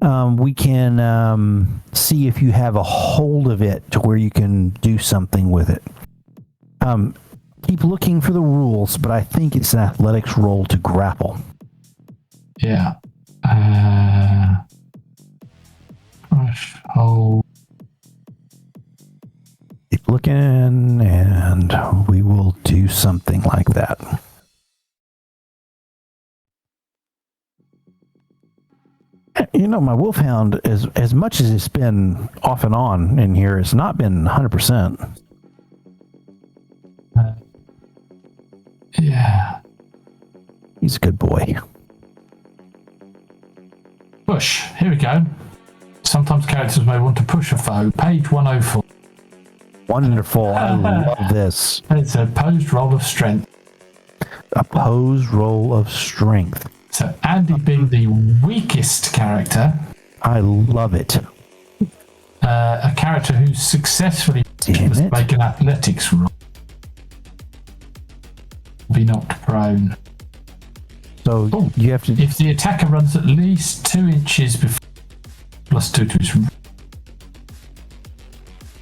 We can see if you have a hold of it to where you can do something with it. Keep looking for the rules, but I think it's an athletics roll to grapple. Yeah. Crush, hold. Keep looking, and we will do something like that. You know, my Wolfhound, as much as it's been off and on in here, it's not been 100%. Yeah. He's a good boy. Push. Here we go. Sometimes characters may want to push a foe. Page 104. Wonderful. I love this. It's a opposed roll of strength. Opposed roll of strength. So Andy being the weakest character. I love it. A character who successfully must make an athletics roll. Be knocked prone. So you have to. If the attacker runs at least 2 inches before +2 to his.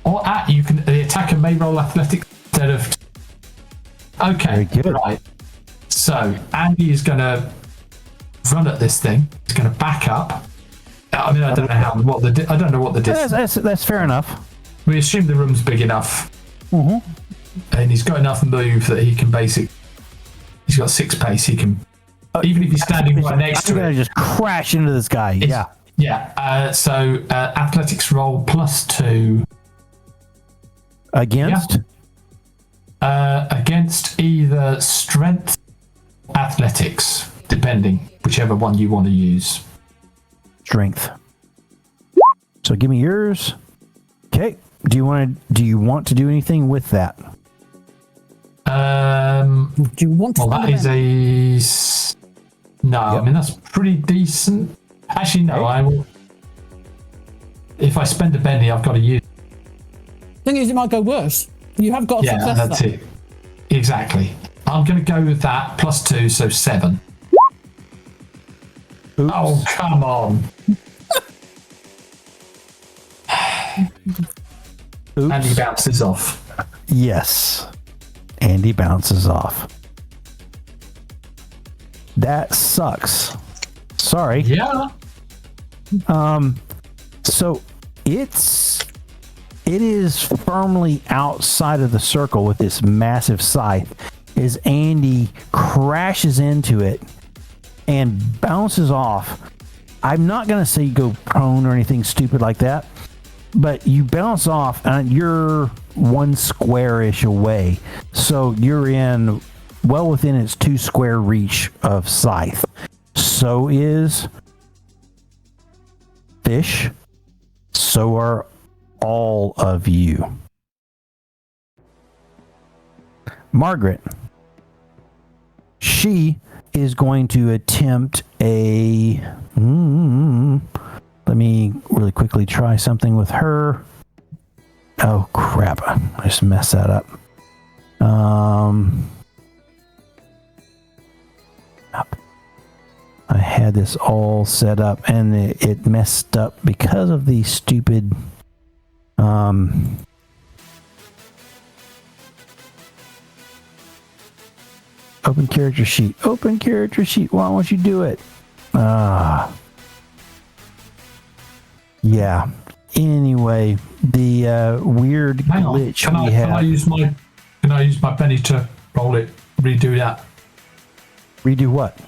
Or the attacker may roll athletics instead of. Okay, very good. Right. So Andy is going to run at this thing. He's going to back up. I mean, I don't know what the distance. That's fair enough. We assume the room's big enough, and he's got enough move that he can basically. He's got 6 pace. He can, even if he's standing right next to it. I'm gonna just crash into this guy. Yeah. So athletics roll +2 against. Yeah. Against either strength, athletics, depending whichever one you want to use. Strength. So give me yours. Okay. Do you want to do anything with that? Do you want to? Well, that is no. Yep. I mean, that's pretty decent. Actually, no. I will. If I spend a penny, I've got to use. Thing is, it might go worse. You have got a success. Yeah, that's it. Exactly. I'm going to go with that +2, so 7. Oops. Oh, come on. Oops. And he bounces off. Yes. Andy bounces off. That sucks. Sorry. Yeah. So it is firmly outside of the circle with this massive scythe as Andy crashes into it and bounces off. I'm not going to say go prone or anything stupid like that, but you bounce off and you're 1 square-ish away. So you're well within its 2 square reach of scythe. So is Fish. So are all of you. Margaret. She is going to attempt a... Let me really quickly try something with her. Oh, crap. I just messed that up. I had this all set up and it messed up because of the stupid open character sheet. Why won't you do it? Yeah. Anyway, the weird glitch Can I use my penny to roll it? Redo that. Redo what?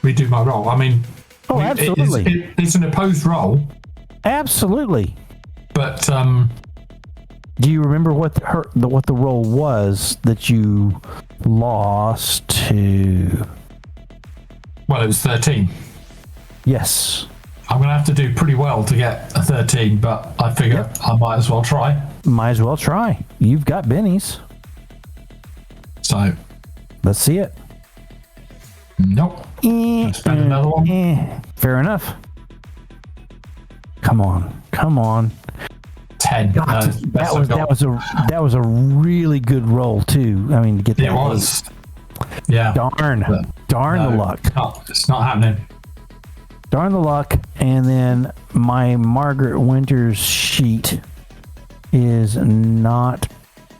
Redo my roll. I mean, absolutely. It's an opposed roll. Absolutely. But do you remember what the roll was that you lost to? Well, it was 13. Yes. I'm going to have to do pretty well to get a 13, but I figure I might as well try. You've got bennies. So. Let's see it. Nope. Spend another one. Fair enough. Come on. 10. That was a really good roll too. I mean, to get that. It was. Yeah. Darn the luck. It's not happening. Darn the luck. And then my Margaret Winters sheet is not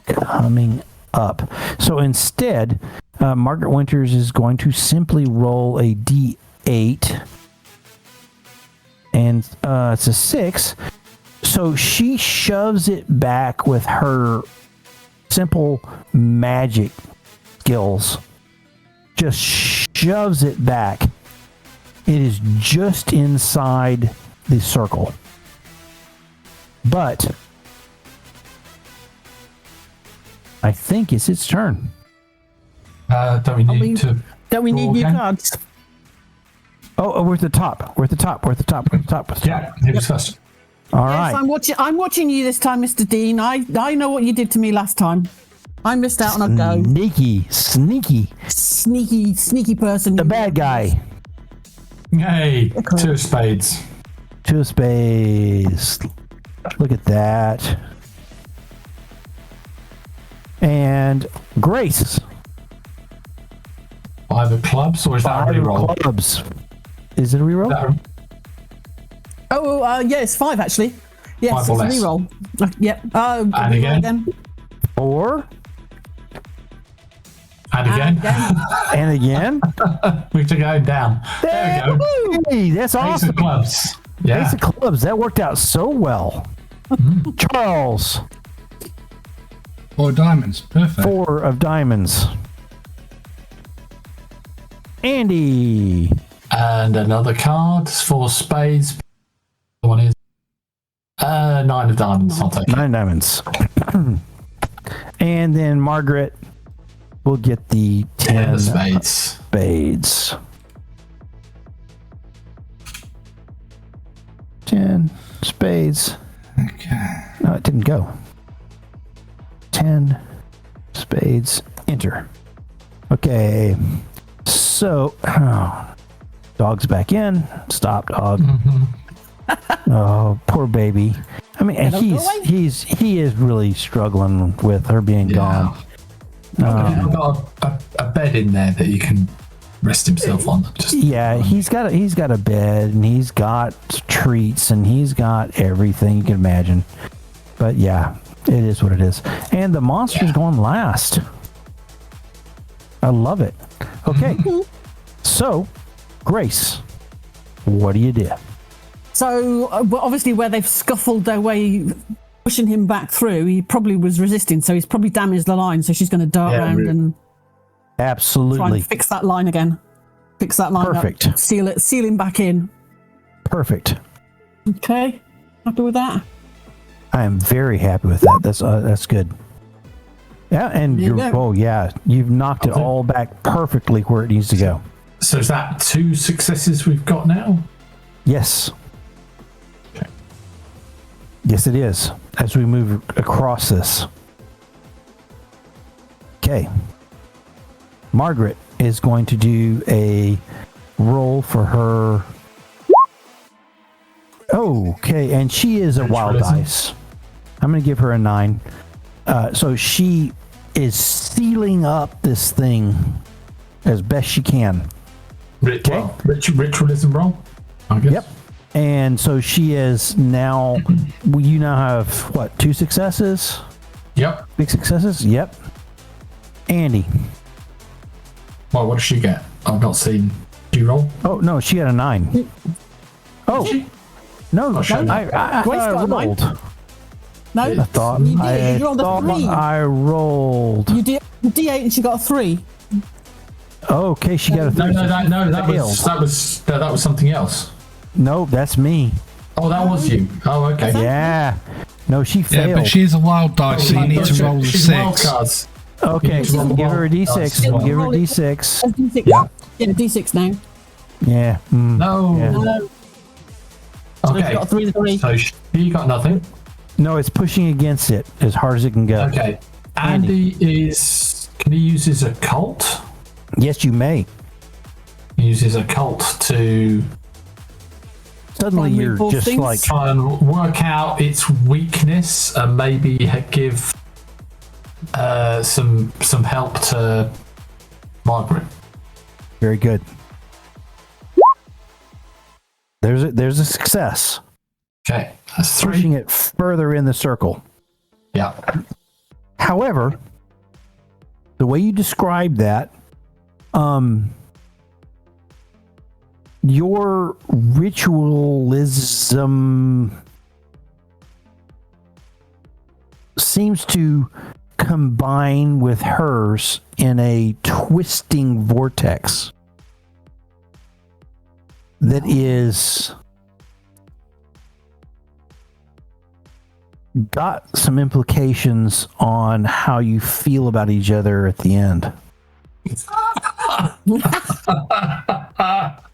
coming up. So instead, Margaret Winters is going to simply roll a D8. And it's a 6. So she shoves it back with her simple magic skills. Just shoves it back. It is just inside the circle. But I think it's its turn. Don't we need new cards? Oh, we're at the top. We're at the top. We're at the top. We're at the top. We're at the top. Yeah, he was first. All Yes, right. I'm watching you this time, Mr. Dean. I know what you did to me last time. I missed out on a go. Sneaky person. The bad guy. Hey, 2 of spades. 2 of spades. Look at that. And Grace. 5 of clubs, or is that a 5 of reroll? clubs. Is it a reroll? Yeah, it's 5 actually. Yes, 5 it's or a less. reroll. Yep. And again. 4. And again. And again. We took it down. There we go. Hey, that's Ace awesome. of clubs. Yeah. Ace of clubs. That worked out so well. Charles. 4 diamonds. Perfect. 4 of diamonds. Andy. And another card. 4 spades. The one is 9 of diamonds. I'll take it. 9 diamonds. And then Margaret will get the 10 of spades. spades. 10 spades. Okay. No, it didn't go. 10 spades. Enter. Okay. So, dog's back in. Stop, dog. Oh, poor baby. I mean, he is really struggling with her being gone. I've got a bed in there that you can rest himself on. He's got a bed, and he's got treats, and he's got everything you can imagine. But yeah, it is what it is. And the monster's going last. I love it. Okay, so Grace, what do you do? So obviously, where they've scuffled their way, pushing him back through, he probably was resisting. So he's probably damaged the line. So she's going to dart around and try Absolutely and fix that line again. Fix that line Perfect. up. Seal him back in. perfect. Okay, happy with that? I am very happy with that. That's good. Yeah, and you've knocked it all back perfectly where it needs to go. So is that 2 successes we've got now? Yes. Okay. Yes, it is. As we move across this. Okay. Margaret is going to do a roll for her. Okay, and she is a wild dice. I'm going to give her a 9. So she is sealing up this thing as best she can. Ritualism roll, I guess. Yep. And so she is now, you now have, what, 2 successes? Yep. Big successes? Yep. Andy. Well, what does she get? I've not seen. Do you roll? Oh, no, she had a 9. Oh. No, I thought I rolled. No, I thought you I did. You rolled a 3. I rolled. You did a D8 and she got a 3. Okay, she got a 3. That was something else. No, that's me. Oh, that was you. Oh, okay. Yeah. No, she failed. Yeah, but she's a wild dice, so you need to roll a She's 6. wild cards. Okay, so give her a D6. We'll give her a D6. D6. Yeah. Yeah, D6 now. Yeah. No. Yeah. No. So Okay. she got a 3. So she got nothing. No, it's pushing against it as hard as it can go. Okay. Andy can he use his occult? Yes, you may. He uses occult to Suddenly you're just things. like, try and work out its weakness and maybe give some help to Margaret. very good. There's a success. Okay, that's 3. Pushing it further in the circle. Yeah. However, the way you describe that, your ritualism seems to combine with hers in a twisting vortex that is got some implications on how you feel about each other at the end.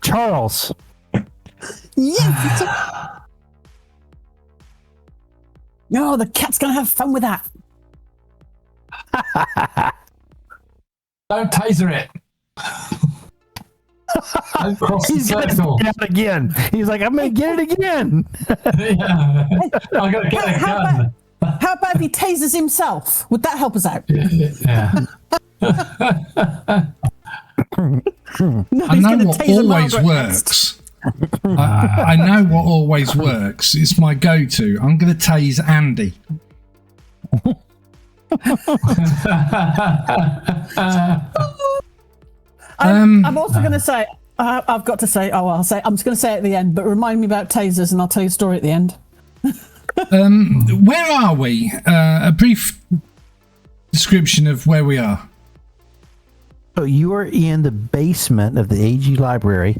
Charles. Yes. No, the cat's going to have fun with that. Don't taser it. Don't cross the circle. Get it again. He's like, I'm going to get it again. Yeah. I'm going to get a gun. How about if he tasers himself? Would that help us out? Yeah. No, I he's know gonna what taser always Margaret works. I know what always works. It's my go-to. I'm going to tase Andy. I'm also going to say, I've got to say, I'm just going to say it at the end, but remind me about tasers and I'll tell you a story at the end. Where are we? A brief description of where we are. So you are in the basement of the AG library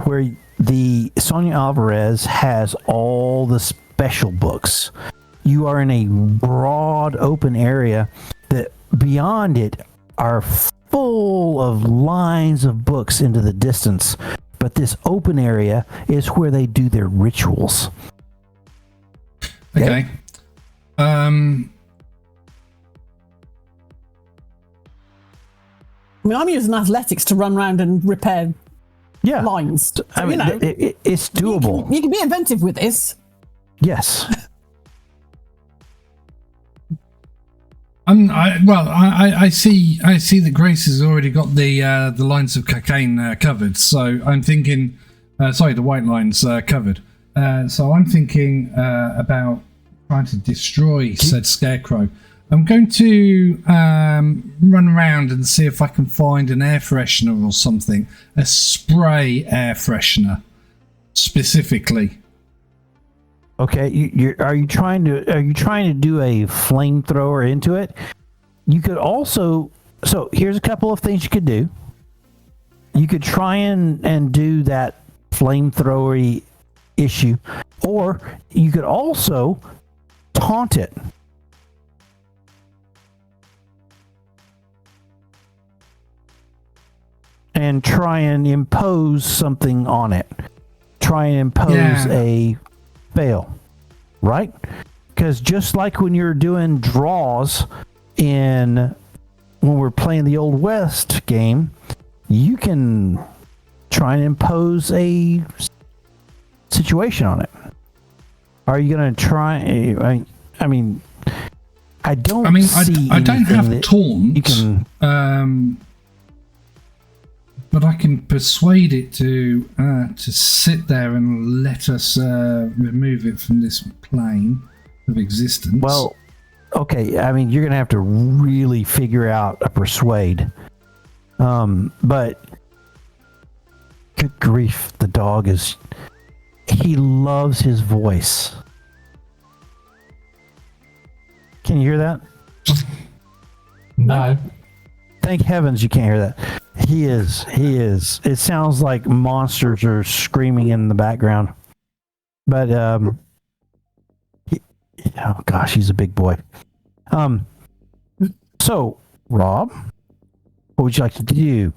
where the Sonia Alvarez has all the special books. You are in a broad open area that beyond it are full of lines of books into the distance. But this open area is where they do their rituals. Okay. I mean, I'm using athletics to run around and repair lines. So, I mean, it's doable. You can be inventive with this. Yes. I see that Grace has already got the lines of cocaine covered. So I'm thinking, the white lines covered. So I'm thinking about trying to destroy said scarecrow. I'm going to run around and see if I can find an air freshener or something, a spray air freshener specifically. Okay, are you trying to do a flamethrower into it? You could also, so here's a couple of things you could do. You could try and do that flamethrower issue, or you could also taunt it. And try and impose something on it. Try and impose a fail, right? Because just like when you're doing draws when we're playing the Old West game, you can try and impose a situation on it. Are you going to try? I don't have taunt. You can. But I can persuade it to sit there and let us remove it from this plane of existence. Well, okay. I mean, you're going to have to really figure out a persuade. But good grief, the dog he loves his voice. Can you hear that? No. Thank heavens you can't hear that. He is. It sounds like monsters are screaming in the background. But, oh gosh, he's a big boy. So, Rob, what would you like to do?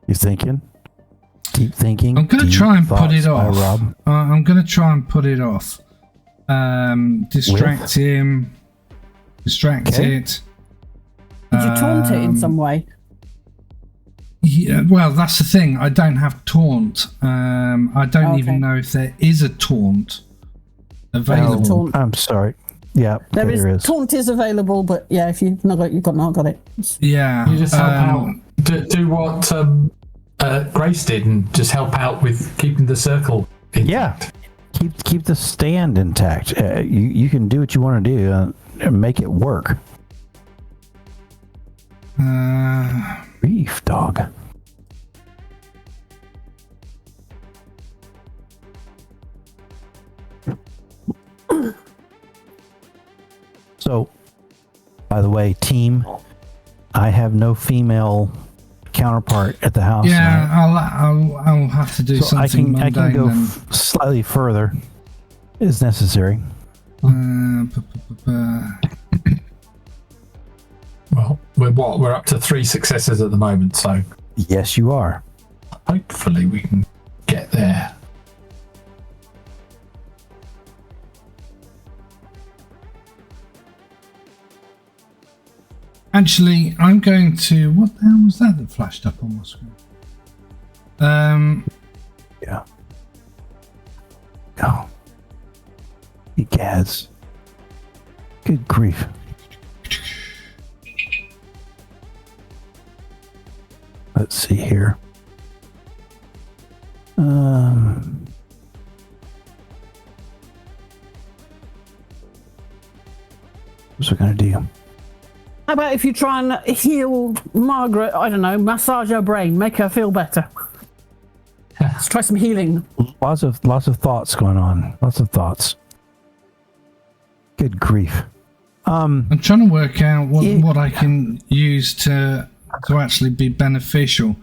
You thinking? Keep thinking. I'm going to try and put it off. Rob. I'm going to try and put it off. Distract him. Distract it. Did you taunt it in some way? Yeah, well, that's the thing. I don't have taunt. I don't even know if there is a taunt available. I'm sorry. Yeah, there is. Taunt is available, but yeah, if you've not got it. Yeah. You just help out. Do what Grace did and just help out with keeping the circle intact. Yeah. Keep the stand intact. You can do what you want to do and make it work. Grief, dog. So, by the way, team, I have no female counterpart at the house. Yeah, tonight. I'll have to do So something I can go mundane slightly further, as necessary. Well, we're up to 3 successes at the moment, so Yes, you are. hopefully we can get there. Actually, I'm going to. What the hell was that flashed up on my screen? Yeah. Oh. You gads. Good grief. Let's see here. What's it gonna do? How about if you try and heal Margaret? I don't know, massage her brain, make her feel better. Let's try some healing. Lots of thoughts going on. Lots of thoughts. Good grief. I'm trying to work out what I can use to actually be beneficial.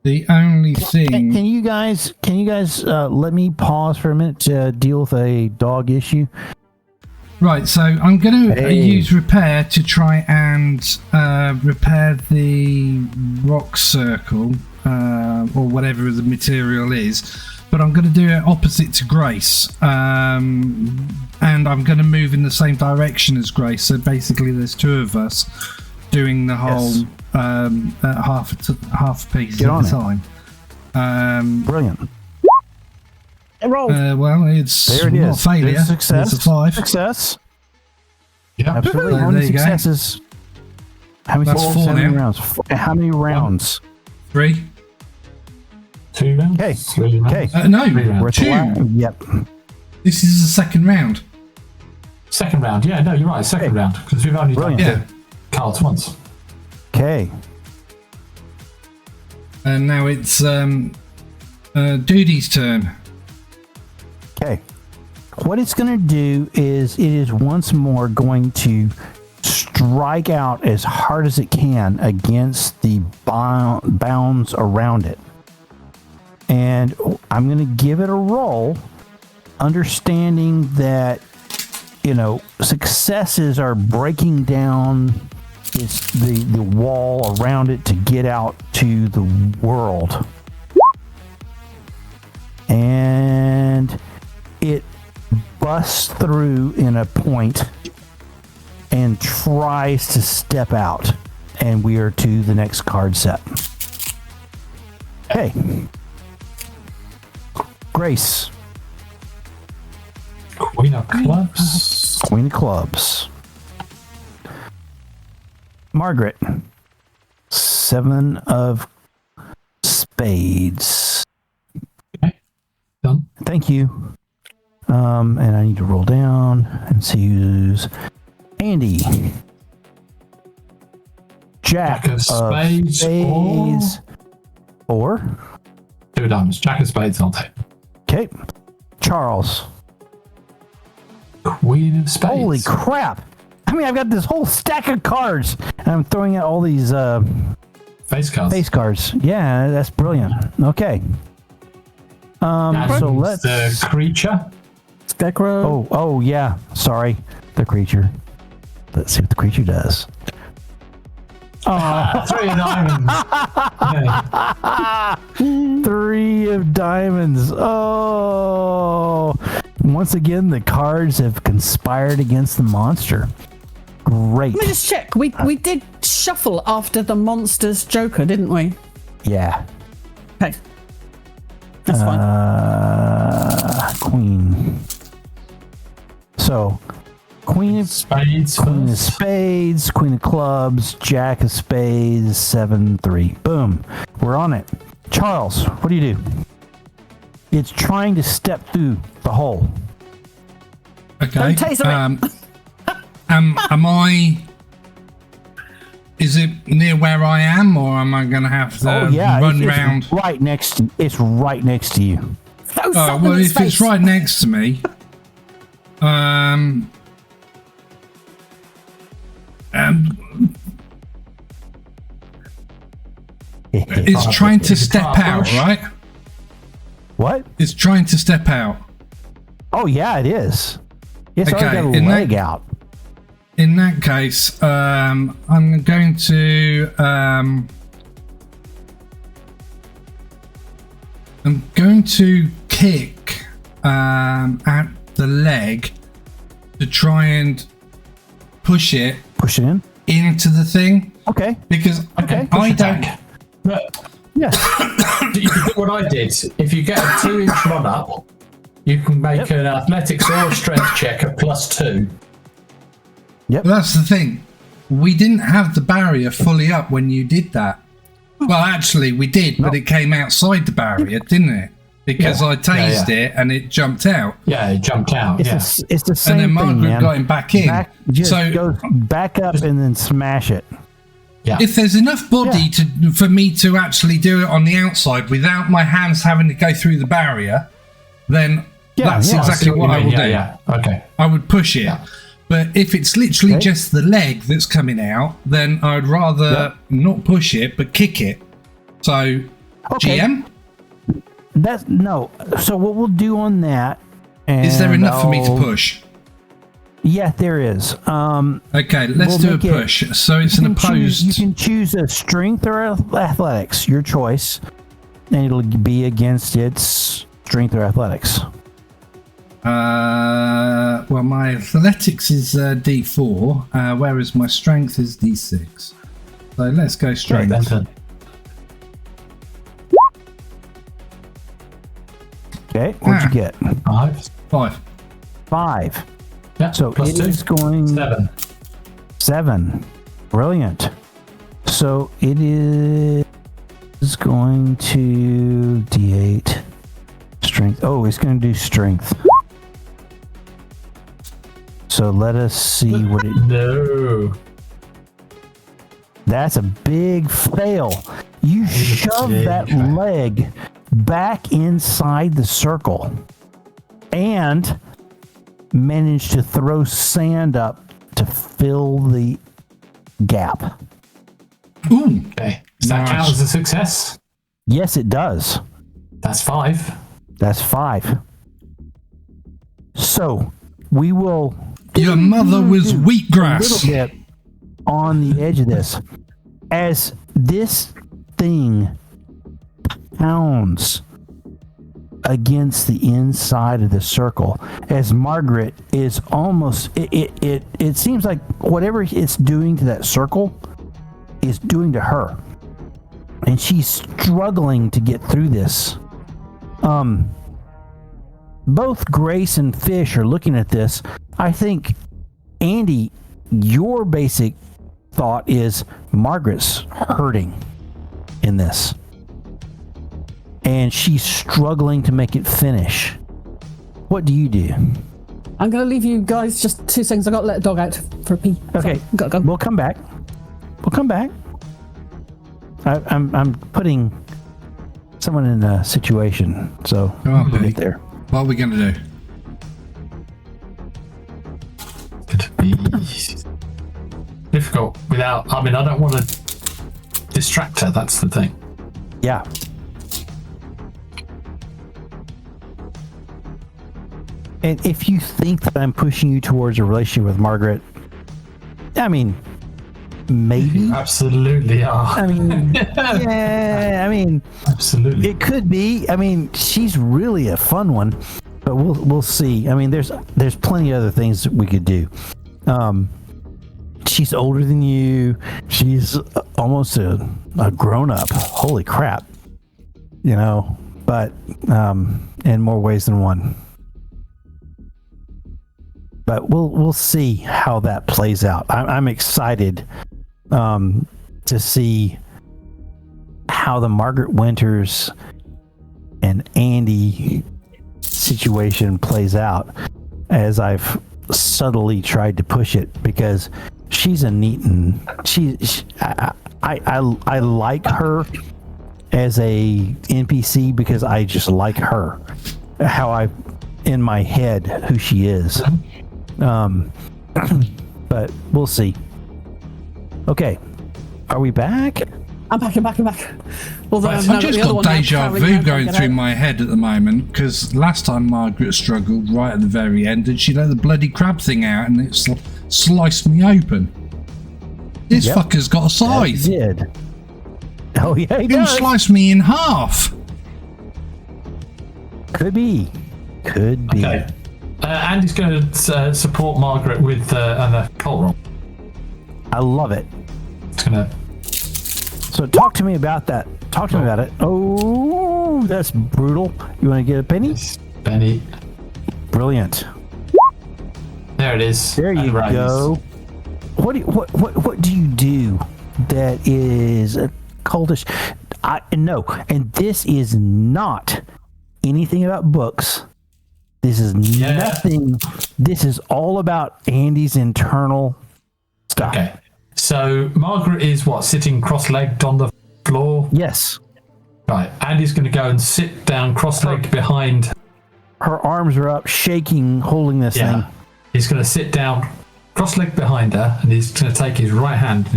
The only thing. Can you guys let me pause for a minute to deal with a dog issue? Right, so I'm going to use repair to try and repair the rock circle or whatever the material is, but I'm going to do it opposite to Grace, and I'm going to move in the same direction as Grace. So basically, there's 2 of us doing the whole half a piece at a time. Brilliant. Roll. Well, it's There it not is. a failure. There's success. It's a 5. Success. Yeah, Absolutely. There How many you go. successes? How many That's successes? 4 How many now. rounds? How many rounds? 3. 2 rounds. Okay. 3 rounds. Okay. No, 3 rounds. We're at the 2. Yep. This is the second round. Second round. Yeah, no, you're right. Second round because we've only done Brilliant. the cards once. Okay. And now it's Duty's turn. Okay. What it's going to do is it is once more going to strike out as hard as it can against the bounds around it. And I'm going to give it a roll, understanding that, successes are breaking down the wall around it to get out to the world. And it busts through in a point and tries to step out. And we are to the next card set. Hey. Grace. Queen of clubs. Queen of clubs. Margaret. 7 of spades. Okay. Done. Thank you. And I need to roll down and see who's Andy. Jack of spades. Or 2 diamonds. Jack of spades, I'll take. okay. Charles. Queen of spades. Holy crap. I mean, I've got this whole stack of cards and I'm throwing out all these face cards. face cards. Yeah, that's brilliant. Okay. So let's the creature. Scarecrow. Oh yeah. Sorry. The creature. Let's see what the creature does. 3 diamonds. Yeah. 3 of diamonds. Oh. Once again, the cards have conspired against the monster. Great. Let me just check. We did shuffle after the monster's Joker, didn't we? Yeah. Okay. That's fine. Queen. So, Queen of Spades. Queen of spades, Queen of clubs, Jack of spades, 7-3. Boom. We're on it. Charles, what do you do? It's trying to step through the hole. Okay. Don't taste of it. Am I? Is it near where I am, or am I going to have to run round? It's right next. It's right next to you. Throw Oh, something well, in his if it's face. right next to me, It's trying to step out, right? What? It's trying to step out. Oh yeah, it is. It's already got a leg out. In that case, I'm going to kick at the leg to try and push it in into the thing. Okay. Because Okay. I don't. Yeah. You can do what I did. If you get a 2-inch run up, you can make an athletics or a strength check at +2. Yep. That's the thing. We didn't have the barrier fully up when you did that. Well, actually, we did, but it came outside the barrier, didn't it? Because I tased it and it jumped out. Yeah, it jumped out. It's the same and then thing, Margaret man. got him back in. Just go back up and then smash it. Yeah. If there's enough body for me to actually do it on the outside without my hands having to go through the barrier, then that's exactly what I will do. Yeah. Okay. I would push it. Yeah. But if it's literally just the leg that's coming out, then I'd rather not push it, but kick it. So, GM? That's no. So what we'll do on that? Is there enough for me to push? Yeah, there is. Okay, let's do a push. So it's an opposed. You can choose a strength or athletics, your choice, and it'll be against its strength or athletics. Well, my athletics is D4, whereas my strength is D6. So let's go strength. Okay, what'd you get? 5. 5. Yeah, so it is going 7. Brilliant. So it is going to D8 strength. Oh, it's going to do strength. So let us see what it. No. That's a big fail. You shove that leg back inside the circle and managed to throw sand up to fill the gap. Ooh. Okay. Does that count as a success? Yes, it does. That's 5. That's 5. So we will. Your mother was wheatgrass. A little bit on the edge of this. As this thing pounds against the inside of the circle, as Margaret is almost it seems like whatever it's doing to that circle is doing to her, and she's struggling to get through this. Both Grace and Fish are looking at this. I think, Andy, your basic thought is Margaret's hurting in this, and she's struggling to make it finish. What do you do? I'm going to leave you guys just 2 seconds. I got to let the dog out for a pee. Okay, so, gotta go. We'll come back. I'm putting someone in a situation, so we'll get there. What are we going to do? Could be difficult without. I mean, I don't want to distract her. That's the thing. Yeah. And if you think that I'm pushing you towards a relationship with Margaret, I mean, maybe. You absolutely are. I mean, yeah, I mean, absolutely. It could be. I mean, she's really a fun one, but we'll see. I mean, there's plenty of other things that we could do. She's older than you. She's almost a grown up. Holy crap. You know, but in more ways than one. But we'll see how that plays out. I'm excited to see how the Margaret Winters and Andy situation plays out, as I've subtly tried to push it, because she's a neat and I like her as a NPC because I just like her, how I in my head who she is. But we'll see. Okay, are we back? I'm back. Although Right, I've I've just got deja vu going through my head at the moment, because last time Margaret struggled right at the very end, and she let the bloody crab thing out, and it sliced me open. This fucker's got a scythe. He did. Oh yeah, he He'll does. slice me in half. Could be. Okay. Andy's going to support Margaret with an occult roll. I love it. It's going to. So talk to me about that. Talk to me about it. Oh, that's brutal. You want to get a penny? Penny. Brilliant. There it is. There you go. What do you do that is cultish? No, and this is not anything about books. This is nothing. This is all about Andy's internal stuff. Okay. So Margaret is sitting cross-legged on the floor? Yes. Right. Andy's going to go and sit down cross-legged behind. Her arms are up, shaking, holding this thing. He's going to sit down cross-legged behind her, and he's going to take his right hand,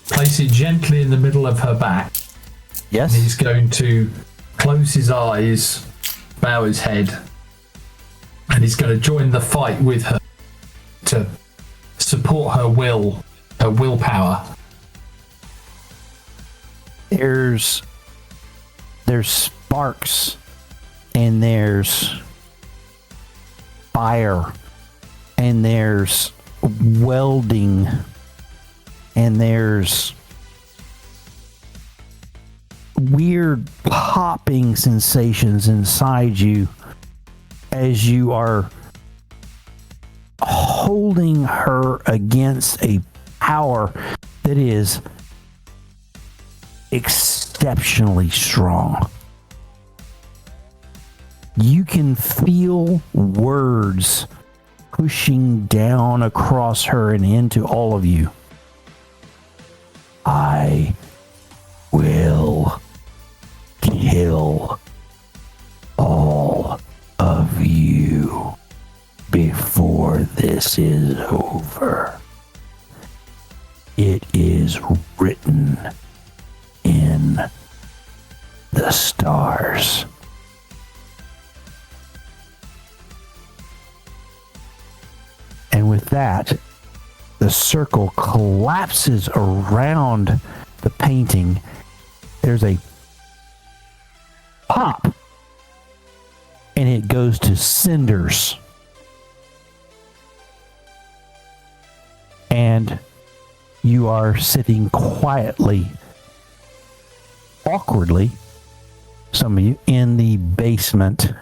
place it gently in the middle of her back. Yes. And he's going to close his eyes, bow his head, and he's going to join the fight with her to support her willpower. There's sparks, and there's fire, and there's welding, and there's weird popping sensations inside you as you are holding her against a power that is exceptionally strong. You can feel words pushing down across her and into all of you. I will kill all of you before this is over. It is written in the stars. And with that, the circle collapses around the painting. There's a pop, and it goes to cinders. And you are sitting quietly, awkwardly, some of you, in the basement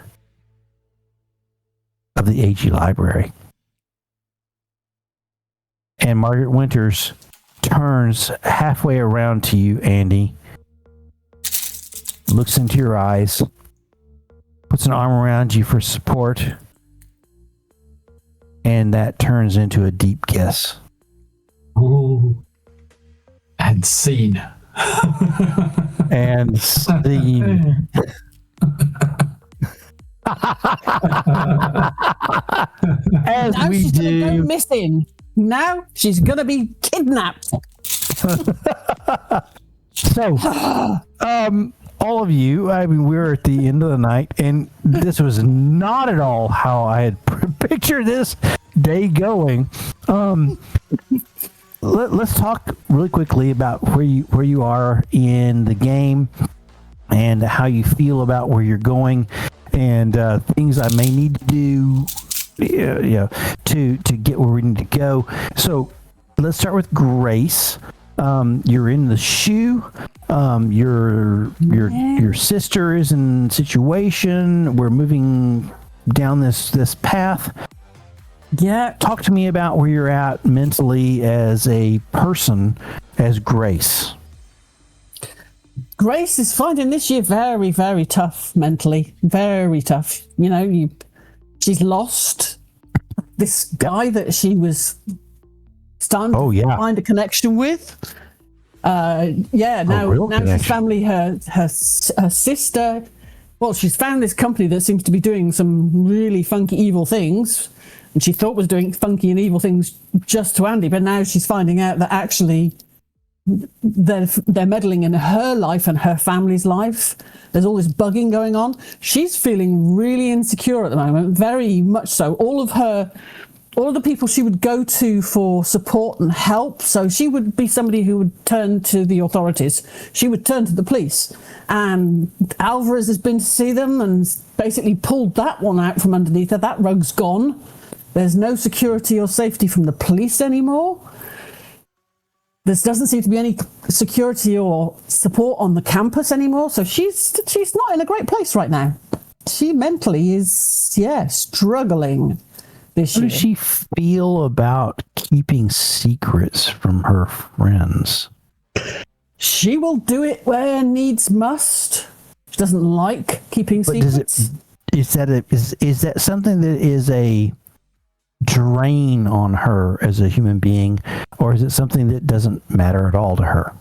of the AG library. And Margaret Winters turns halfway around to you, Andy, looks into your eyes, puts an arm around you for support, and that turns into a deep kiss. Ooh. And scene. And scene. As now we she's do. gonna go missing. Now she's gonna be kidnapped. So, all of you, I mean, we're at the end of the night, and this was not at all how I had pictured this day going. Let's talk really quickly about where you are in the game and how you feel about where you're going, and things I may need to do, to get where we need to go. So let's start with Grace. You're in the shoe. Your sister is in situation. We're moving down this path. Yeah. Talk to me about where you're at mentally as a person, as Grace. Grace is finding this year very, very tough mentally. Very tough. You know, she's lost this guy that she was starting to find a connection with. Now she's family, her sister. Well, she's found this company that seems to be doing some really funky, evil things. And she thought was doing funky and evil things just to Andy, but now she's finding out that actually they're meddling in her life and her family's life. There's all this bugging going on. She's feeling really insecure at the moment, very much so. All of the people she would go to for support and help. So she would be somebody who would turn to the authorities. She would turn to the police. And Alvarez has been to see them and basically pulled that one out from underneath her. That rug's gone. There's no security or safety from the police anymore. There doesn't seem to be any security or support on the campus anymore. So she's not in a great place right now. She mentally is, struggling this year. How does she feel about keeping secrets from her friends? She will do it where needs must. She doesn't like keeping secrets. Is that something that is a drain on her as a human being, or is it something that doesn't matter at all to her?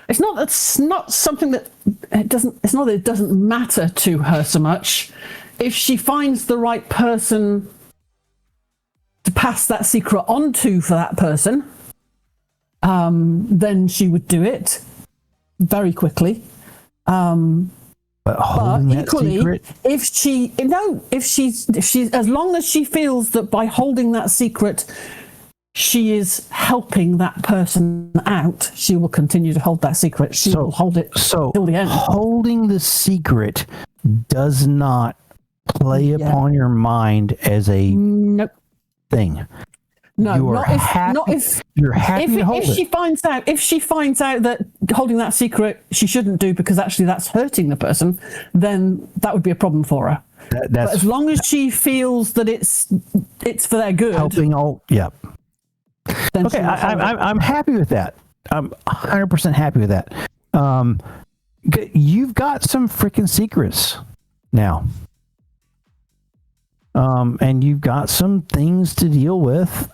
It's not something that it doesn't. It's not that it doesn't matter to her so much. If she finds the right person to pass that secret on to for that person, then she would do it very quickly. But equally, if she's as long as she feels that by holding that secret, she is helping that person out, she will continue to hold that secret. She will hold it till the end. Holding the secret does not play upon your mind as a thing. No, not if you're happy to hold it. If she finds out that holding that secret she shouldn't do because actually that's hurting the person, then that would be a problem for her. But as long as she feels that it's for their good, helping all, Okay, I'm happy with that. I'm 100% happy with that. You've got some freaking secrets now. And you've got some things to deal with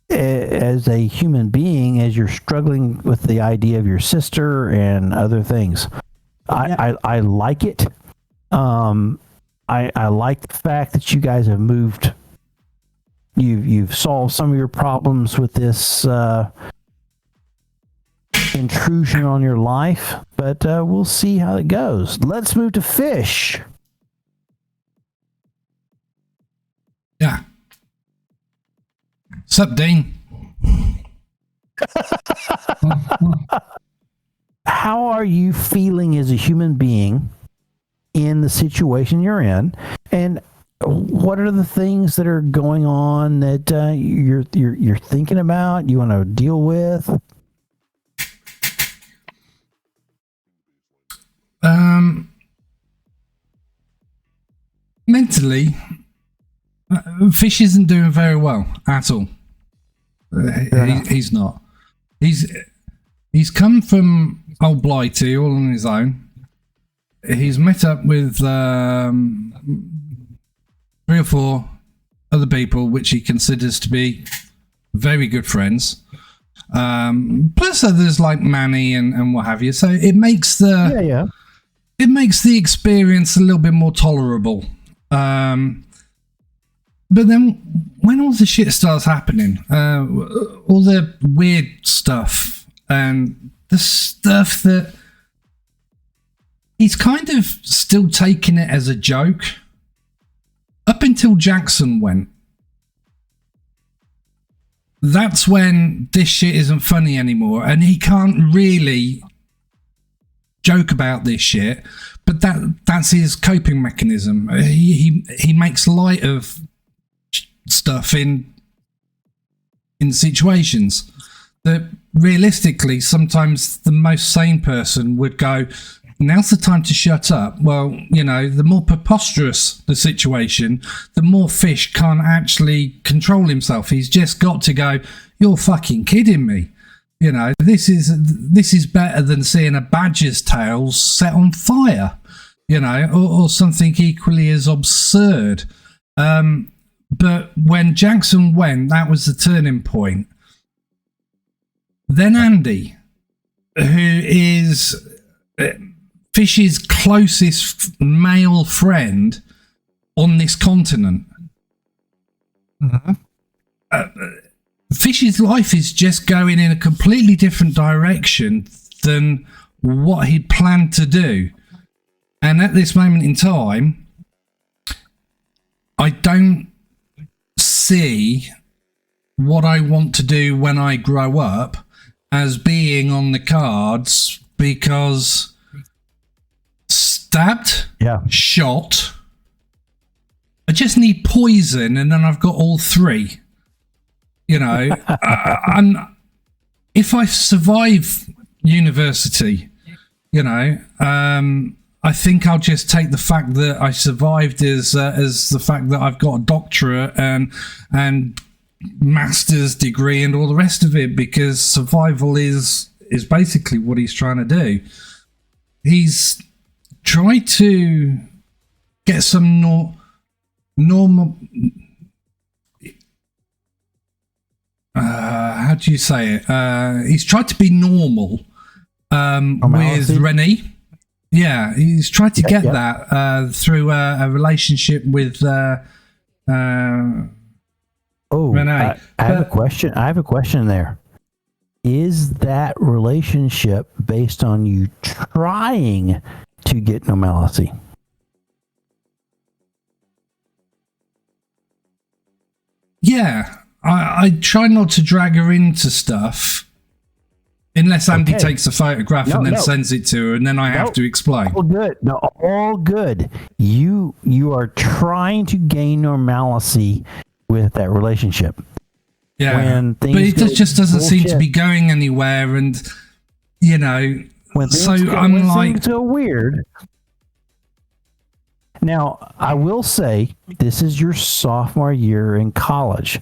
as a human being as you're struggling with the idea of your sister and other things. I like it. I like the fact that you guys have moved. You've solved some of your problems with this intrusion on your life, but we'll see how it goes. Let's move to Fish. Yeah. Sup, Dean? How are you feeling as a human being in the situation you're in, and what are the things that are going on that you're thinking about, you want to deal with? Mentally, Fish isn't doing very well at all. He's not. He's come from Old Blighty all on his own. He's met up with 3 or 4 other people which he considers to be very good friends. Plus others like Manny and what have you. So it makes it makes the experience a little bit more tolerable. But then when all the shit starts happening, all the weird stuff and the stuff that he's kind of still taking it as a joke up until Jackson went. That's when this shit isn't funny anymore, and he can't really joke about this shit, but that's his coping mechanism. He makes light of stuff in situations that realistically sometimes the most sane person would go, now's the time to shut up. Well, you know, the more preposterous the situation, the more Fish can't actually control himself. He's just got to go, you're fucking kidding me. You know, this is better than seeing a badger's tail set on fire, you know, or something equally as absurd. But when Jackson went, that was the turning point. Then Andy, who is Fish's closest male friend on this continent. Mm-hmm. Fish Fish's life is just going in a completely different direction than what he'd planned to do. And at this moment in time, I don't see what I want to do when I grow up as being on the cards, because stabbed, shot, I just need poison, and then I've got all three. You know, and if I survive university, you know, I think I'll just take the fact that I survived as the fact that I've got a doctorate and master's degree and all the rest of it, because survival is basically what he's trying to do. He's tried to get some normal. How do you say it? He's tried to be normal with Rennie. Yeah, he's tried to get that through a relationship with Renee. I have a question. I have a question there. Is that relationship based on you trying to get normalcy? Yeah, I try not to drag her into stuff unless Andy takes a photograph and then sends it to her, and then I have to explain. All good. No, all good. You are trying to gain normalcy with that relationship. Yeah, but it just doesn't seem to be going anywhere, and you know, when things go weird. Now, I will say, this is your sophomore year in college.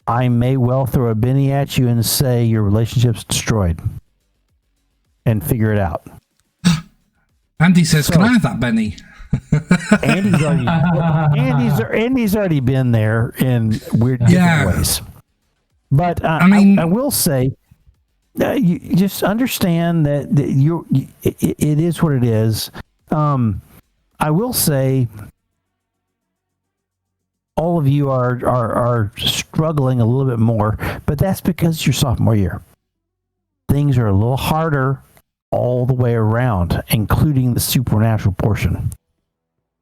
I may well throw a Benny at you and say your relationship's destroyed, and figure it out. Andy says, "Can I have that Benny?" Andy's already been there in weird different ways. But I mean, I will say, you just understand that it is what it is. I will say, all of you are struggling a little bit more, but that's because your sophomore year. Things are a little harder all the way around, including the supernatural portion.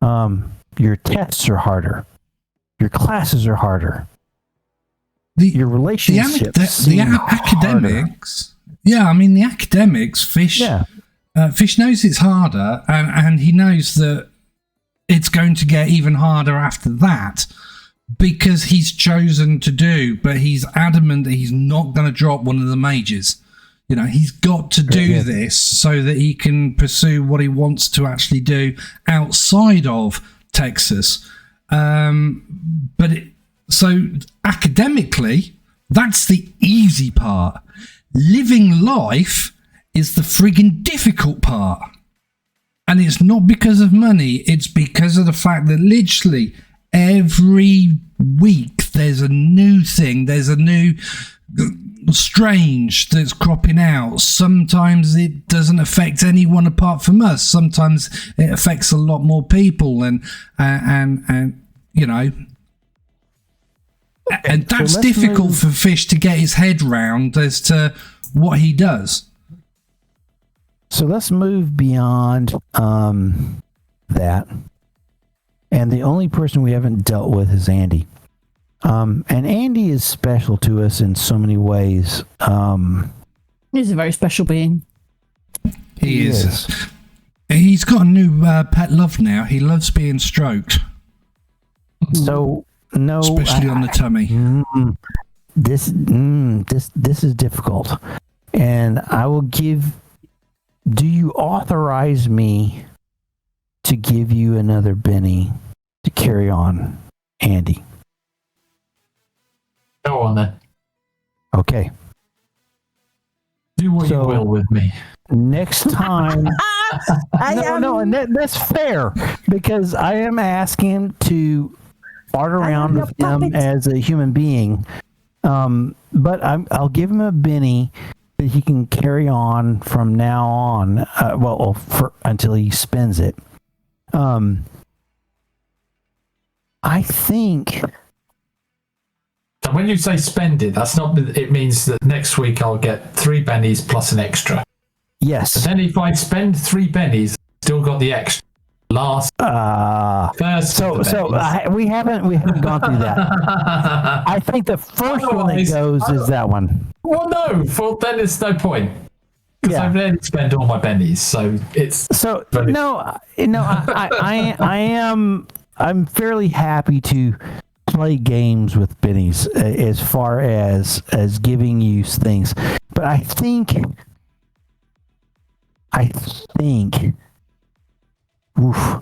Your tests are harder. Your classes are harder. Your relationships, the academics. Harder. Yeah, I mean the academics. Fish knows it's harder, and he knows that it's going to get even harder after that, because he's chosen to do. But he's adamant that he's not going to drop one of the majors. You know, he's got to do this so that he can pursue what he wants to actually do outside of Texas. So academically, that's the easy part. Living life is the friggin' difficult part. And it's not because of money, it's because of the fact that literally every week there's a new thing, there's a new strange that's cropping out. Sometimes it doesn't affect anyone apart from us. Sometimes it affects a lot more people, and you know, and that's difficult for Fish to get his head round as to what he does. So let's move beyond that. And the only person we haven't dealt with is Andy. And Andy is special to us in so many ways. He's a very special being. He is. He's got a new pet love now. He loves being stroked. So, no, especially on the tummy. This is difficult. And I will give... Do you authorize me to give you another Benny to carry on, Andy? Go on then. Okay. Do what you will with me. Next time... and that's fair, because I am asking to fart around with him as a human being. But I'll give him a Benny that he can carry on from now on, until he spends it. I think... Come when you say spend it, that's not. It means that next week I'll get 3 bennies plus an extra. Yes. But then if I spend 3 bennies, still got the extra. First. We haven't gone through that. I think the first one that goes is that one. Well, no. Then it's no point. Because I've already spent all my bennies, so it's I'm fairly happy to play games with bennies as far as giving you things, but I think oof,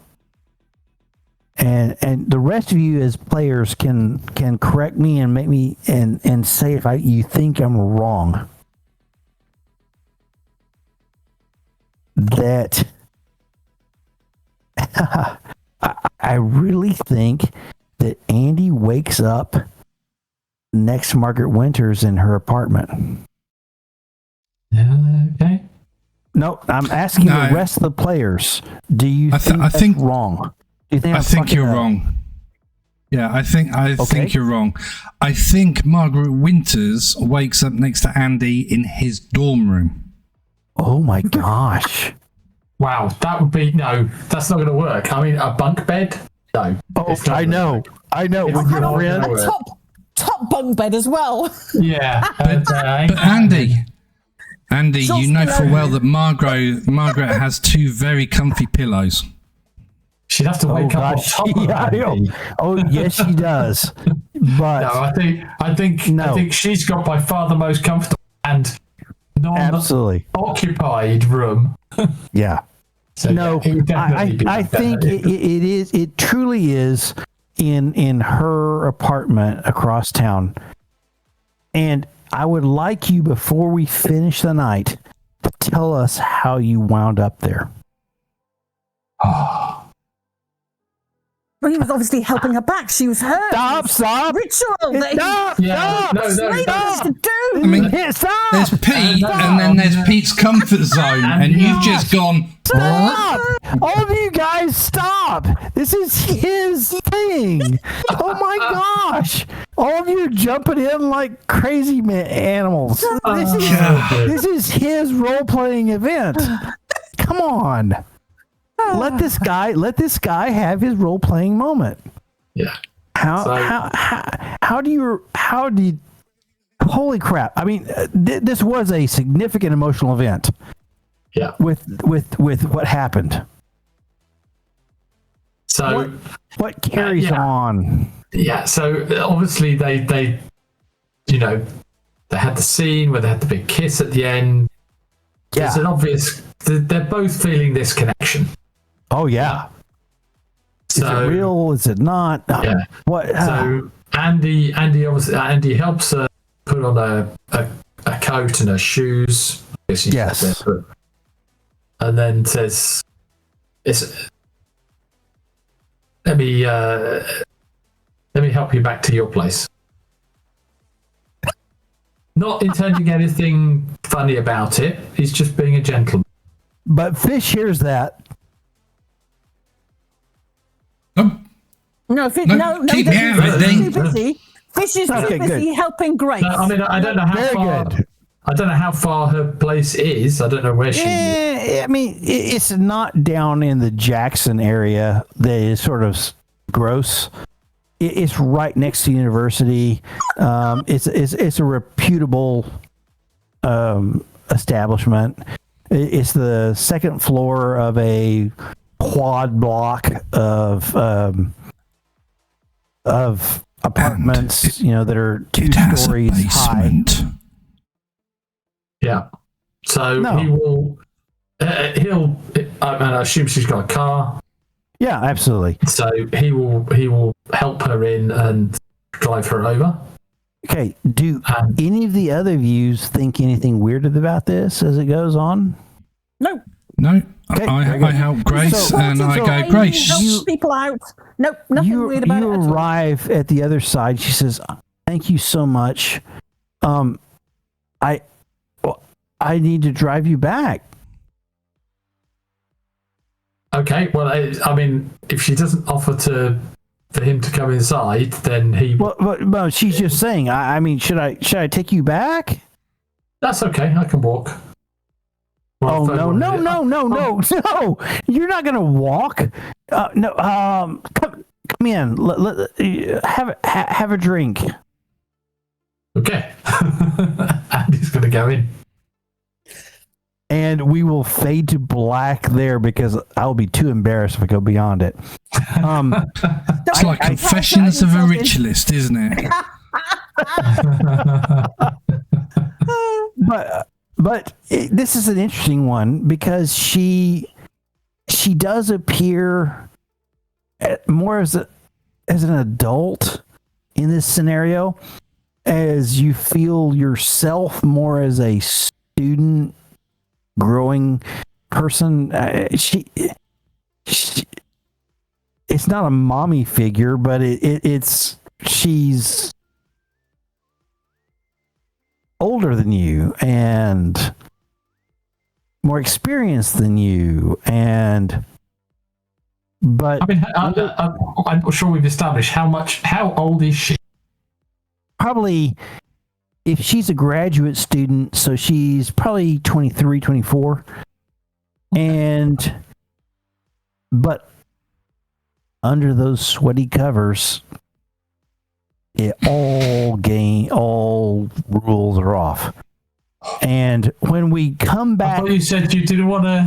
and the rest of you as players can correct me and make me and say if you think I'm wrong. That I really think that Andy wakes up next to Margaret Winters in her apartment. Okay. No, I'm asking the rest of the players. Do you think that's wrong? Do you think I think you're wrong. Yeah, I think you're wrong. I think Margaret Winters wakes up next to Andy in his dorm room. Oh my gosh. Wow, that would be that's not going to work. I mean, a bunk bed? No. Oh, I know. With your friend. A top bunk bed as well. Yeah. But Andy, you know full well that Margaret has 2 very comfy pillows. She'd have to wake up on top of Andy. Oh, yes, she does. But no, I think she's got by far the most comfortable and occupied room. Yeah. So no, I think it is. It truly is in her apartment across town. And I would like you, before we finish the night, to tell us how you wound up there. Well, he was obviously helping her back. She was hurt. Stop! Ritual. Stop! To do. I mean, there's Pete, and then there's Pete's comfort zone, and you've just gone. Stop! All of you guys, stop! This is his thing. Oh my gosh! All of you are jumping in like crazy animals. This is his role-playing event. Come on. Let this guy have his role-playing moment. Yeah. How do you holy crap. I mean, this was a significant emotional event. Yeah. With what happened. So what carries on? Yeah, so obviously they had the scene where they had the big kiss at the end. Yeah. There's an obvious they're both feeling this connection. Oh yeah. So, is it real? Is it not? Yeah. What? So Andy helps her put on a coat and her shoes. Yes. And then says, let me help you back to your place. Not intending anything funny about it. He's just being a gentleman. But Fish hears that. No, Fish is too busy. Fish is too busy helping Grace. No, I mean, I don't know how far. I don't know how far her place is. I don't know where she is. I mean, it's not down in the Jackson area that is sort of gross. It's right next to the university. It's a reputable establishment. It's the second floor of a quad block of apartments, that are 2 stories high. Yeah. So he will. I assume she's got a car. Yeah, absolutely. So he will help her in and drive her over. Okay. Do any of the other views think anything weird about this as it goes on? No. Okay, I help Grace, and I go, Grace. Help people out. Nope, nothing weird about it. You arrive at the other side. She says, "Thank you so much. I need to drive you back." Okay, well, I mean, if she doesn't offer to for him to come inside, then he. Well, she's just saying. I mean, should I take you back? That's okay. I can walk. Oh no! You're not gonna walk. No. Come in. Have a drink. Okay. Andy's gonna go in. And we will fade to black there because I'll be too embarrassed if I go beyond it. It's like Confessions of a Ritualist, isn't it? But this is an interesting one because she does appear more as an adult in this scenario, as you feel yourself more as a student, growing person. She it's not a mommy figure, but she's older than you and more experienced than you, but I mean, I'm not sure we've established how old is she? Probably, if she's a graduate student, so she's probably 23, 24. But under those sweaty covers, all rules are off. And when we come back, I thought you said you didn't want to.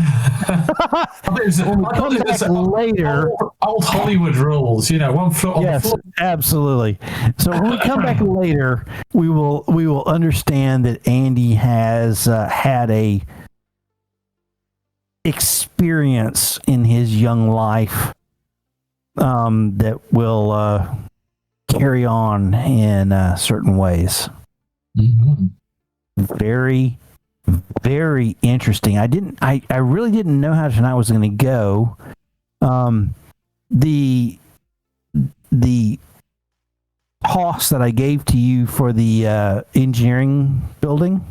Later, old Hollywood rules, one foot on the floor. Absolutely. So when we come back later, we will understand that Andy has had a experience in his young life that will carry on in certain ways. Mm-hmm. Very, very interesting. I really didn't know how tonight was going to go. The toss that I gave to you for the engineering building,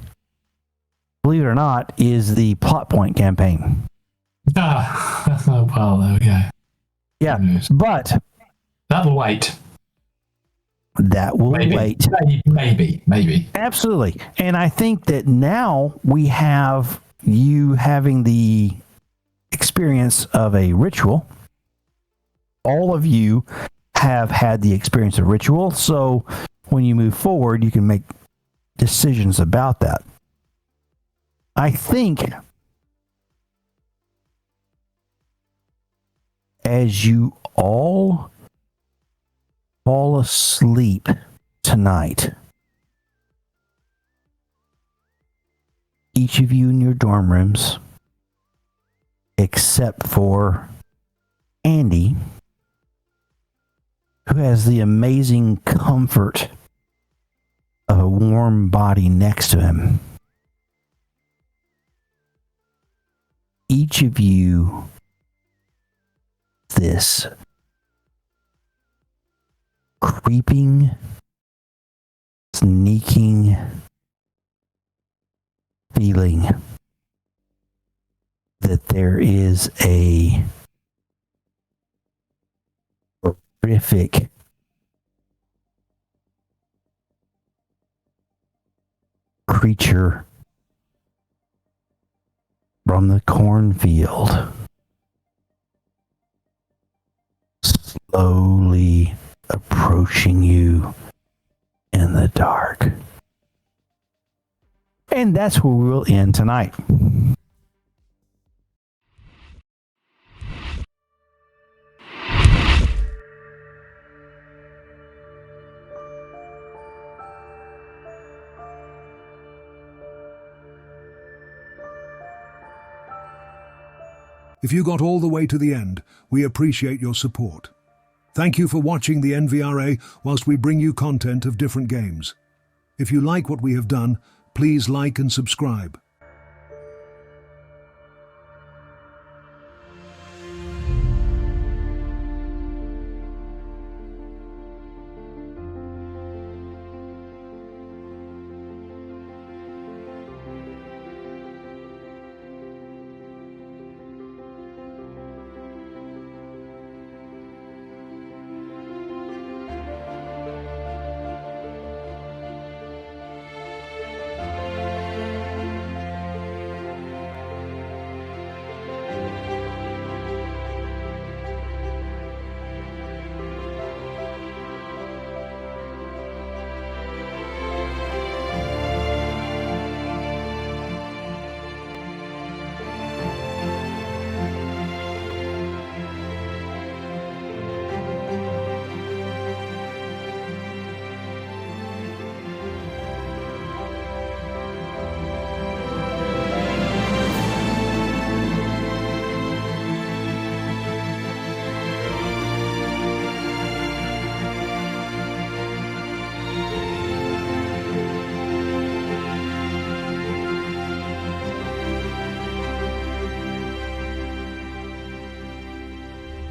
believe it or not, is the plot point campaign. Well, there we go. Yeah, but that'll wait. That will wait. Maybe. Absolutely. And I think that now we have you having the experience of a ritual. All of you have had the experience of ritual. So when you move forward, you can make decisions about that. I think as you all fall asleep tonight, each of you in your dorm rooms, except for Andy, who has the amazing comfort of a warm body next to him. Each of you, this creeping, sneaking feeling that there is a horrific creature from the cornfield slowly approaching you in the dark. And that's where we'll end tonight. If you got all the way to the end, we appreciate your support. Thank you for watching the NVRA whilst we bring you content of different games. If you like what we have done, please like and subscribe.